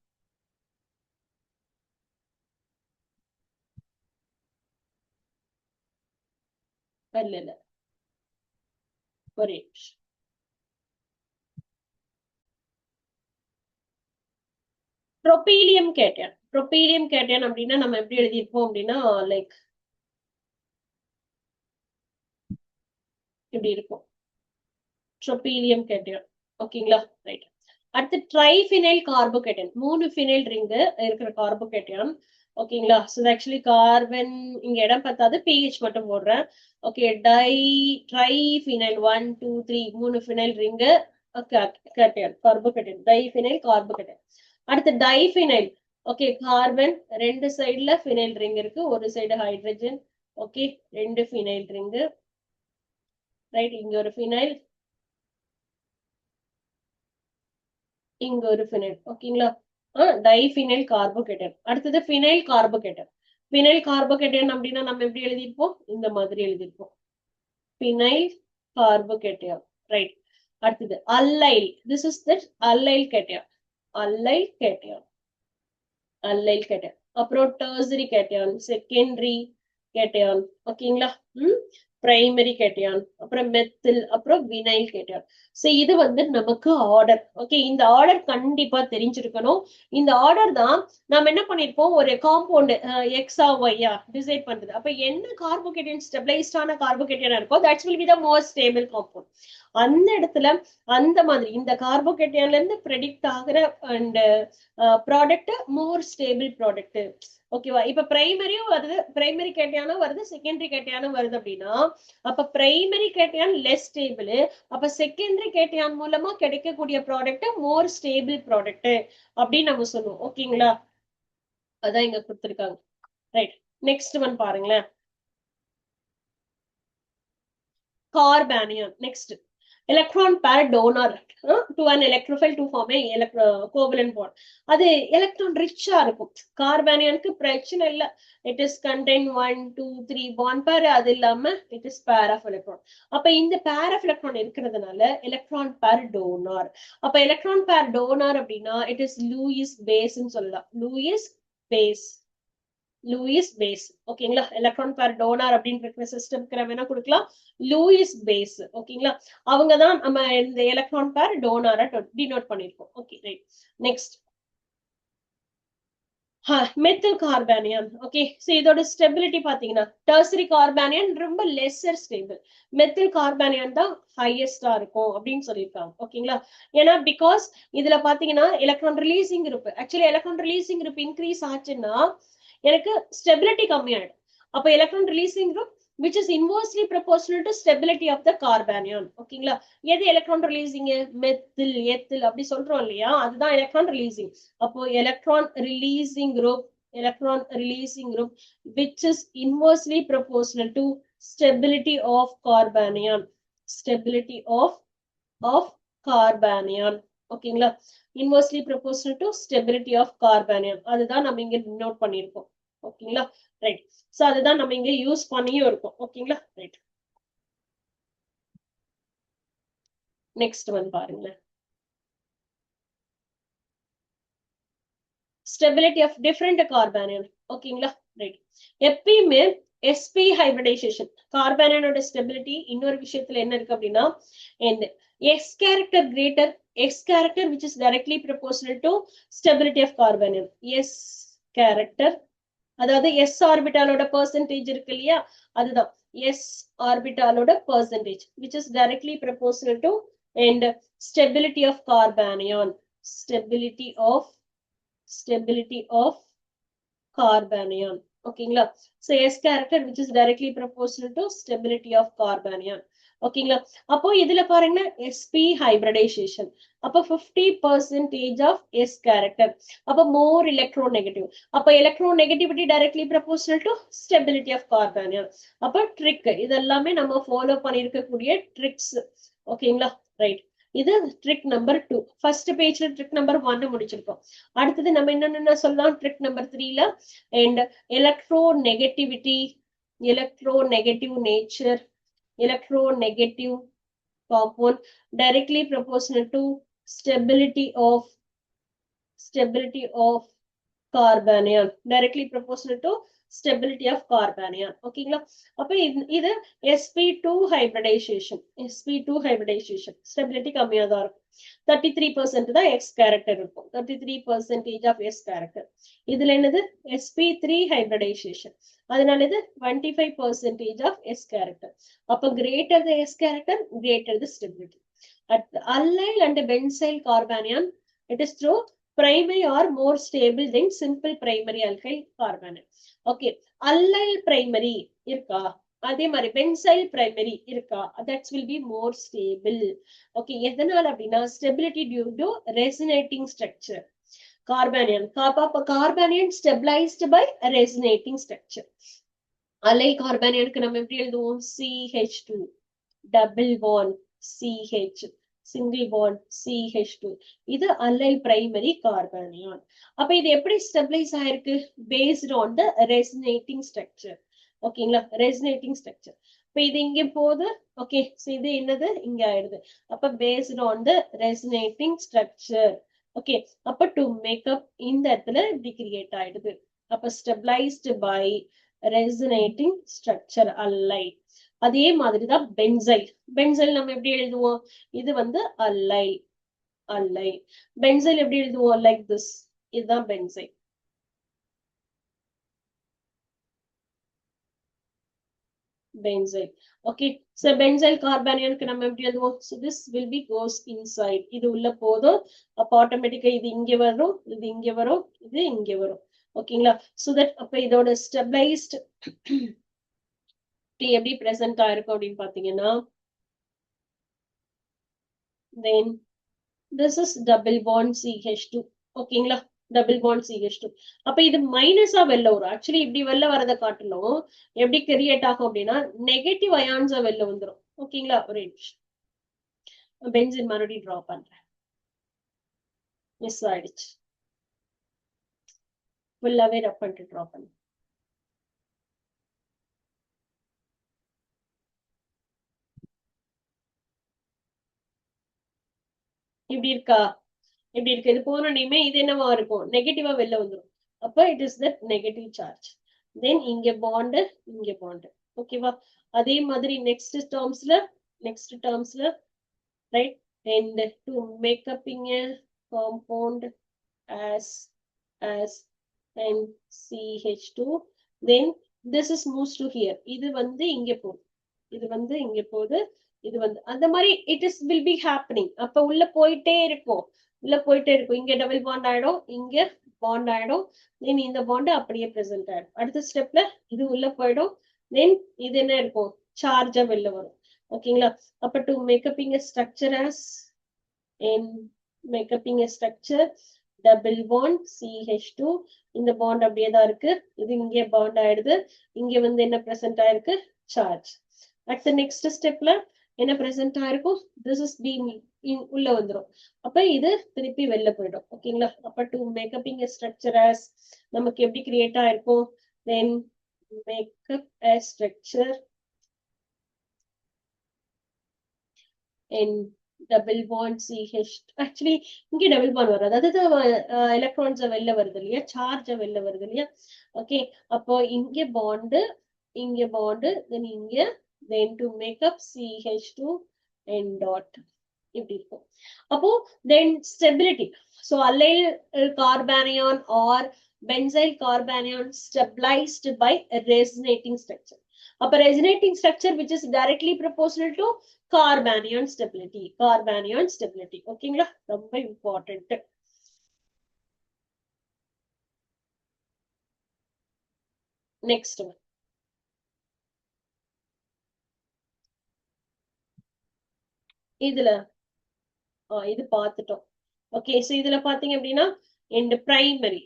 இல்ல ஒரே ப்ரோபீலியம் கேட்டையான். ப்ரோபீலியம் கேட்டையான் அப்படின்னா நம்ம எப்படி எழுதியிருப்போம் அப்படின்னா லைக் இப்படி இருக்கும், ட்ரோபீலியம் கேட்டையான். ஓகேங்களா? ரைட். அடுத்து ட்ரைஃபினைல் கார்போகேட்டன், 3 ஃபினைல் ரிங்கு இருக்கிற கார்போகேட்டன். ஓகேங்களா? ஸோ ஆக்சுவலி கார்பன் இங்க இடம் பத்தாது, பிஹெச் மட்டும் போடுறேன். Okay, triphenyl 1 2 3 3 phenyl ring cation carbocation, diphenyl carbocation. அடுத்து டைஃபினைல். ஓகே, கார்பன் 2 சைடுல ஃபினைல் ரிங் இருக்கு, ஒரு side hydrogen. Okay, 2 phenyl ring. Right, இங்க ஒரு ஃபினைல், இங்க ஒரு ஃபினைல். ஓகேங்களா? Diphenyl carbocation. அடுத்தது ஃபினைல் கார்போகேட்டன். ஃபினைல் கார்போகேட்டன் அப்படின்னா நம்ம எப்படி எழுதியிருப்போம்? இந்த மாதிரி எழுதியிருப்போம், ஃபினைல் கார்போகேட்டன். ரைட். அடுத்தது allyl. This is that allyl cation, allyl cation, allyl cation. அப்புறம் டெர்சரி கேட்டன், செகண்டரி கேட்டன். ஓகேங்களா? பிரைமரி கேட்டன், அப்புறம் மெத்தில், அப்புறம் வினைல் கேட்டன். சோ இது வந்து நமக்கு ஆர்டர். ஓகே, இந்த ஆர்டர் கண்டிப்பா தெரிஞ்சிருக்கணும். இந்த ஆர்டர் தான் நாம என்ன பண்ணிருப்போம், ஒரு காம்பவுண்ட் எக்ஸா ஒய்யா டிசைட் பண்றது. அப்ப என்ன கார்போகேட்டன் ஸ்டெபிளைஸ்டான கார்போகேட்டன் இருக்கோ that's will be the most stable compound. அந்த இடத்துல அந்த மாதிரி இந்த கார்போகேட்டன்ல இருந்து ப்ரெடிக்ட் ஆகுற and product more stable product. ஓகேவா? இப்ப பிரைமரியும் வருது, பிரைமரி கேட்டையானும் வருது, செகண்டரி கேட்டையானும் வருது அப்படின்னா அப்ப பிரைமரி கேட்டையான் லெஸ் ஸ்டேபிள், அப்ப செகண்டரி கேட்டையான் மூலமா கிடைக்கக்கூடிய ப்ராடக்ட் மோர் ஸ்டேபிள் ப்ராடக்ட் அப்படின்னு நம்ம சொல்லுவோம். ஓகேங்களா? அதான் இங்க கொடுத்திருக்காங்க. ரைட், நெக்ஸ்ட் ஒன் பாருங்களேன், carbanion. Next electron pair donor to an electrophile to form a covalent bond. அது எலக்ட்ரான் ரிச்சா இருக்கும். கார்பானியனுக்கு பிரச்சனை இல்ல, it is contain 1 2 3 bond pair, அது இல்லாம it is pair of electron. அப்ப இந்த பேர் ஆஃப் எலக்ட்ரான் இருக்கிறதுனால எலக்ட்ரான் பேர் டோனார். அப்ப எலக்ட்ரான் பேர் டோனார் அப்படின்னா இட் இஸ் லூயிஸ் பேஸ்ன்னு சொல்லலாம், லூயிஸ் பேஸ், லூயிஸ் பேஸ். ஓகேங்களா? எலக்ட்ரான் பேர் டோனார் அப்படின்ற சிஸ்டம்க்கு நம்ம என்ன கொடுக்கலாம், லூயிஸ் பேஸ். ஓகேங்களா? அவங்கதான் நம்ம இந்த எலக்ட்ரான் பேர் டோனாரை டினோட் பண்ணிருக்கோம். Okay, right. Next methyl carbanion. Okay, so இதோட ஸ்டெபிலிட்டி பாத்தீங்கன்னா டெர்சரி கார்பானியன் ரொம்ப லெஸ்ஸர் ஸ்டேபிள், மெத்தில் கார்பானியன் தான் ஹையஸ்டா இருக்கும் அப்படின்னு சொல்லியிருக்காங்க. ஓகேங்களா? ஏன்னா பிகாஸ் இதுல பாத்தீங்கன்னா electron releasing group, actually electron releasing group increase ஆச்சுன்னா எனக்கு ஸ்டெபிலிட்டி கம்மியாயிடும். அப்ப electron releasing group which is inversely proportional to stability of the carbanion. ஓகேங்களா? எது எலக்ட்ரான் ரிலீசிங்? மெத்தில், எத்தில் அப்படி சொல்றோம் இல்லையா, அதுதான் எலக்ட்ரான் ரிலீசிங். அப்போ electron releasing group, electron releasing group which is inversely proportional to stability of carbanion, stability of carbanion. ஓகேங்களா? inversely proportional to stability of carbanion, அதுதான் நம்ம இங்க நோட் பண்ணிருக்கோம். ஓகேங்களா? ரைட். சோ அதுதான் நம்ம இங்க யூஸ் பண்ணியும் இருக்கோம். ஓகேங்களா? ரைட். நெக்ஸ்ட் வந்து பாருங்க, ஸ்டெபிலிட்டி ஆஃப் டிஃபரெண்ட் கார்பானியன். ஓகேங்களா? ரைட். எப்பயுமே sp ஹைபிரிடைசேஷன் கார்பானியனோட ஸ்டெபிலிட்டி இன்னொரு விஷயத்துல என்ன இருக்கு அப்படின்னா, x character greater x character which is directly proportional to stability of carbanion. s character அதாவது s ஆர்பிட்டாலோட பெர்சன்டேஜ் இருக்கு இல்லையா, அதுதான் s ஆர்பிட்டாலோட percentage which is directly proportional to and stability of carbanion, stability of carbanion. ஓகேங்களா? so s character which is directly proportional to stability of carbanion. ஓகேங்களா? அப்போ இதுல பாருங்க sp hybridization, அப்ப 50% of s character, அப்ப more electronegative, அப்ப electronegativity directly proportional to stability of carbanion. அப்ப trick இதெல்லாமே நம்ம ஃபாலோ பண்ணிருக்கக்கூடிய ட்ரிக்ஸ். ஓகேங்களா? ரைட். இது ட்ரிக் நம்பர் 2. ஃபர்ஸ்ட் பேஜ்ல ட்ரிக் நம்பர் 1 முடிச்சிருக்கோம். அடுத்தது நம்ம என்னென்ன சொல்லலாம் ட்ரிக் நம்பர் 3ல, and electronegativity, electronegative nature, electronegative compound directly proportional to stability of carbanion, directly proportional to stability of carbanion. ஓகேங்களா? அப்ப இது sp2 hybridization, sp2 hybridization stability கம்மியா தான் இருக்கும். 33% தான் x character இருக்கும், 33% of s character. இதுல என்னது sp3 hybridization, அதனால இது 25% of s character. அப்ப greater the s character greater the stability. At allyl and benzyl carbanion It is through primary or more stable than simple primary alkyl carbonyl. Okay, allyl primary இருக்கா, அதே மாதிரி benzyl primary இருக்கா, that will be more stable. Okay, எதனால அப்படின்னா stability due to resonating structure. Carbanion, carbanion stabilized by resonating structure. Allyl carbanion நம்ம எப்படி எழுதுவோம், CH2 double bond CH single bond CH2. இது allyl primary carbanion. அப்ப இது எப்படி stabilize ஆயிருக்கு, based on the resonating structure. ஓகேங்களா, resonating structure. இப்ப இது இங்க போகுது. ஓகே, இது என்னது இங்க ஆயிடுது. அப்ப based on the resonating structure. Okay, அப்ப to make up இந்த இடத்துல இப்படி கிரியேட் ஆயிடுது. அப்ப stabilized by resonating structure allyl. அதே மாதிரிதான் பென்சைல். பென்சைல் நம்ம எப்படி எழுதுவோம், இது வந்து allyl. allyl பென்சைல் எப்படி எழுதுவோம், லைக் திஸ். இதுதான் benzyl. Benzyl. Okay, so benzyl கார்பானியனுக்கு நம்ம எப்படி எழுதுவோம், so this will be goes inside. இது உள்ள போதும், அப்ப ஆட்டோமேட்டிக்கா இது இங்க வரும், இது இங்க வரும், இது இங்க வரும். ஓகேங்களா, so that அப்ப இதோட ஸ்டெபிளைஸ்ட் எப்படி பிரசன்ட் ஆயிருக்கும் அப்படின்னு பாத்தீங்கன்னா, then this is double bond CH2. ஓகேங்களா, டபுள் பாண்ட் CH2. அப்ப இது மைனஸா வெளில வரும். ஆக்சுவலி இப்படி வெளில வரதை காட்டிலும் எப்படி கிரியேட் ஆகும் அப்படின்னா, நெகட்டிவ் அயான்ஸா வெளில வந்துடும். ஓகேங்களா, ஒரு நிமிஷம் பென்சின் மறுபடியும் டிரா பண்றேன், மிஸ் ஆயிடுச்சு. ஃபுல்லாவே ரப் பண்ணிட்டு டிரா பண்ண. இப்படி இருக்கா, இப்படி இருக்கு. இது போனோடனே இது என்னவா இருக்கும், நெகட்டிவா வெளில வந்துடும். அப்ப it is that negative charge. Then இங்க பாண்டு, இங்க பாண்டு. ஓகேவா, அதே மாதிரி நெக்ஸ்ட் டேர்ம்ஸ்ல right. And to make up in a compound as NCH2, then this is moves to here. இது வந்து இங்க போகுது, இது வந்து இங்க போகுது, இது வந்து அந்த மாதிரி it is will be happening. அப்ப உள்ள போயிட்டே இருக்கும், உள்ள போயிட்டே இருக்கும். இங்க டபுள் பாண்ட் ஆயிடும், இங்க பாண்ட் ஆயிடும், தென் இந்த பாண்ட் அப்படியே பிரசன்ட் ஆயிடும். அடுத்த ஸ்டெப்ல இது உள்ள போயிடும், தென் இது என்ன இருக்கும், சார்ஜா வெளில வரும். ஓகேங்களா, அப்ப to மேக்கப்பிங் a structure as in makeuping a structure double bond CH2. இந்த பாண்ட் அப்படியே தான் இருக்கு, இது இங்கே பாண்ட் ஆயிடுது, இங்க வந்து என்ன பிரசன்ட் ஆயிருக்கு, சார்ஜ். அடுத்த நெக்ஸ்ட் ஸ்டெப்ல என்ன பிரசன்ட் ஆயிருக்கும், this is being உள்ள வந்துரும். அப்ப இது திருப்பி வெளில போயிடும். ஓகேங்களா, அப்ப டு மேக்கப்பிங் a structure as நமக்கு எப்படி கிரியேட் ஆயிருக்கும், then makeup a structure in double bond CH. Actually இங்கே டபுள் பாண்ட் வராது, அதாவது எலக்ட்ரான்ஸ் வெளில வருது இல்லையா, சார்ஜ் வெளில வருது இல்லையா. ஓகே, அப்போ இங்க பாண்டு, இங்க பாண்டு, தென் இங்க, then to make up CH2 and dot இப்படி இருக்கும். அப்போ then stability. So allyl carbanion or benzyl carbanion stabilized by resonating structure. அப்ப resonating structure which is directly proportional to carbanion stability. carbanion stability. ஓகேங்களா, ரொம்ப important. Next one, இதுல இது பார்த்துட்டோம். Okay, so இதுல பாத்தீங்க அப்படின்னா இந்த primary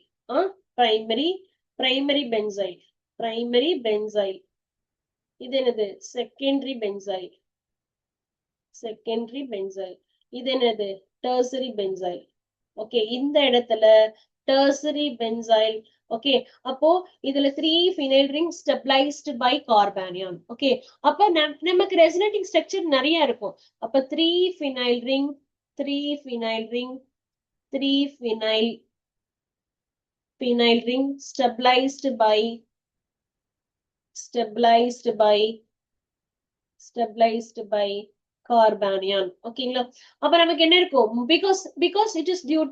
primary benzyl, primary benzyl. இது என்னது, செகண்டரி பென்சைல், செகண்டரி பென்சைல். இது என்னது, டெர்சரி பென்சைல். ஓகே, இந்த இடத்துல டெர்சரி பென்சைல். ஓகே, அப்போ இதுல 3 phenyl ring stabilized by carbanion. Okay, அப்ப நமக்கு ரெசனேட்டிங் ஸ்ட்ரக்சர் நிறைய இருக்கும். அப்ப 3 phenyl ring, 3 phenyl ring, 3 phenyl ring stabilized by carbanion. ஓகேங்களா, அப்ப நமக்கு என்ன இருக்கும், because it is due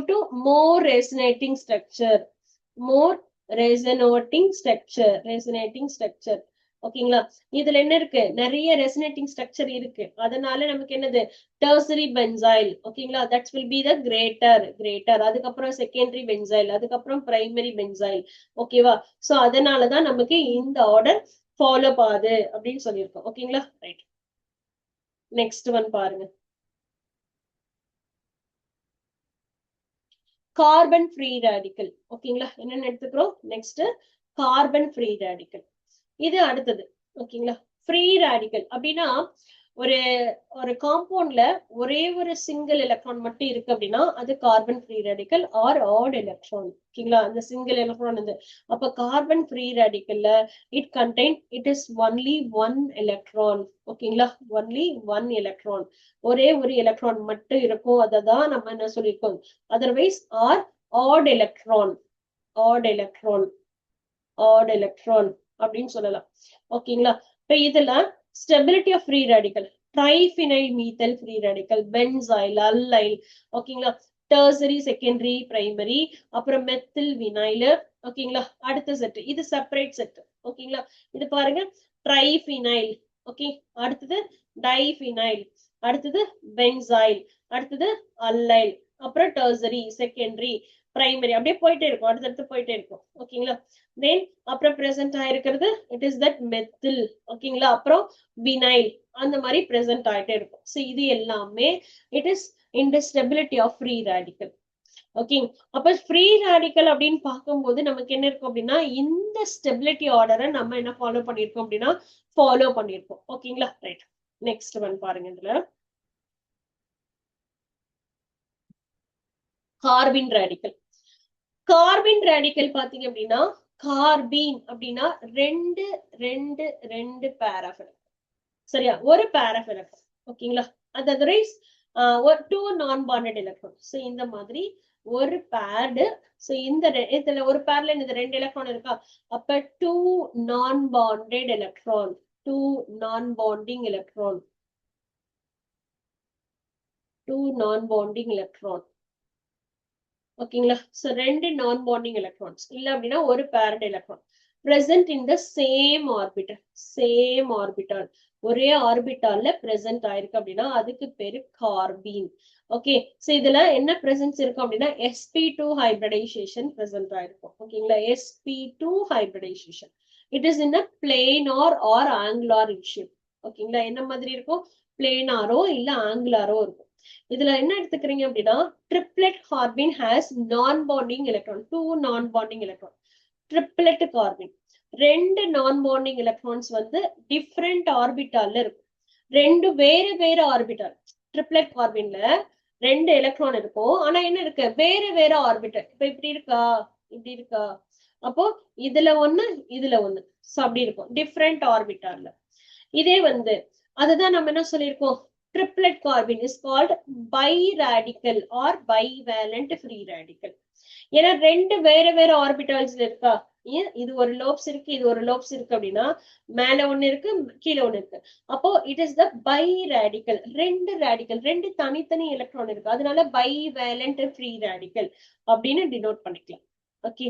to more resonating structure, more resonating structure. ஓகேங்களா? இதுல என்ன இருக்கு, நிறைய ரெசனேட்டிங் ஸ்ட்ரக்சர் இருக்கு, அதனால நமக்கு என்னது டெர்சரி பென்சைல். ஓகேங்களா? That's will be the greater, அதுக்கப்புறம் செகண்டரி பென்சைல், அதுக்கப்புறம் பிரைமரி பென்சைல். ஓகேவா? சோ அதனாலதான் நமக்கு இந்த ஆர்டர் ஃபாலோ ஆகுது அப்படின்னு சொல்லியிருக்கோம். ஓகேங்களா? ரைட். நெக்ஸ்ட் ஒன் பாருங்க, கார்பன் ஃப்ரீ ரேடிக்கல். ஓகேங்களா? என்னன்னு எடுத்துக்கிறோம் நெக்ஸ்ட், கார்பன் ஃப்ரீ ரேடிக்கல். இது அடுத்தது. ஓகேங்களா? ஃப்ரீ ரேடிக்கல் அப்படின்னா ஒரு ஒரு காம்பவுண்ட்ல ஒரே ஒரு சிங்கிள் எலக்ட்ரான் மட்டும் இருக்கு அப்படின்னா அது carbon free radical or odd electron. ஓகேங்களா? அந்த சிங்கிள் எலக்ட்ரான் வந்து அப்ப கார்பன் ஃப்ரீ ரேடிக்கல்ல it is only one electron. ஓகேங்களா? ஒன்லி ஒன் எலக்ட்ரான், ஒரே ஒரு எலக்ட்ரான் மட்டும் இருக்கும், அததான் நம்ம என்ன சொல்லியிருக்கோம். Otherwise or odd electron, odd electron, odd electron அப்படின்னு சொல்லலாம். ஓகேங்களா? இப்ப இதுல stability of free radical, triphenyl methyl free radical, benzyl, allyl. ஓகேங்களா? டெர்சரி, செகண்டரி, பிரைமரி, அப்புறம் மெத்தில் வினைல். ஓகேங்களா? அடுத்த செட், இது செப்பரேட் செட். ஓகேங்களா? இது பாருங்க, ட்ரைஃபினைல். ஓகே, அடுத்தது டைஃபினைல், அடுத்தது பென்சைல், அடுத்தது அல்லைல், அப்புறம் டெர்சரி, செகண்டரி, பிரைமரி, அப்படியே போயிட்டே இருக்கும், அடுத்தடுத்து போயிட்டே இருக்கும். ஓகேங்களா? தென் அப்புறம் பிரசன்ட் ஆயிருக்கிறது இட் இஸ் தட் மெத்தில். ஓகேங்களா? அப்புறம் வினைல், அந்த மாதிரி பிரசன்ட் ஆயிட்டே இருக்கும். சோ இது எல்லாமே it is in the stability of free radical. Okay, அப்ப ஃப்ரீ ரேடிக்கல் அப்படின்னு பார்க்கும்போது நமக்கு என்ன இருக்கும் அப்படின்னா இந்த ஸ்டெபிலிட்டி ஆர்டரை நம்ம என்ன ஃபாலோ பண்ணிருக்கோம் அப்படின்னா ஃபாலோ பண்ணிருக்கோம். ஓகேங்களா? ரைட். நெக்ஸ்ட் ஒன் பாருங்க, இதுல கார்பின் ரேடிக்கல். கார்பின் ரேடிக்கல் பாத்தீங்க அப்படின்னா கார்பீன் அப்படின்னா ரெண்டு ரெண்டு ரெண்டு பேர் ஆஃப் எலக்ட்ரான். சரியா? ஒரு பேர் ஆஃப் எலக்ட்ரான். ஓகேங்களா? Otherwise two non bonded electron. So இந்த மாதிரி ஒரு பேர்டு. சோ இந்த இதுல ஒரு பேர்ல இந்த ரெண்டு எலக்ட்ரான் இருக்கா, அப்ப two non bonded electron, two non bonding electron, two non bonding electron. ஓகேங்களா? சோ ரெண்டு நான் பாண்டிங் எலக்ட்ரான்ஸ் இல்ல அப்படின்னா ஒரு paired electron present in the same orbital, same orbital, ஒரே ஆர்பிட்டால்ல பிரசன்ட் ஆயிருக்கு அப்படின்னா அதுக்கு பேரு கார்பீன். ஓகே, சோ இதுல என்ன பிரசன்ஸ் இருக்கும் அப்படின்னா sp2 ஹைபிரிடைசேஷன் பிரசன்ட் ஆயிருக்கும். ஓகேங்களா? sp2 hybridization, it is in a planar or angular in shape. ஓகேங்களா? என்ன மாதிரி இருக்கும், பிளேனாரோ இல்ல ஆங்குலாரோ இருக்கும். இதுல என்ன எடுத்துக்கிறீங்க அப்படின்னா ட்ரிப்ளெட் கார்பின் ஹேஸ் நான் bonding electron, two non bonding electron. Triplet Corbin ரெண்டு நான் பாண்டிங் எலக்ட்ரான்ஸ் வந்து டிஃப்ரெண்ட் ஆர்பிட்டால்ல இருக்கும், ரெண்டு வேறு வேறு ஆர்பிட்டால். ட்ரிப்ளெட் கார்பின்ல ரெண்டு எலக்ட்ரான் இருக்கும், ஆனா என்ன இருக்கு, வேறு வேறு ஆர்பிட்டல். இப்ப இப்படி இருக்கா, இப்படி இருக்கா, அப்போ இதுல ஒண்ணு இதுல ஒண்ணு, சோ அப்படி இருக்கும் டிஃப்ரெண்ட் ஆர்பிட்டால்ல. இதே வந்து அதுதான் நம்ம என்ன சொல்லியிருக்கோம், triplet carbon is called biradical or bivalent free radical. ஏன்னா ரெண்டு வேற வேற ஆர்பிட்டால்ஸ் இருக்கா, இது ஒரு லோப்ஸ் இருக்கு, இது ஒரு லோப்ஸ் இருக்கு அப்படின்னா மேல ஒண்ணு இருக்கு கீழே ஒண்ணு இருக்கு, அப்போ it is the bi radical, ரெண்டு ரேடிக்கல், ரெண்டு தனித்தனி எலக்ட்ரான் இருக்கு, அதனால பைவேலண்ட் ஃப்ரீ ரேடிக்கல் அப்படின்னு டினோட் பண்ணிக்கலாம். Okay,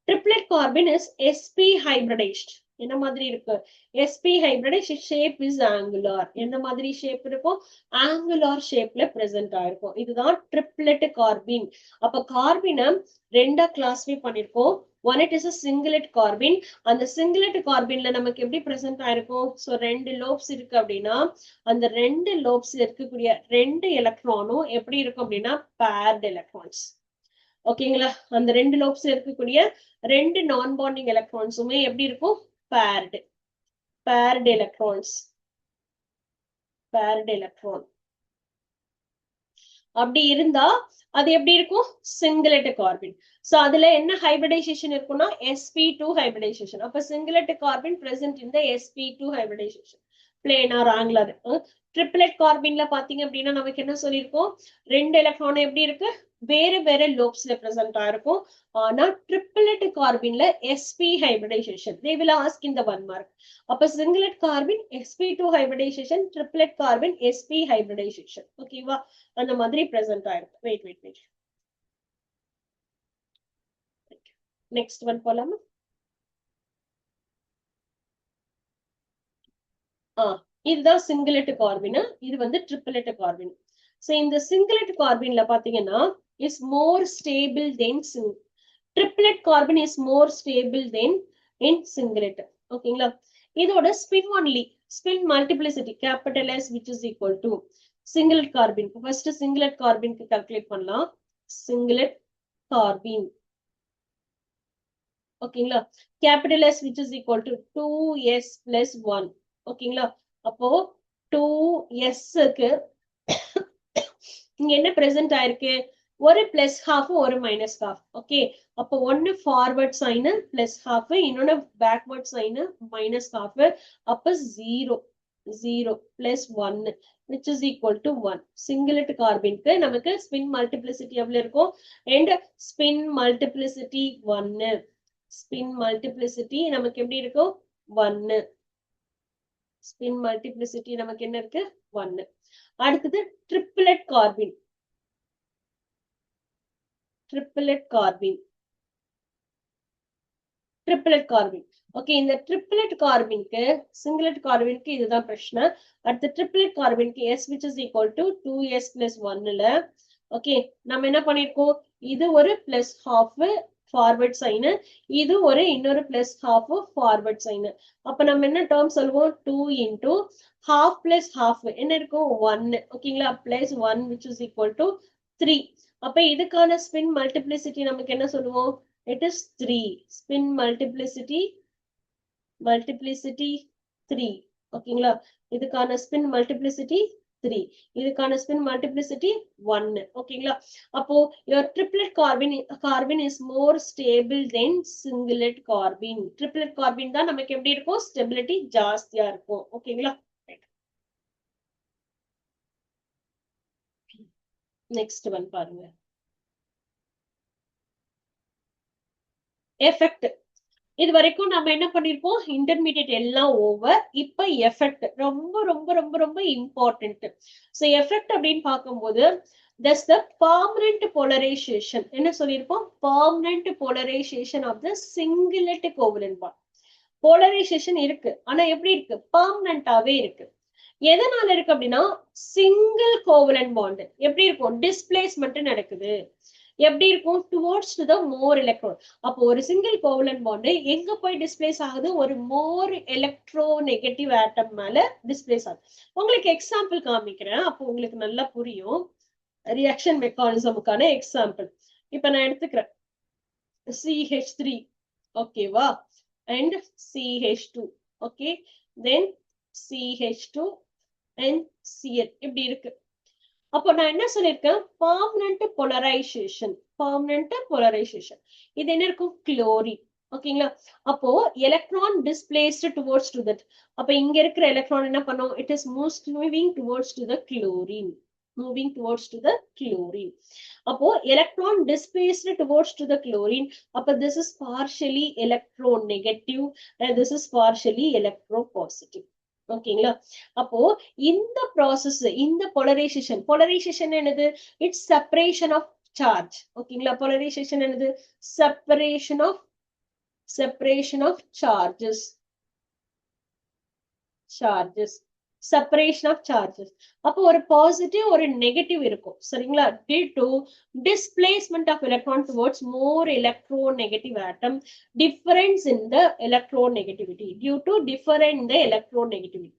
triplet carbon is sp hybridized. என்ன மாதிரி இருக்கு, sp hybridized, shape is angular. எந்த மாதிரி ஷேப் இருக்கும், ஆங்குலார் ஷேப்ல பிரசன்ட் ஆயிருக்கும். இதுதான் ட்ரிப்ளெட் கார்பின். அப்ப கார்பினை ரெண்டா கிளாஸிஃபை பண்ணிருக்கோம். One it is a singlet Corbin. அந்த சிங்கிலட் கார்பின்ல நமக்கு எப்படி பிரசன்ட் ஆயிருக்கும், சோ ரெண்டு லோப்ஸ் இருக்கு அப்படின்னா அந்த ரெண்டு லோப்ஸ்ல இருக்கக்கூடிய ரெண்டு எலக்ட்ரானும் எப்படி இருக்கும் அப்படின்னா பேர்ட் எலக்ட்ரான்ஸ். ஓகேங்களா? அந்த ரெண்டு லோப்ஸ்ல இருக்கக்கூடிய ரெண்டு நான் பாண்டிங் எலக்ட்ரான்ஸுமே எப்படி இருக்கும், bird, bird electrons, bird electron. அப்படி இருந்தா அது எப்படி இருக்கும், சிங்கிலட் கார்பின். சோ அதுல என்ன ஹைபிரிடைசேஷன் இருக்கும்னா sp2 ஹைபிரிடைசேஷன். அப்ப சிங்கிலட் கார்பின் பிரசன்ட் இந்த sp2 hybridisation, planar angular. Triplet கார்பின்ல பாத்தீங்க அப்படின்னா நமக்கு என்ன சொல்லியிருக்கோம், ரெண்டு எலக்ட்ரான் எப்படி இருக்கு, வேற வேற லோப்ஸ்ல பிரசன்ட் ஆயிருக்கும். ஆனா ட்ரிப்ளெட் கார்பின்ல sp hybridisation, they will ask in the 1 mark. அப்ப singlet carbene sp2 hybridisation, triplet carbene sp hybridisation. ஓகேவா? அந்த மாதிரி பிரசன்ட் ஆயிருக்கு. Wait wait wait, next one போலாமா? இதுதான் சிங்கிளட் கார்பின், இது வந்து ட்ரிபிளட் கார்பின். சோ இந்த சிங்கிளட் கார்பின்ல பாத்தீங்கன்னா is more stable than triplet carbene is more stable than in singlet. ஓகேங்களா? இதோட spin only spin multiplicity capital S which is equal to singlet carbene. First singlet கார்பின்க்கு calculate பண்ணலாம். Singlet carbene ஓகேங்களா? Capital S which is equal to 2s plus 1. ஓகேங்களா? அப்போ 2s க்கு இங்க என்ன பிரசன்ட் ஆயிருக்கு? ஒரு பிளஸ் ஹாஃப் ஒரு மைனஸ் ஹாஃப். ஓகே, அப்போ ஒன்னு ஃபார்வர்ட் சைன் பிளஸ் ஹாஃப், இன்னொன்னு பேக்வர்ட் சைன் மைனஸ் ஹாஃப். அப்ப 0 0 plus 1 which is equal to 1. சிங்கிளட் கார்பின்க்கு நமக்கு ஸ்பின் மல்டிப்ளிசிட்டி எவ்வளவு இருக்கும்? and spin multiplicity 1. Spin multiplicity நமக்கு எப்படி இருக்கும்? 1. ஸ்பின் மல்டிப்ளிசிட்டி நமக்கு என்ன இருக்கு? 1. அடுத்தது triplet carbene. Triplet carbene triplet carbene okay, இந்த ட்ரிபிளட் கார்பின்க்கு சிங்கிளட் கார்பின்க்கு இதுதான் பிரச்சனை. அடுத்து ட்ரிபிளட் கார்பின்க்கு S which is equal to 2s plus 1ல ஓகே நம்ம என்ன பண்ணிருக்கோம்? இது ஒரு பிளஸ் ஹாஃப் ஃபார்வர்ட் சைன், இது ஒரு இன்னொரு பிளஸ் ஹாஃப் ஃபார்வர்ட் சைன். அப்ப நம்ம என்ன டேர்ம் சொல்லுவோம்? 2 into half plus half என்ன இருக்கும்? 1. ஓகேங்களா? Plus 1 which is equal to 3. அப்ப இதுக்கான ஸ்பின் மல்டிப்ளிசிட்டி நமக்கு என்ன சொல்லுவோம்? it is 3. Spin multiplicity 3. ஓகேங்களா? இதுக்கான ஸ்பின் மல்டிப்ளிசிட்டி 3. இதுக்கான ஸ்பின் மல்டிப்ளிசிட்டி 1. ஓகேங்களா? அப்போ your triplet carbon is more stable than singlet carbon. triplet carbon தான் நமக்கு எப்படி இருக்கும்? ஸ்டெபிலிட்டி ஜாஸ்தியா இருக்கும். ஓகேங்களா? நெக்ஸ்ட் ஒன் பாருங்க. எஃபெக்ட். இது வரைக்கும் நம்ம என்ன பண்ணிருப்போம்? இன்டர்மீடியட் எல்லாம் ஓவர். இப்ப எஃபெக்ட் ரொம்ப ரொம்ப ரொம்ப ரொம்ப இம்பார்ட்டன்ட். சோ எஃபெக்ட் அப்படின்னு பார்க்கும்போது thus the permanent polarization என்ன சொல்லிருப்போம்? permanent polarization of the singlet covalent bond. Polarisation இருக்கு, ஆனா எப்படி இருக்கு? பெர்மனன்ட்டாவே இருக்கு. எதனால இருக்கு அப்படின்னா சிங்கிள் கோவலன்ட் பாண்ட் எப்படி இருக்கும்? டிஸ்பிளேஸ்மெண்ட் நடக்குது. எப்படி இருக்கும்? Towards to the more electron. அப்போ ஒரு சிங்கிள் கோவலன்ட் பாண்ட் எங்க போய் டிஸ்பிளேஸ் ஆகுது? ஒரு மோர் எலக்ட்ரோ நெகட்டிவ் ஆட்டம் மேல டிஸ்பிளேஸ் ஆகுது. உங்களுக்கு எக்ஸாம்பிள் காமிக்கிறேன், அப்போ உங்களுக்கு நல்லா புரியும். ரியாக்ஷன் மெக்கானிசமுக்கான எக்ஸாம்பிள் இப்ப நான் எடுத்துக்கிறேன். CH3 ஓகேவா, and CH2 okay, then CH2 and Cl இப்படி இருக்கு. அப்போ நான் என்ன சொல்லிருக்கேன்? Permanent polarisation. பெர்மனன்ட் போலரைசேஷன் இது என்ன இருக்கும்? குளோரின். ஓகேங்களா? அப்போ electron displaced towards to that. அப்ப இங்க இருக்கிற எலக்ட்ரான் என்ன பண்ணும்? It is moving towards to the chlorine. moving towards to the chlorine. அப்போ electron displaced towards to the chlorine. அப்ப this is partially electronegative and this is partially electropositive. ஓகேங்களா? அப்போ இந்த ப்ராசஸ், இந்த போலரைசேஷன் என்னது? It's separation of charge. ஓகேங்களா? Polarization என்னது? Separation of charges. Separation of charges. அப்போ ஒரு பாசிட்டிவ் ஒரு நெகட்டிவ் இருக்கும். சரிங்களா? due to displacement of electron towards more electronegative atom, difference in the electronegativity. due to difference in the electronegativity.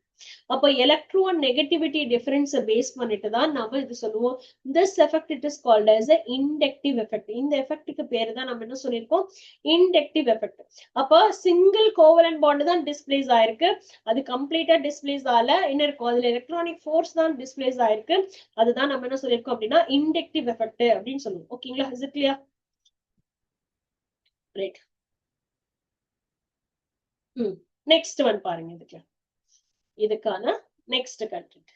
அப்போ electron negativity difference base பண்ணிட்டு தான் நாம இது சொல்லுவோம். this effect it is called as a inductive effect. இந்த எஃபெக்ட்டுக்கு பேரு தான் நம்ம என்ன சொல்லியிருக்கோம்? Inductive effect. அப்போ சிங்கிள் கோவலன்ட் பாண்ட் தான் டிஸ்பிளேஸ் ஆயிருக்கு, அது கம்ப்ளீட்டா டிஸ்பிளேஸ் ஆல என்ன இருக்கும்? அதுல எலக்ட்ரானிக் ஃபோர்ஸ் தான் டிஸ்பிளேஸ் ஆயிருக்கு. அதுதான் நம்ம என்ன சொல்லியிருக்கோம் அப்படின்னா இண்டக்டிவ் எஃபெக்ட் அப்படின்னு சொல்லுவோம். ஓகேங்களா? Is it clear? Right. Next one பாருங்க. இதுக்கான நெக்ஸ்ட் கண்டென்ட்.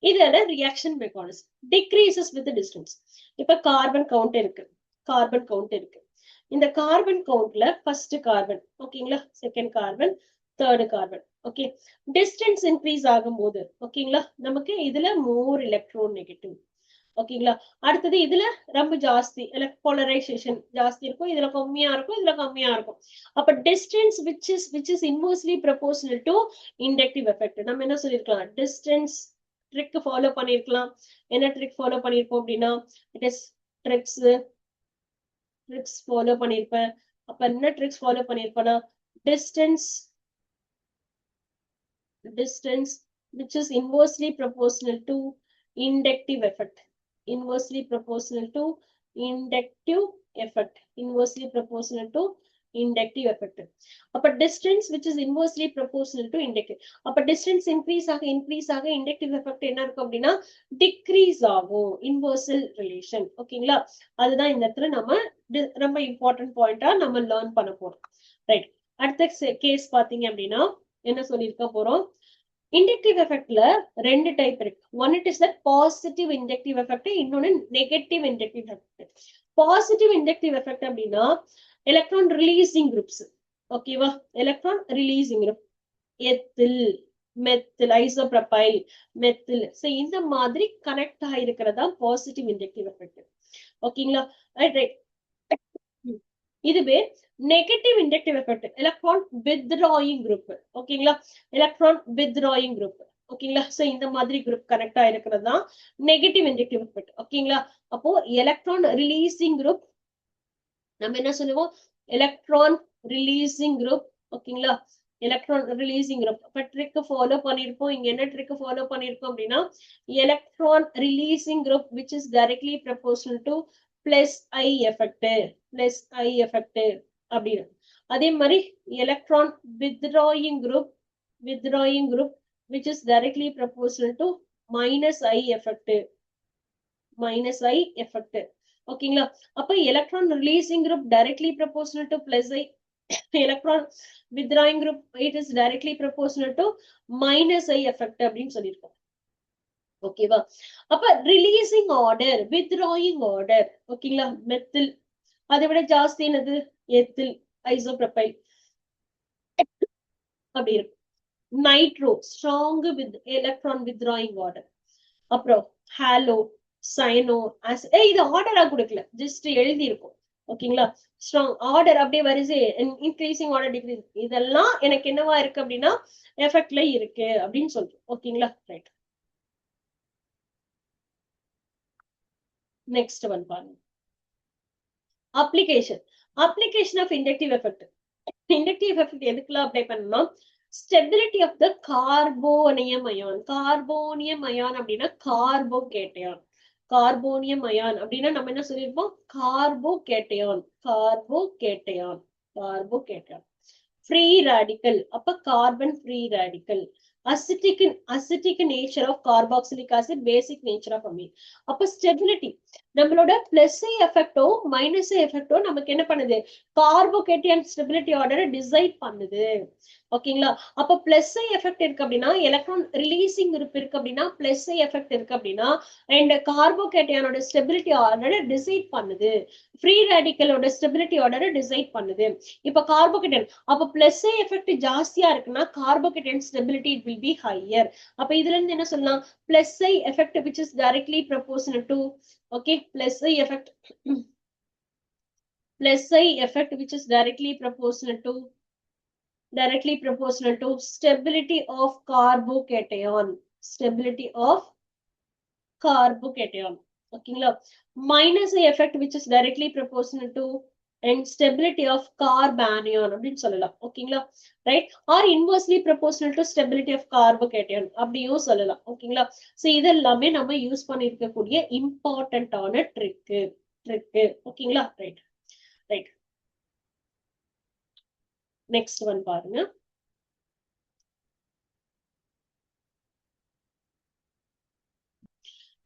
இதோட reaction mechanism decreases with distance. இப்ப கார்பன் கவுண்ட் இருக்கு. இந்த கார்பன் கவுண்ட்ல ஃபர்ஸ்ட் கார்பன் ஓகேங்களா, second carbon, third carbon okay. Distance increase ஆகும்போது ஓகேங்களா நமக்கு இதுல மோர் எலக்ட்ரோ நெகட்டிவ். ஓகேங்களா. அடுத்தது இதுல ரொம்ப ஜாஸ்தி போலரைசேஷன் ஜாஸ்தி இருக்கும், இதுல கம்மியா இருக்கும், இதுல கம்மியா இருக்கும். அப்ப distance which is inversely proportional to inductive effect. நம்ம என்ன சொல்லிருக்கலாம், டிஸ்டன்ஸ் ட்ரிக் ஃபாலோ பண்ணிருக்கலாம். என்ன ட்ரிக் ஃபாலோ பண்ணிருப்போம் அப்படின்னா, இட் இஸ் ட்ரிக்ஸ் ஃபாலோ பண்ணிருப்பேன். அப்ப என்ன ட்ரிக்ஸ் ஃபாலோ பண்ணிருப்பேன்னா, distance which is inversely proportional to inductive effect. Inversely proportional to inductive effect. Inversely proportional to inductive effect. அப்ப distance which is inversely proportional to inductive. அப்ப distance increase ஆக inductive effect என்ன இருக்கும் அப்படின்னா decrease ஆகும். Inversal relation. ஓகேங்களா. அதுதான் இந்த இடத்துல நம்ம ரொம்ப இம்பார்ட்டன்ட் பாயிண்டா நம்ம லேர்ன் பண்ண போறோம். ரைட். அடுத்த கேஸ் பாத்தீங்க அப்படின்னா என்ன சொல்லிருக்க போறோம், இண்டக்டிவ் எஃபெக்ட்ல ரெண்டு டைப் இருக்கு. One it is the positive inductive effect, இன்னொன்னு negative inductive effect. Positive inductive effect அப்படின்னா எலக்ட்ரான் ரிலீசிங் குரூப்ஸ். ஓகேவா, electron releasing group ethyl, methyl, isopropyl, methyl, so இந்த மாதிரி கனெக்ட் ஆயிருக்கிறதா பாசிட்டிவ் இண்டக்டிவ் எஃபெக்ட். ஓகேங்களா. இதுவே negative inductive effect, electron withdrawing group. ஓகேங்களா, electron withdrawing group. ஓகேங்களா. சோ இந்த மாதிரி குரூப் கனெக்ட் ஆயிருக்கிறது தான் நெகட்டிவ் இண்டக்டிவ் எஃபெக்ட். ஓகேங்களா. அப்போ எலக்ட்ரான் ரிலீசிங் குரூப் நம்ம என்ன சொல்லுவோம், எலக்ட்ரான் ரிலீசிங் குரூப். ஓகேங்களா, எலக்ட்ரான் ரிலீசிங் குரூப். அப்ப ட்ரிக் ஃபாலோ பண்ணிருப்போம். இங்க என்ன ட்ரிக் ஃபாலோ பண்ணிருக்கோம் அப்படின்னா, electron releasing group which is directly proportional to plus I effect, plus I effect அப்படின்னு. அதே மாதிரி electron withdrawing group which is directly proportional to minus I effect, minus I effect. ஓகேங்களா. அப்ப electron releasing group directly proportional to plus I, electron withdrawing group it is directly proportional to minus I effect அப்படின்னு சொல்லியிருக்கோம். ஓகேவா. அப்ப releasing order, withdrawing order. ஓகேங்களா, methyl, அதை விட ஜாஸ்தி என்னது எத்தில், ஐசோப்ரோபைல் அப்படி இருக்கும். Nitro strong with electron withdrawing order. அப்புறம் ஹாலோ, சைனோ, இது ஆர்டரா கொடுக்கல, ஜஸ்ட் எழுதி இருக்கும். ஓகேங்களா. ஸ்ட்ராங் ஆர்டர் அப்படியே வரிசை, இன்க்ரீசிங் ஆர்டர், டிக்ரீஸ், இதெல்லாம் எனக்கு என்னவா இருக்கு அப்படின்னா எஃபெக்ட்ல இருக்கு அப்படின்னு சொல்றோம். ஓகேங்களா. ரைட். நெக்ஸ்ட் ஒன் பாருங்க, application. Application of inductive effect. Inductive effect எதுக்குலாம் அப்ளை பண்ணணும், stability of the carbonium ion. Carbonium ion அப்படின்னா கார்போகேட்டையான். கார்போனியம் அயான் அப்படின்னா நம்ம என்ன சொல்லிருப்போம், carbocation, carbocation, carbocation. Free radical, அப்ப carbon free radical. Acidic nature of carboxylic acid, basic nature of amine. அப்ப ஸ்டெபிலிட்டி, நம்மளோட பிளஸ் எஃபெக்டோ மைனஸ் எஃபெக்டோ நமக்கு என்ன பண்ணுது, கார்போகேட்டையான் ஸ்டெபிலிட்டி ஆர்டரை டிசைட் பண்ணுது. ஓகேங்களா. அப்ப பிளஸ் எஃபெக்ட் இருக்கு அப்படின்னா, எலக்ட்ரான் ரிலீசிங் குரூப் இருக்கு அப்படின்னா, பிளஸ் எஃபெக்ட் இருக்கு அப்படின்னா, அண்ட் கார்போகேட்டையானோட ஸ்டெபிலிட்டி ஆர்டரை டிசைட் பண்ணுது, ஃப்ரீ ரேடிக்கலோட ஸ்டெபிலிட்டி ஆர்டரை டிசைட் பண்ணுது. இப்ப கார்போகேட்டையான், அப்ப பிளஸ் எஃபெக்ட் ஜாஸ்தியா இருக்குன்னா கார்போகேட்டையான் stability it will be higher. அப்ப இதுல இருந்து என்ன சொல்லலாம், plus effect which is directly proportional to, okay, plus I effect, plus I effect which is directly proportional to stability of carbocation, stability of carbocation. ஓகேங்களா. minus I effect which is directly proportional to and stability of carbanion அப்படின்னு சொல்லலாம். ஓகேங்களா. Right. Or inversely proportional to stability of carbocation அப்படியும் சொல்லலாம். ஓகேங்களா. So இதெல்லாமே நம்ம use பண்ணிருக்கக்கூடிய இம்பார்ட்டன்டான ட்ரிக்கு. ஓகேங்களா. ரைட். ரைட். நெக்ஸ்ட் ஒன் பாருங்க,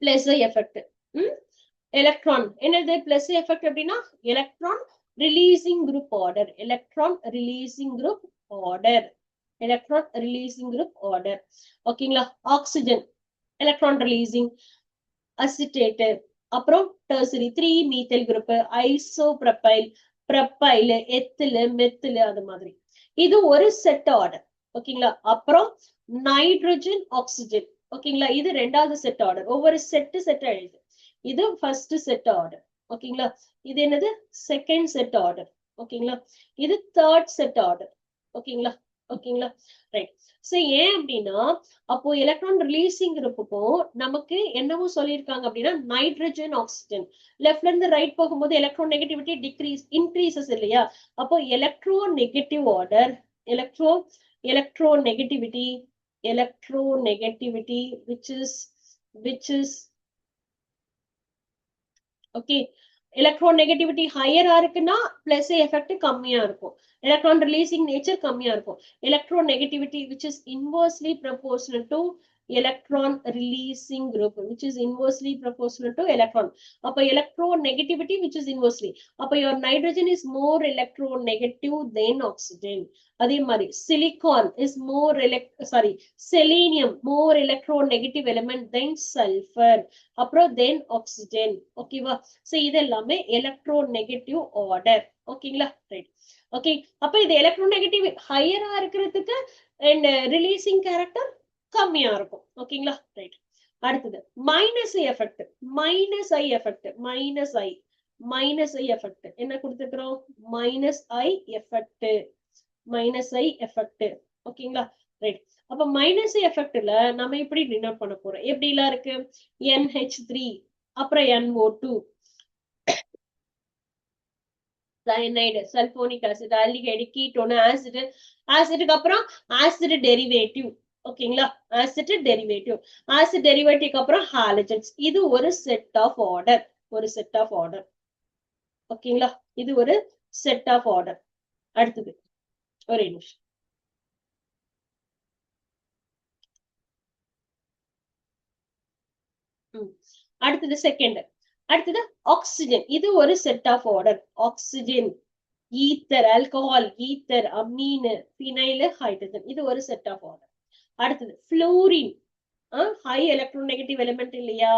பிளஸ் எஃபெக்ட். எலக்ட்ரான் என்னது பிளஸ் எஃபெக்ட் அப்படின்னா, electron releasing group order, electron releasing group order, electron releasing group order. ஓகேங்களா. ஆக்சிஜன் எலக்ட்ரான் ரிலீசிங், அசிட்டேட், அப்புறம் tertiary 3 methyl group, isopropyl, profile, ethyl, methyl, அது மாதிரி. இது ஒரு set order. ஓகேங்களா. அப்புறம் நைட்ரஜன், ஆக்சிஜன். ஓகேங்களா. இது ரெண்டாவது செட் ஆர்டர். ஒவ்வொரு செட் எழுது. இது ஃபர்ஸ்ட் செட் ஆர்டர். ஓகேங்களா? இது என்னது? Second set order. ஓகேங்களா? இது தேர்ட் செட் ஆர்டர். ஓகேங்களா? ஓகேங்களா? ரைட். சோ ஏன் அப்படின்னா அப்போ எலக்ட்ரான் ரிலீசிங் இருப்பப்போ நமக்கு என்னவோ சொல்லியிருக்காங்க அப்படின்னா நைட்ரஜன் ஆக்சிஜன் லெஃப்ட்ல இருந்து ரைட் போகும்போது எலக்ட்ரோ நெகட்டிவிட்டி இன்க்ரீசஸ் இல்லையா? அப்போ electro negative order electro negativity which is okay, electronegativity higher இருக்குன்னா plus effect கம்மியா இருக்கும். electron releasing nature கம்மியா இருக்கும். electronegativity which is inversely proportional to electron releasing group which is inversely proportional to electron. அப்ப electronegativity which is inversely. அப்ப your nitrogen is more electronegative than oxygen. அதே மாதிரி silicon is more selenium more electronegative element than sulfur. அப்புறம் then oxygen. ஓகேவா? So இது எல்லாமே electronegative order. ஓகேங்களா? Right. Okay, அப்ப இது electronegative ஹையரா இருக்கிறதுக்கு and releasing character கம்மியா இருக்கும். ஓகேங்களா? ரைட். அடுத்தது minus effect. Minus I effect. Minus I effect என்ன கொடுத்துக்கிறோம்? Minus I effect. Minus I effect. ஓகேங்களா? ரைட். அப்ப மைனஸ் எஃபெக்ட்ல நம்ம இப்படி டினோட் பண்ண போறோம். எப்படி எல்லாம் இருக்கு? NH3 அப்புறம் NO2 cyanide, sulfonic acid, aldehyde, ketone, acid, ஆசிட்க்கு அப்புறம் ஆசிட் டெரிவேட்டிவ். ஓகேங்களா? Acid derivative. ஆசிட் டெரிவேட்டிவ்க்கு அப்புறம் ஹாலஜன்ஸ். இது ஒரு செட் ஆஃப் ஆர்டர். ஒரு செட் ஆஃப் ஆர்டர். ஓகேங்களா? இது ஒரு செட் ஆஃப் ஆர்டர். அடுத்தது ஒரே நிமிஷம். அடுத்தது செகண்ட். அடுத்தது ஆக்சிஜன். இது ஒரு set of order. Oxygen, ether, alcohol, ether, amine, phenyl, hydrogen. இது ஒரு செட் ஆஃப் ஆர்டர். அடுத்தது ஃப்ளோரின். ஹை எலக்ட்ரோநெகட்டிவ் எலிமெண்ட் இல்லையா?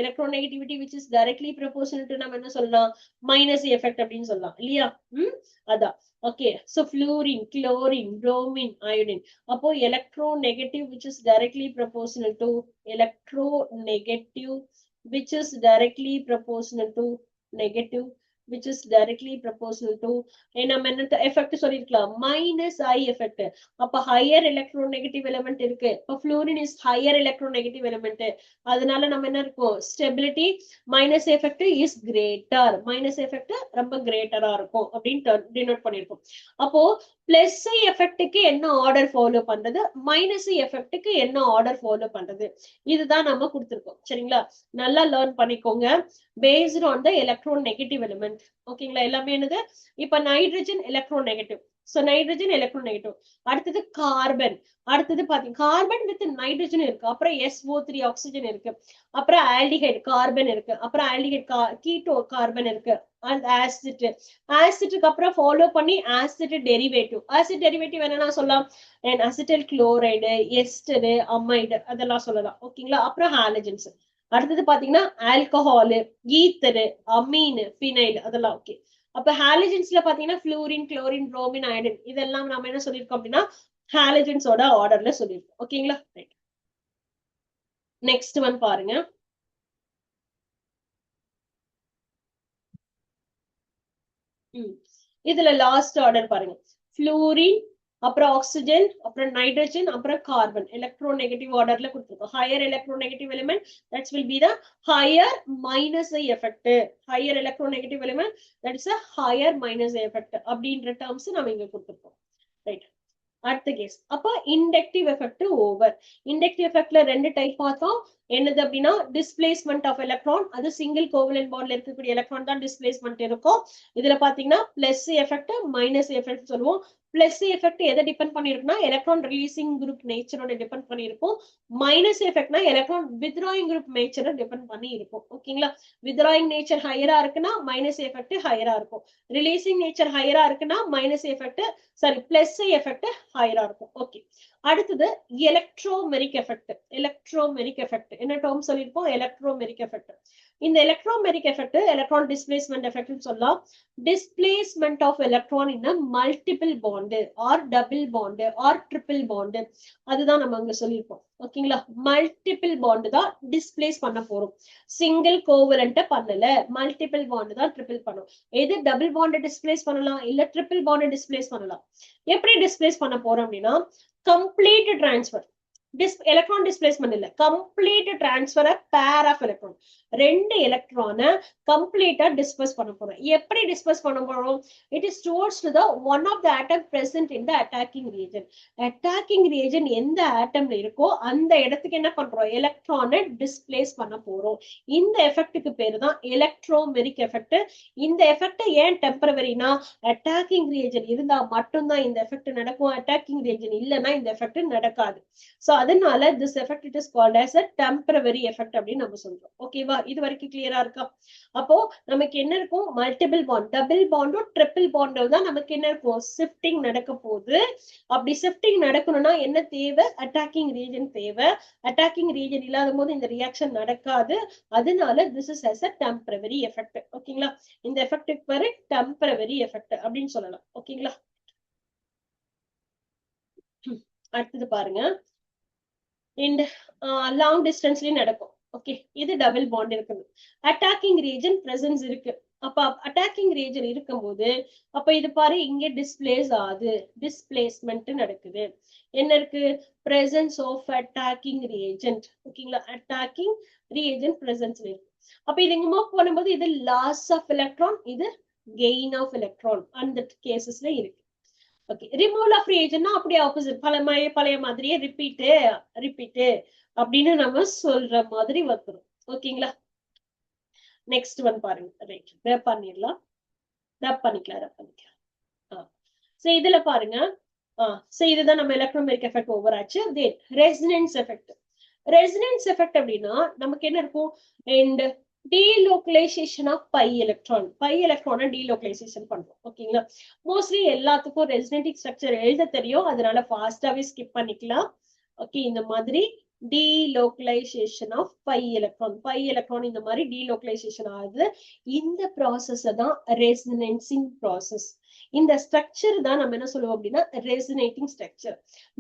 electronegativity which is directly proportional to நம்ம என்ன சொல்லலாம்? மைனஸ் எஃபெக்ட் அப்படின்னு சொல்லலாம் இல்லையா? அதான். Okay, so fluorine, chlorine, bromine, iodine. அப்போ electronegative which is directly proportional to electronegative which is directly proportional to negative which is directly proportional to நம்ம என்ன எஃபெக்ட் சொல்லிருக்கலாம்? Minus I effect. அப்ப ஹையர் எலக்ட்ரோநெகட்டிவ் எலிமெண்ட் இருக்கு. இப்ப fluorine is higher electronegative element. அதனால நம்ம என்ன இருக்கும்? Stability minus effect is greater. Minus effect ரொம்ப கிரேட்டரா இருக்கும் அப்படின்னு டினோட் பண்ணிருக்கோம். அப்போ பிளஸ் ஐ எஃபெக்ட்டுக்கு என்ன ஆர்டர் ஃபாலோ பண்றது, மைனஸ் ஐ எஃபெக்ட்டுக்கு என்ன ஆர்டர் ஃபாலோ பண்றது, இதுதான் நம்ம கொடுத்திருக்கோம். சரிங்களா? நல்லா லேர்ன் பண்ணிக்கோங்க. Based on the electronegative element. ஓகேங்களா? எல்லாமே என்னது? இப்ப nitrogen electronegative. So nitrogen electronegative. அடுத்தது கார்பன். அடுத்தது பாத்தீங்க கார்பன் வித் நைட்ரஜன் இருக்கு. அப்புறம் SO3 ஆக்சிஜன் இருக்கு. அப்புறம் ஆல்டிஹைட் கார்பன் இருக்கு. அப்புறம் ஆல்டிஹைட் கீட்டோ கார்பன் இருக்கு. ஆசிட். ஆசிட்க்கு அப்புறம் ஃபாலோ பண்ணி ஆசிட் டெரிவேட்டிவ். ஆசிட் டெரிவேட்டிவ் என்னன்னா சொல்லலாம்? அசிட்டைல் குளோரைடு, எஸ்டரு, அமைடு அதெல்லாம் சொல்லலாம். ஓகேங்களா? அப்புறம் ஹாலஜன்ஸ். அடுத்தது பாத்தீங்கன்னா ஆல்கஹால், ஈத்தரு, அமீன், பினைல் அதெல்லாம். ஓகே, அப்ப ஹாலஜன்ஸ்ல பாத்தீங்கன்னா ஃப்ளூரின், குளோரின், புரோமின், அயோடின் இதெல்லாம் நம்ம என்ன சொல்லிருக்கோம் அப்படின்னா ஹாலஜன்ஸோட ஆர்டர்ல சொல்லிருக்கோம். ஓகேங்களா? நெக்ஸ்ட் ஒன் பாருங்க. இதுல லாஸ்ட் ஆர்டர் பாருங்க. ஃப்ளூரின், அப்புறம் ஆக்சிஜன், அப்புறம் நைட்ரஜன், அப்புறம் கார்பன் எலக்ட்ரோநெகட்டிவ் ஆர்டர்ல கொடுத்துருக்கோம். Higher electronegative element that's will be the higher minus I effect. Higher electronegative element that is a higher minus I effect அப்படின்ற டேர்ம்ஸ் நம்ம இங்க கொடுத்துருக்கோம். ரைட். அடுத்த கேஸ். அப்ப இண்டக்டிவ் எஃபெக்ட் ஓவர். இண்டக்டிவ் எஃபெக்ட்ல ரெண்டு டைப் பார்த்தோம். என்னது அப்படின்னா டிஸ்பிளேஸ்மெண்ட் ஆஃப் எலக்ட்ரான். அது சிங்கிள் கோவலன்ட் பாண்ட்ல இருக்கக்கூடிய எலக்ட்ரான் தான் டிஸ்பிளேஸ்மெண்ட் இருக்கும். இதுல பாத்தீங்கன்னா பிளஸ் எஃபெக்ட் மைனஸ் எஃபெக்ட் சொல்லுவோம். பிளஸ் எஃபெக்ட் எதை டிபெண்ட் பண்ணிருக்குன்னா எலக்ட்ரான் ரிலீசிங் குரூப் நேச்சரோட டிபெண்ட் பண்ணிருக்கும். மைனஸ் எஃபெக்ட்னா எலக்ட்ரான் வித்ராயிங் குரூப் நேச்சரை டிபெண்ட் பண்ணி இருக்கும். ஓகேங்களா? வித்ராயிங் நேச்சர் ஹையரா இருக்குன்னா மைனஸ் எஃபெக்ட் ஹையரா இருக்கும். ரிலீசிங் நேச்சர் ஹையரா இருக்குன்னா மைனஸ் எஃபெக்ட் பிளஸ் எஃபெக்ட் ஹையரா இருக்கும். ஓகே, அடுத்தது எலக்ட்ரோமெரிக் எஃபெக்ட். எலக்ட்ரோமெரிக் எஃபெக்ட் என்ன டேர்ம் சொல்லிருப்போம்? Electromeric effect. இந்த எலக்ட்ரோமெரிக் எஃபெக்ட் எலக்ட்ரான் டிஸ்பிளேஸ்மெண்ட் எஃபெக்ட்னு சொல்லலாம். Displacement of electron in multiple bond or double bond or triple bond, அதுதான் நம்ம அங்க சொல்லியிருப்போம். ஓகேங்களா, மல்டிபிள் பாண்டு தான் டிஸ்பிளேஸ் பண்ண போறோம். சிங்கிள் கோவலண்ட பண்ணல, மல்டிபிள் பாண்டு தான் ட்ரிபிள் பண்ணும். எது டபுள் பாண்டு டிஸ்பிளேஸ் பண்ணலாம், இல்ல ட்ரிபிள் பாண்டு டிஸ்பிளேஸ் பண்ணலாம். எப்படி டிஸ்பிளேஸ் பண்ண போறோம் அப்படின்னா, கம்ப்ளீட் டிரான்ஸ்பர், எலக்ட்ரான் டிஸ்பிளேஸ்மெண்ட் இல்ல, complete transfer pair of electron, ரெண்டு எலக்ட்ரானை கம்ப்ளீட்டா டிஸ்பர்ஸ் பண்ண போறோம். எப்படி டிஸ்பர்ஸ் பண்ண போறோம்? It is towards to the one of the atom present in the attacking region. Attacking region எந்த ஆட்டம்ல இருக்கோ அந்த இடத்துக்கு என்ன பண்றோம், எலக்ட்ரானை டிஸ்பிளேஸ் பண்ண போறோம். இந்த எஃபெக்ட்டுக்கு பேரு தான் எலக்ட்ரோமெரிக் எஃபெக்ட். இந்த எஃபெக்ட் ஏன் டெம்பரவரினா, அட்டாக்கிங் ரீஜன் இருந்தா மட்டும்தான் இந்த எஃபெக்ட் நடக்கும், அட்டாக்கிங் ரீஜன் இல்லைன்னா இந்த எஃபெக்ட் நடக்காது. சோ அதனால this effect it is called as a temporary effect அப்படின்னு நம்ம சொல்றோம். ஓகேவா, இது வரைக்கும் கிளியரா இருக்கா? அப்போ நமக்கு என்ன இருக்கும், மல்டிபிள் பாண்ட், டபுள் பாண்டும் ட்ரிபிள் பாண்டும் தான் நமக்கு என்ன இருக்கும், ஷிஃப்டிங் நடக்க போகுது. அப்படி ஷிஃப்டிங் நடக்கணும்னா என்ன தேவை, அட்டாக்கிங் ரீஜன் தேவை. அட்டாக்கிங் ரீஜன் இல்லாத போது இந்த ரியாக்ஷன் நடக்காது. அதனால this is as a temporary effect. ஓகேங்களா, இந்த எஃபெக்ட்டுக்கு பேரு டெம்பரவரி எஃபெக்ட் அப்படின்னு சொல்லலாம். ஓகேங்களா, அடுத்தது பாருங்க, இந்த லாங் டிஸ்டன்ஸ்லயும் நடக்கும். ஓகே, இது டபுள் பாண்ட் இருக்குது, அட்டாக்கிங் ரீஜன் பிரசன்ஸ் இருக்கு. அப்ப அட்டாக்கிங் ரீஜன் இருக்கும்போது அப்ப இது பாரு, இங்க டிஸ்பிளேஸ் ஆகுது, டிஸ்பிளேஸ்மெண்ட் நடக்குது. என்ன இருக்கு, பிரசன்ஸ் ஆஃப் அட்டாக்கிங் ரீஜென்ட். ஓகேங்களா, அட்டாக்கிங் ரீஜன் பிரசன்ஸ்ல இருக்கு. அப்ப இது இங்க மூவ் பண்ணும்போது இது லாஸ் ஆஃப் எலக்ட்ரான், இது கெயின் ஆஃப் எலக்ட்ரான் அந்த கேசஸ்ல இருக்கு. ஓகே, ரிமூவல் ஆஃப் ரீஜன்னா அப்படியே ஆப்போசிட், பழைய மாதிரியே ரிப்பீட் அப்படின்னு நம்ம சொல்ற மாதிரி வந்துடும். ஓகேங்களா, நெக்ஸ்ட் ஒன் பாருங்க. ரைட், ரப் பண்ணிடலாம், ரப் பண்ணிக்கலாம். சோ இதுல பாருங்க, சோ இதுதான் நம்ம எலக்ட்ரோமெரிக் எஃபெக்ட் ஓவர் ஆச்சு. தென் ரெசனன்ஸ் எஃபெக்ட். ரெசனன்ஸ் எஃபெக்ட் அப்படின்னா நமக்கு என்ன இருக்கும், and delocalization of pi electron delocalization பண்றோம். ஓகேங்களா, மோஸ்ட்லி எல்லாத்துக்கும் ரெசனேட்டிங் ஸ்ட்ரக்சர் எழுத தெரியும், அதனால ஃபாஸ்டாவே ஸ்கிப் பண்ணிக்கலாம். ஓகே, இந்த மாதிரி delocalization of pi electron இந்த மாதிரி delocalization ஆகுது. இந்த ப்ராசஸ் தான் ரெசனன்சிங் ப்ராசஸ். இந்த ஸ்ட்ரக்சர் தான் நம்ம என்ன சொல்லுவோம் அப்படின்னா ரெசனேட்டிங் ஸ்ட்ரக்சர்.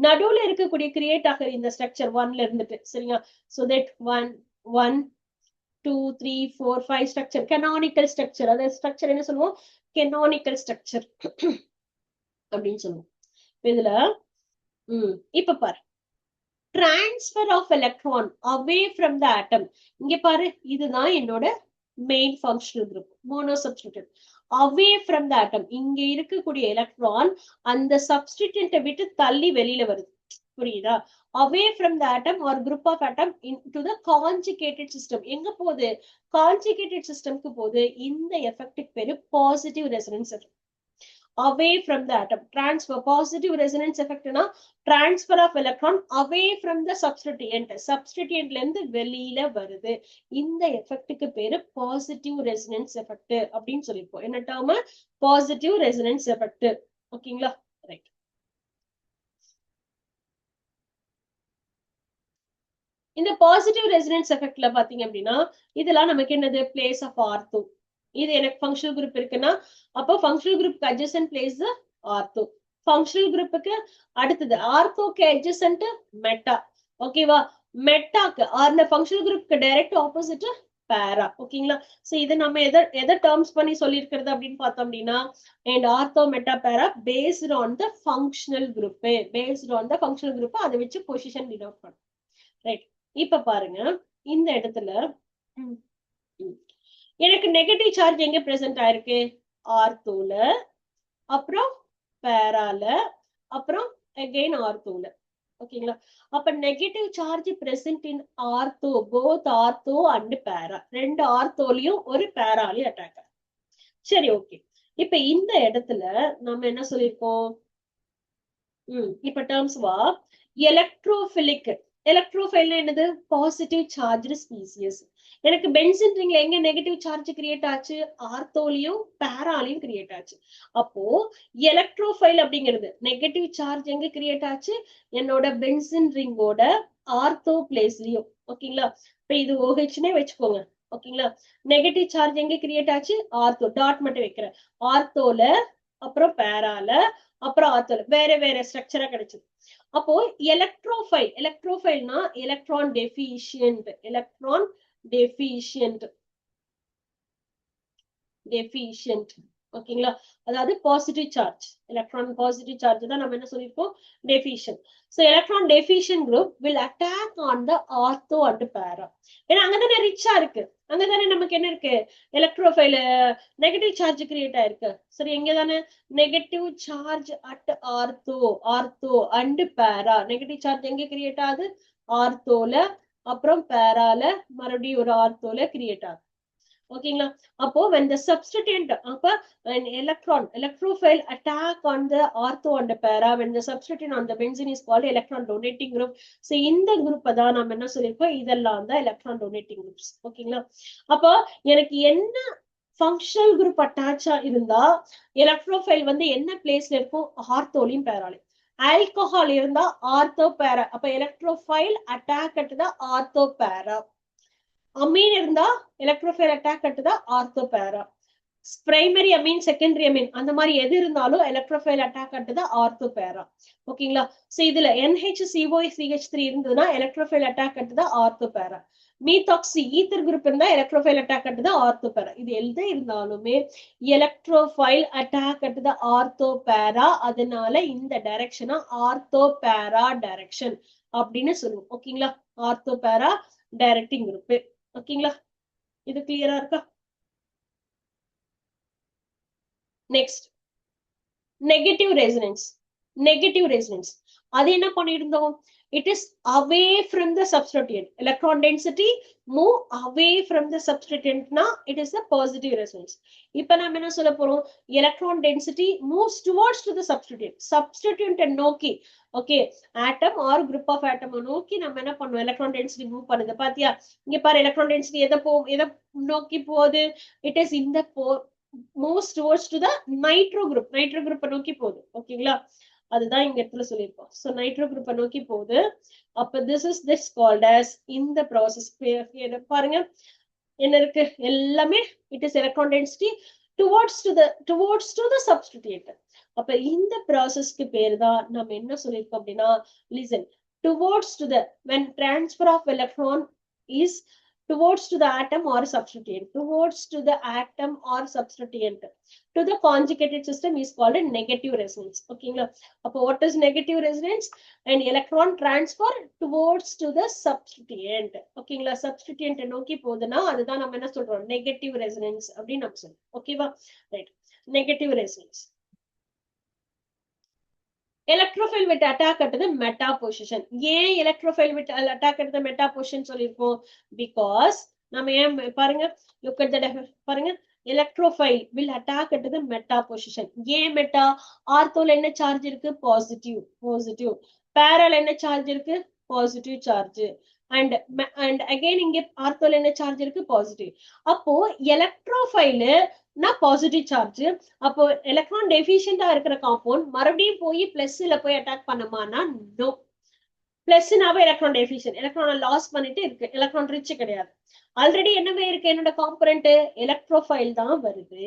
நடுவுல இருக்கக்கூடிய கிரியேட் ஆகிற இந்த ஸ்ட்ரக்சர் 1ல இருந்துட்டு, சரிங்களா, so that 1 2 3 4 5 structure, canonical structure. அத ஸ்ட்ரக்சர் என்ன சொல்லுவோம், canonical structure அப்படின்னு சொல்லுவோம். இதுல இப்ப பாரு, transfer of electron away from the atom. இங்க பாரு, இதுதான் என்னோட main functional group, mono substitute. away from the atom, இங்க இருக்கக்கூடிய எலக்ட்ரான் அந்த சப்ஸ்டிட்யூட்டை விட்டு தள்ளி வெளியில வருது. புரியுதா, away from the atom or group of atom into the conjugated system. எங்க போகுது, conjugated systemக்கு போகுது. இந்த எஃபெக்ட்டுக்கு பேரு positive resonance effect. away from the atom, transfer, positive resonance effect na transfer of electron away from the substituent ல இருந்து வெளியில வருது. இந்த எஃபெக்ட்டுக்கு பேரு பாசிட்டிவ் ரெசனன்ஸ் எஃபெக்ட் அப்படின்னு சொல்லிருப்போம். என்ன டேர்ம், பாசிட்டிவ் ரெசனன்ஸ் எஃபெக்ட். ஓகேங்களா, ரைட். இந்த பாசிட்டிவ் ரெசனன்ஸ் எஃபெக்ட்ல பாத்தீங்க அப்படின்னா இதெல்லாம் நமக்கு என்னது, பிளேஸ் ஆஃப் ஆர்த்தோ. இது எனக்கு ஃபங்க்ஷனல் குரூப் இருக்குன்னா அப்போ functional group adjacent place ortho. Functional குரூப்புக்கு அடுத்தது ஆர்த்தோக்கு அட்ஜசன்ட் மெட்டா. ஓகேவா, மெட்டாக்கு ஆர் ஃபங்க்ஷனல் குரூப்க்கு டைரக்ட் ஆப்போசிட் பேரா. ஓகேங்களா, சோ இது நம்ம எதை டேர்ம்ஸ் பண்ணி சொல்லியிருக்கிறது அப்படின்னு பார்த்தோம் அப்படின்னா, அண்ட் ஆர்த்தோ மெட்டா பேரா based on the functional group, அதை வச்சு பொசிஷன் டினோட் பண்ணும். ரைட், இப்ப பாருங்க, இந்த இடத்துல எனக்கு நெகட்டிவ் சார்ஜ் எங்க பிரசன்ட் ஆயிருக்கு, ஆர்த்தோல, அப்புறம் பேரால, அப்புறம் அகைன் ஆர்த்தோல. ஓகேங்களா, அப்ப negative charge present in ortho, both ortho and பேரா, ரெண்டு ஆர்த்தோலயும் ஒரு பேராலையும் அட்டாக் ஆகும். சரி, ஓகே. இப்ப இந்த இடத்துல நம்ம என்ன சொல்லிருக்கோம், இப்ப டேர்ம்ஸ் வா, எலக்ட்ரோஃபிலிக். எலக்ட்ரோஃபைல்னா என்னது, பாசிட்டிவ் சார்ஜ்டு ஸ்பீசிஸ். எனக்கு பென்சின் ரிங்ல எங்க நெகட்டிவ் சார்ஜ் கிரியேட் ஆச்சு, ஆர்த்தோலையும் பேராலையும் கிரியேட் ஆச்சு. அப்போ எலக்ட்ரோஃபைல் அப்படிங்கிறது நெகட்டிவ் சார்ஜ் எங்க கிரியேட் ஆச்சு, என்னோட பென்சின் ரிங்கோட ஆர்த்தோ பிளேஸ்லயும். ஓகேங்களா, இப்ப இது OHனே வச்சுக்கோங்க. ஓகேங்களா. நெகட்டிவ் சார்ஜ் எங்க கிரியேட் ஆச்சு? ஆர்த்தோ, டாட் மட்டும் வைக்கிறேன். ஆர்த்தோல, அப்புறம் பேரால, அப்புறம் ஆர்த்தோல, வேற வேற ஸ்ட்ரக்சரா கிடைச்சது. அப்போ எலக்ட்ரோஃபைல், எலக்ட்ரோஃபைல்னா electron deficient, electron deficient, deficient. ஓகேங்களா. அதாவது positive charge, electron positive charge தான் நம்ம என்ன சொல்லியிருக்கோம்? Deficient. So electron deficient group will attack on the ortho and para. ஏன்னா அங்கதானே ரிச்சா இருக்கு, அங்கதானே நமக்கு என்ன இருக்கு? எலக்ட்ரோஃபைல் நெகட்டிவ் சார்ஜ் கிரியேட் ஆயிருக்கு. சரி, எங்க தானே negative charge at ortho, ortho and பேரா. நெகட்டிவ் சார்ஜ் எங்க கிரியேட் ஆகுது? ஆர்த்தோல, அப்புறம் பேரால, மறுபடியும் ஒரு ஆர்த்தோல கிரியேட் ஆகுது. ஓகேங்களா. அப்போ when the substituent, அப்ப an electrophile attack on the ortho and the para, when the substituent on the benzene is called electron donating group. So இந்த குரூப் தான் நம்ம என்ன சொல்லிருக்கோம்? இதெல்லாம் தான் electron donating groups. ஓகேங்களா. அப்போ எனக்கு என்ன ஃபங்க்ஷனல் குரூப் அட்டாச்சா இருந்தா எலக்ட்ரோஃபைல் வந்து என்ன பிளேஸ்ல இருக்கும்? ஆர்த்தோலையும் பேராலையும். ஆல்கஹால் இருந்தா ஆர்த்தோ பேரா. அப்ப electrophile attack at the ortho பேரா. அமீன் இருந்தா எலக்ட்ரோஃபைல் அட்டாக் கட்டுதா ஆர்த்தோ பேரா. பிரைமரி அமீன், செகண்டரி அமீன், அந்த மாதிரி எது இருந்தாலும் எலக்ட்ரோஃபைல் அட்டாக் கட்டுதா ஆர்த்தோ பேரா. ஓகேங்களா. சோ இதுல NH-COCH3 இருந்ததுன்னா எலக்ட்ரோஃபைல் அட்டாக் கட்டுதா ஆர்த்தோ பேரா. மீத்தாக்சி ஈத்தர் குரூப் இருந்தா எலக்ட்ரோஃபைல் அட்டாக் கட்டுதா ஆர்த்தோ பேரா. இது எது இருந்தாலுமே எலக்ட்ரோஃபைல் அட்டாக் கட்டுதா ஆர்த்தோ பேரா. அதனால இந்த டைரக்ஷனா ஆர்த்தோ பேரா டைரக்ஷன் அப்படின்னு சொல்லுவோம். ஓகேங்களா. ஆர்த்தோ பேரா டைரக்டிங் குரூப். ஓகேங்களா. இது கிளியரா இருக்கா? Next negative resonance. Negative resonance அது என்ன பண்ணிருந்தோம்? It is away from the substituent. Electron density move away from the substituent na it is the positive resonance. இப்ப நாம என்ன சொல்ல போறோம்? Electron density moves towards to the substituent. Substituent நோக்கி, okay, atom or group of atom நோக்கி நம்ம என்ன பண்ணுவோம்? எலக்ட்ரான் டென்சிட்டி மூவ் பண்ணுது. பாத்தியா? இங்க பாரு, எலக்ட்ரான் டென்சிட்டி எதை நோக்கி போகுது? It is in the moves towards to the nitro group. Nitro group நோக்கி போகுது. ஓகேங்களா. அதுதான் இங்க இடத்துல சொல்லியிருக்கோம். சோ நைட்ரோ குரூப்பை நோக்கி போகுது. அப்ப this called as இந்த ப்ராசஸ் பாருங்க என்ன இருக்கு? எல்லாமே it is electron density towards to the substituent. அப்ப இந்த ப்ராசஸ்க்கு பேரு தான் நம்ம என்ன சொல்லியிருக்கோம் அப்படின்னா, listen, towards to the, when transfer of electron is towards to the atom or substituent, towards to the atom or substituent to the conjugated system is called a negative resonance. Okay, what is negative resonance? An electron transfer towards to the substituent. Okay, substituent நோக்கி போகுதுன்னா அதுதான் நம்ம என்ன சொல்றோம்? negative resonance அப்படின்னு நம்ம சொல்றோம். ஓகேவா. Right. negative resonance. electrophile with attack at the meta position. ஏன் electrophile with attack at the meta position சொல்லிருக்கோம்? Because நம்ம ஏன் பாருங்க, look at the பாருங்க, electrophile will attack at the meta position. ஏன் meta? ஆர்த்தோல என்ன சார்ஜ் இருக்கு? பாசிட்டிவ். பேரால என்ன சார்ஜ் இருக்கு? Positive charge. and again இங்க ஆர்த்தோல என்ன சார்ஜ் இருக்கு? பாசிட்டிவ். அப்போ எலக்ட்ரோஃபைல் பாசிட்டிவ் சார்ஜ். அப்போ எலக்ட்ரான் டெஃபிஷியண்டா இருக்கிற காம்பவுண்ட் மறுபடியும் போய் பிளஸ்ல போய் அட்டாக் பண்ணுமானா? நோ. பிளஸ்னாவே எலக்ட்ரான் டெஃபிஷியன்ட், எலக்ட்ரானை லாஸ் பண்ணிட்டு இருக்கு, எலக்ட்ரான் ரிச் கிடையாது. ஆல்ரெடி என்னவே இருக்கு? என்னோட காம்பனன்ட் எலக்ட்ரோஃபைல் தான் வருது.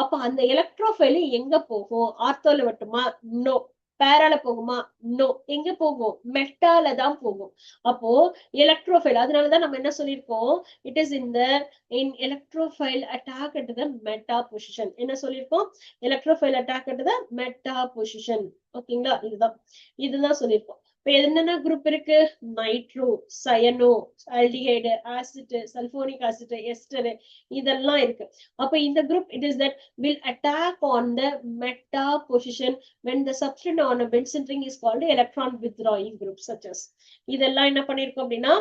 அப்ப அந்த எலக்ட்ரோஃபைல் எங்க போகும்? ஆர்த்தோல மட்டுமா? நோ. பேரால போகுமா? நோ. எங்க போகும்? மெட்டால தான் போகும். அப்போ எலக்ட்ரோஃபைல், அதனாலதான் நம்ம என்ன சொல்லியிருக்கோம்? It is in electrophile attack at the meta position. என்ன சொல்லியிருக்கோம்? electrophile attack at the meta position. ஓகேங்களா. இதுதான் சொல்லியிருக்கோம். இப்ப என்னென்ன குரூப் இருக்கு? Nitro, cyano, aldehyde, acid, sulphonic acid, ester, இதெல்லாம் இருக்கு. அப்ப இந்த group it is that will attack on the meta position when the substituent on a Benson ring is called electron withdrawing group such as. இதெல்லாம் என்ன பண்ணிருக்கோம் அப்படின்னா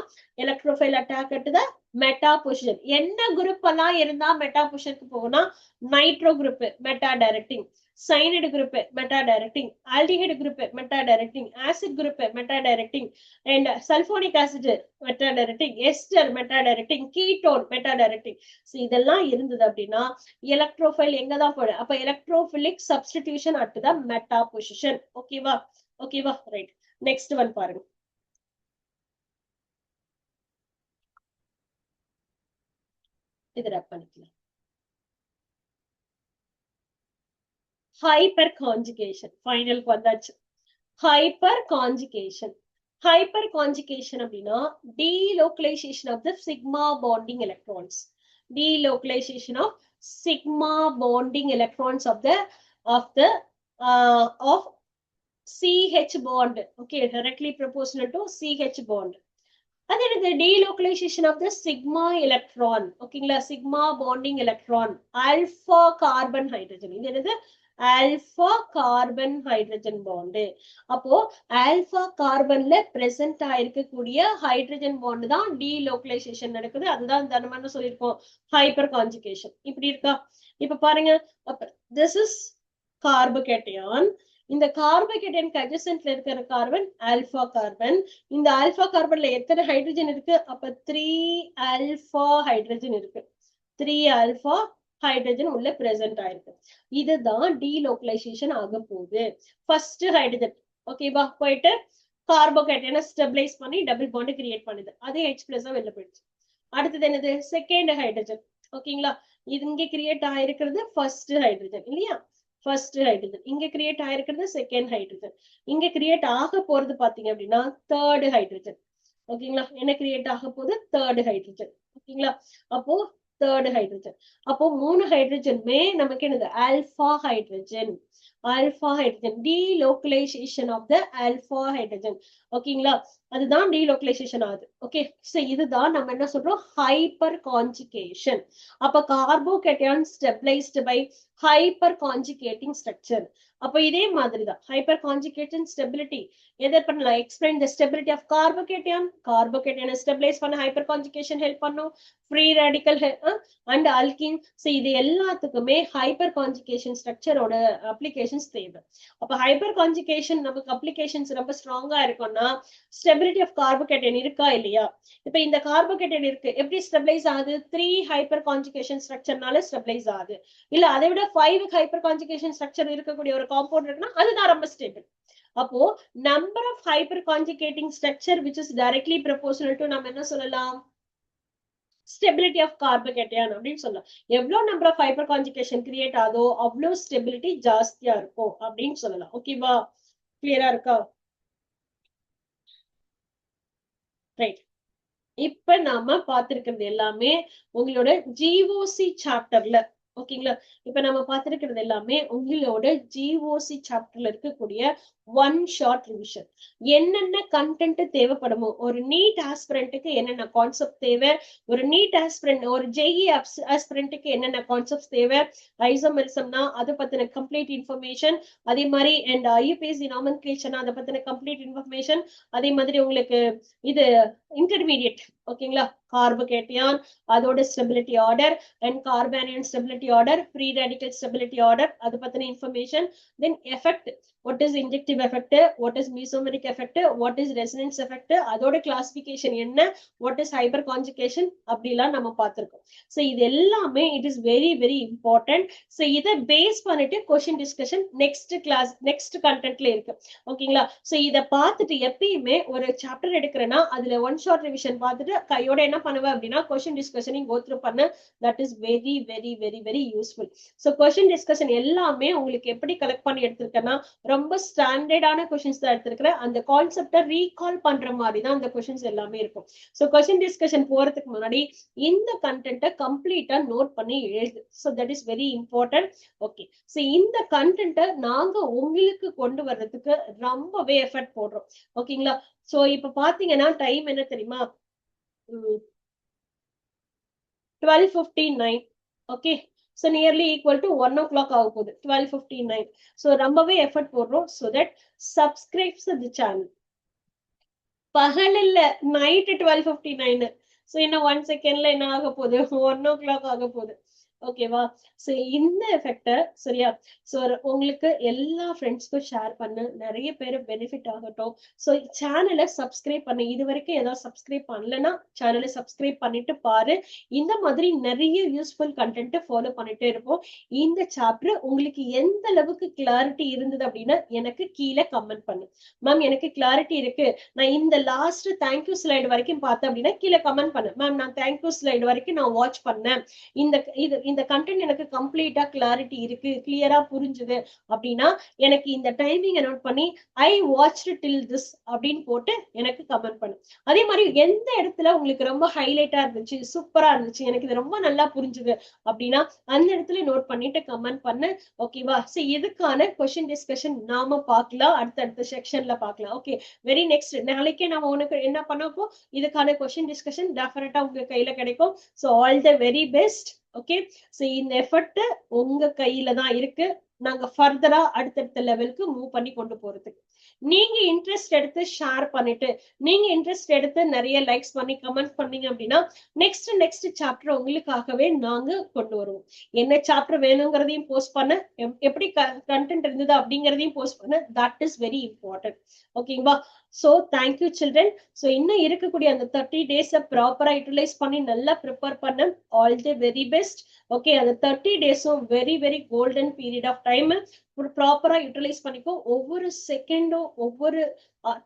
electrophile attack at the meta position. என்ன group எல்லாம் இருந்தா meta பொசிஷனுக்கு போகும்னா, nitro group meta directing, cyanide group meta directing, aldehyde group meta directing, acid group meta directing, and sulphonic acid meta directing, ester meta directing, ketone meta directing. இதெல்லாம் இருந்தது அப்படின்னா electrophile எங்க தான் போடும்? அப்ப electrophilic substitution at the meta position. ஓகேவா. Right. Next one பாருங்க. இது ரப் பண்ணிக்கலாம். ஹைப்பர் கான்ஜுகேஷன் ஃபைனலுக்கு வந்தாச்சு. ஹைப்பர் கான்ஜுகேஷன் அப்படின்னா delocalization of the sigma bonding electrons. Delocalization of sigma bonding electrons of CH bond. Okay, directly proportional to CH bond. And then the delocalization of the sigma electron. Okay, sigma bonding electron. Alpha carbon hydrogen. This is alpha carbon hydrogen bond. அப்போ alpha carbonல present ஆயிருக்கக்கூடிய hydrogen bond தான் delocalization நடக்குது. அதுதான் நம்ம என்ன சொல்லியிருக்கோம், hyperconjugation. இப்படி இருக்கா? இப்ப பாருங்க, this is carbocation. இந்த கார்போகேட்டைனுக்கு adjacentல இருக்கிற கார்பன் ஆல்பா கார்பன். இந்த ஆல்பா கார்பன்ல எத்தனை ஹைட்ரஜன் இருக்கு? அப்ப 3 ஆல்பா ஹைட்ரஜன் இருக்கு. 3 ஆல்பா ஹைட்ரஜன் உள்ள பிரசன்ட் ஆயிருக்கு. இதுதான் டீலோக்கலைசேஷன் ஆக போகுது. ஃபர்ஸ்ட் ஹைட்ரஜன் ஓகேவா போயிட்டு கார்போகேட்டைனை ஸ்டெபிலைஸ் பண்ணி டபுள் பாண்ட் கிரியேட் பண்ணுது. அதே H+ வெளில போயிடுச்சு. அடுத்தது என்னது? Second hydrogen. ஓகேங்களா, இது இங்க கிரியேட் ஆயிருக்கிறது ஃபர்ஸ்ட் ஹைட்ரஜன் இல்லையா? ஃபர்ஸ்ட் ஹைட்ரஜன் இங்க கிரியேட் ஆயிருக்கிறது செகண்ட் ஹைட்ரஜன். இங்க கிரியேட் ஆக போறது பாத்தீங்க அப்படின்னா தேர்ட் ஹைட்ரஜன். ஓகேங்களா, என்ன கிரியேட் ஆக போகுது? Third hydrogen. ஓகேங்களா, அப்போ தேர்ட் ஹைட்ரஜன். அப்போ 3 ஹைட்ரஜனுமே நமக்கு என்னது? Alpha hydrogen. Alpha hydrogen, delocalization of the alpha hydrogen. ஓகேங்களா, அதுதான் delocalization ஆகுது. ஓகே, சோ இதுதான் நம்ம என்ன சொல்றோம்? Hyperconjugation. அப்ப carbocation stabilised by hyper conjugating structure. அப்ப இதே மாதிரிதான் ஹைப்பர் கான்ஜுகேஷன் ஸ்டெபிலிட்டி எதை பண்ணலாம்? Explain the stability of carbocation. கார்போகேட்டைனை ஸ்டெபிலைஸ் பண்ண ஹைப்பர் கான்ஜுகேஷன் ஹெல்ப் பண்ணும். Free radical and alkene. So இது எல்லாத்துக்குமே ஹைப்பர் கான்ஜுகேஷன் ஸ்ட்ரக்சரோட அப்ளிகேஷன்ஸ் தேவை. அப்ப ஹைப்பர் கான்ஜுகேஷன் நமக்கு அப்ளிகேஷன்ஸ் ரொம்ப ஸ்ட்ராங்கா இருக்கும்னா ஸ்டெபிலிட்டி ஆஃப் கார்போகேட்டைன் இருக்கா இல்லையா? இப்ப இந்த கார்போகேட்டைன் இருக்கு, எப்படி ஸ்டெபிலைஸ் ஆகுது? 3 ஹைப்பர் கான்ஜுகேஷன் ஸ்ட்ரக்சர்னால ஸ்டெபிலைஸ் ஆகுது. இல்ல அதை விட 5 ஹைப்பர் கான்ஜுகேஷன் ஸ்ட்ரக்சர் இருக்கக்கூடிய ஒரு காம்பவுண்ட் இருக்குன்னா அதுதான் ரொம்ப ஸ்டேபிள். அப்போ number of hyper conjugating structure which is directly proportional to நம்ம என்ன சொல்லலாம்? ஸ்டெபிலிட்டி ஆஃப் கார்போகேட்டைன் அப்படின்னு சொல்லலாம். எவ்வளவு number of hyper conjugation create ஆகுதோ அவ்வளவு ஸ்டெபிலிட்டி ஜாஸ்தியா இருக்கும் அப்படின்னு சொல்லலாம். ஓகேவா, கிளியரா இருக்கா? ரைட், இப்ப நாம பார்த்திருக்கிறது எல்லாமே உங்களோட GOC சாப்டர்ல. ஓகேங்களா, இப்ப நம்ம பார்த்திருக்கிறது எல்லாமே உங்களோட GOC சாப்டர்ல இருக்கக்கூடிய ஒன் ஷார்ட் ரிவிஷன். என்னென்ன கண்டென்ட் தேவைப்படுமோ, ஒரு நீட் ஆஸ்பிரண்ட்டுக்கு என்னென்ன கான்செப்ட் தேவை, ஒரு நீட் ஆஸ்பிரண்ட் ஒரு JE ஆஸ்பிரண்ட்டுக்கு என்னென்ன கான்செப்ட்ஸ் தேவை, ஐசோமெரிசம்னா அதை பத்தின கம்ப்ளீட் இன்ஃபர்மேஷன், அதே மாதிரி அண்ட் IUPAC நாமென்க்ளேச்சர்னா அதை பத்தின கம்ப்ளீட் இன்ஃபர்மேஷன், அதே மாதிரி உங்களுக்கு இது இன்டர்மீடியட். ஓகேங்களா, கார்போகேட்டைன் அதோட stability order and carbanion stability order, free radical stability order, அது பத்தின information. Then effect, what is injective effect, what is mesomeric effect, what is resonance effect, அதோட கிளாசிபிகேஷன் என்ன, what is hyperconjugation அப்படிலாம் நம்ம பார்த்திருக்கோம். சோ இது எல்லாமே it is very very important. So இத பேஸ் பண்ணிட்டு question discussion next class next கண்டென்ட்ல இருக்கு. ஓகேங்களா, சோ இத பார்த்துட்டு எப்பயுமே ஒரு சாப்டர் எடுக்கிறேன்னா அதுல ஒன் ஷார்ட் ரிவிஷன் பார்த்துட்டு கையோட என்ன பண்ணுவேன் அப்படின்னா क्वेश्चन டிஸ்கஷனையும் கோ த்ரூ பண்ண. That is very very very very useful. So question discussion எல்லாமே உங்களுக்கு எப்படி கலெக்ட் பண்ணி எடுத்திருக்கேன்னா ரொம்ப ஸ்டாண்டர்டான क्वेश्चंस தான் எடுத்திருக்கிறேன். அந்த கான்செப்டை ரீகால் பண்ற மாதிரி தான் அந்த क्वेश्चंस எல்லாமே இருக்கும். சோ क्वेश्चन டிஸ்கஷன் போறதுக்கு முன்னாடி இந்த கண்டென்ட்டை கம்ப்ளீட்டா நோட் பண்ணி எழுது. So that is very important. Okay, so இந்த கண்டென்ட்டை நாங்க உங்களுக்கு கொண்டு வர்றதுக்கு ரொம்பவே எஃபர்ட் போடுறோம். ஓகேங்களா, சோ இப்ப பாத்தீங்கன்னா டைம் என்ன தெரியுமா? 12:59. Okay, so nearly equal to 1 o'clock ஆக போகுது. 12:59. so ரொம்பவே எஃபர்ட் போடுறோம். so that subscribes the channel. பகல் இல்ல, நைட் 12:59. so இன்னும் 1 செகண்ட்ல என்ன ஆக போகுது? 1 o'clock ஆக போகுது. ஓகேவா? சோ இந்த எஃபெக்ட சரியா? சோ உங்களுக்கு எல்லா ஃப்ரெண்ட்ஸ்க்கும் ஷேர் பண்ணு. நிறைய பேரு பெனிஃபிட் ஆகட்டும். சோ சேனல சப்ஸ்கிரைப் பண்ணு. இதுவரைக்கும் ஏதாவது சப்ஸ்கிரைப் பண்ணலன்னா சேனல சப்ஸ்கிரைப் பண்ணிட்டு பாரு. இந்த மாதிரி நிறைய யூஸ்ஃபுல் கண்டென்ட் ஃபாலோ பண்ணிட்டே இருப்போம். இந்த சாப்டர் உங்களுக்கு எந்த அளவுக்கு கிளாரிட்டி இருந்தது அப்படின்னா எனக்கு கீழே கமெண்ட் பண்ணு. மேம் எனக்கு கிளாரிட்டி இருக்கு. நான் இந்த லாஸ்ட் தேங்க்யூ ஸ்லைடு வரைக்கும் பார்த்தேன் அப்படின்னா கீழே கமெண்ட் பண்ணு. மேம் நான் தேங்க்யூ ஸ்லைடு வரைக்கும் நான் வாட்ச் பண்ணேன். இந்த கண்டென்ட் எனக்கு கம்ப்ளீட்டா கிளாரிட்டி இருக்கு, கிளியரா புரிஞ்சுது அப்படின்னா எனக்கு இந்த டைமிங்கை நோட் பண்ணி ஐ வாட்ச்டு டில் திஸ் அப்படின்னு போட்டு எனக்கு கமெண்ட் பண்ணு. அதே மாதிரி எந்த இடத்துல உங்களுக்கு ரொம்ப ஹைலைட்டா இருந்துச்சு, சூப்பரா இருந்துச்சு, எனக்கு இது ரொம்ப நல்லா புரிஞ்சுது அப்படின்னா அந்த இடத்துல நோட் பண்ணிட்டு கமெண்ட் பண்ணு. ஓகேவா? சோ இதுக்கான கொஸ்டின் டிஸ்கஷன் நாம பார்க்கலாம், அடுத்தடுத்த செக்ஷன்ல பார்க்கலாம். ஓகே, வெரி நெக்ஸ்ட் நாளைக்கே நம்ம உனக்கு என்ன பண்ணப்போ இதுக்கான கொஸ்டின் டிஸ்கஷன் டெஃபினட்டா உங்க கையில கிடைக்கும். So all the very best. Okay, so இந்த எஃபர்ட் உங்க கையில தான் இருக்கு. நாங்க ஃபர்தரா அடுத்தடுத்த லெவலுக்கு மூவ் பண்ணி கொண்டு போறதுக்கு நீங்க இன்ட்ரெஸ்ட் எடுத்து ஷேர் பண்ணிட்டு, நீங்க இன்ட்ரெஸ்ட் எடுத்து நிறைய லைக்ஸ் பண்ணி கமெண்ட் பண்ணீங்க அப்படின்னா நெக்ஸ்ட் சாப்டர் உங்களுக்காகவே நாங்க கொண்டு வருவோம். என்ன சாப்டர் வேணுங்கிறதையும் போஸ்ட் பண்ண, எப்படி கண்டென்ட் இருந்தது அப்படிங்கறதையும் போஸ்ட் பண்ண. That is very important. ஓகேங்களா? So thank you children. சோ இன்னும் இருக்கக்கூடிய அந்த 30 days ப்ராப்பரா யூட்டிலைஸ் பண்ணி நல்லா ப்ரிப்பேர் பண்ண. All the very best. Okay, அந்த 30 days very very golden period of time. ஒரு ப்ராப்பரா யூட்டிலைஸ் பண்ணிக்கோ. ஒவ்வொரு செகண்டும் ஒவ்வொரு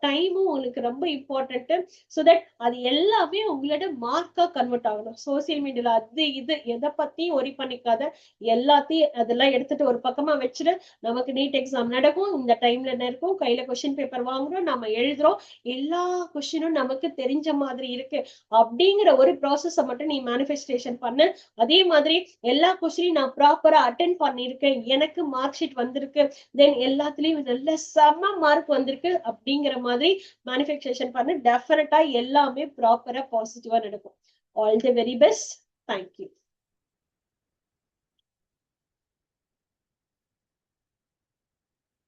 டைமும் உங்களுக்கு ரொம்ப இம்பார்ட்டன்ட். சோ தட் அது எல்லாமே உங்களோட மார்க்கா கன்வெர்ட் ஆகணும். சோசியல் மீடியால அது இது எதை பத்தியும் ஒரி பண்ணிக்காத. எல்லாத்தையும் அதெல்லாம் எடுத்துட்டு ஒரு பக்கமா வச்சுட்டு நமக்கு நீட் எக்ஸாம் நடக்கும், இந்த டைம்ல என்ன இருக்கும், கையில கொஸ்டின் பேப்பர் வாங்குறோம், நம்ம எழுதுறோம், எல்லா கொஸ்டினும் நமக்கு தெரிஞ்ச மாதிரி இருக்கு அப்படிங்கிற ஒரு ப்ராசஸ மட்டும் நீ மேனிஃபெஸ்டேஷன் பண்ணு. அதே மாதிரி எல்லா கொஸ்டினையும் நான் ப்ராப்பரா அட்டென்ட் பண்ணிருக்கேன், எனக்கு மார்க் ஷீட் வந்திருக்கு, தென் எல்லாத்துலயும் நல்ல செம மார்க் வந்திருக்கு அப்படிங்கிற மாதிரி மேனிஃபெஸ்டேஷன் பண்ணு. டெஃபினட்டா எல்லாமே ப்ராப்பரா பாசிட்டிவா நடக்கும். All the very best. Thank you.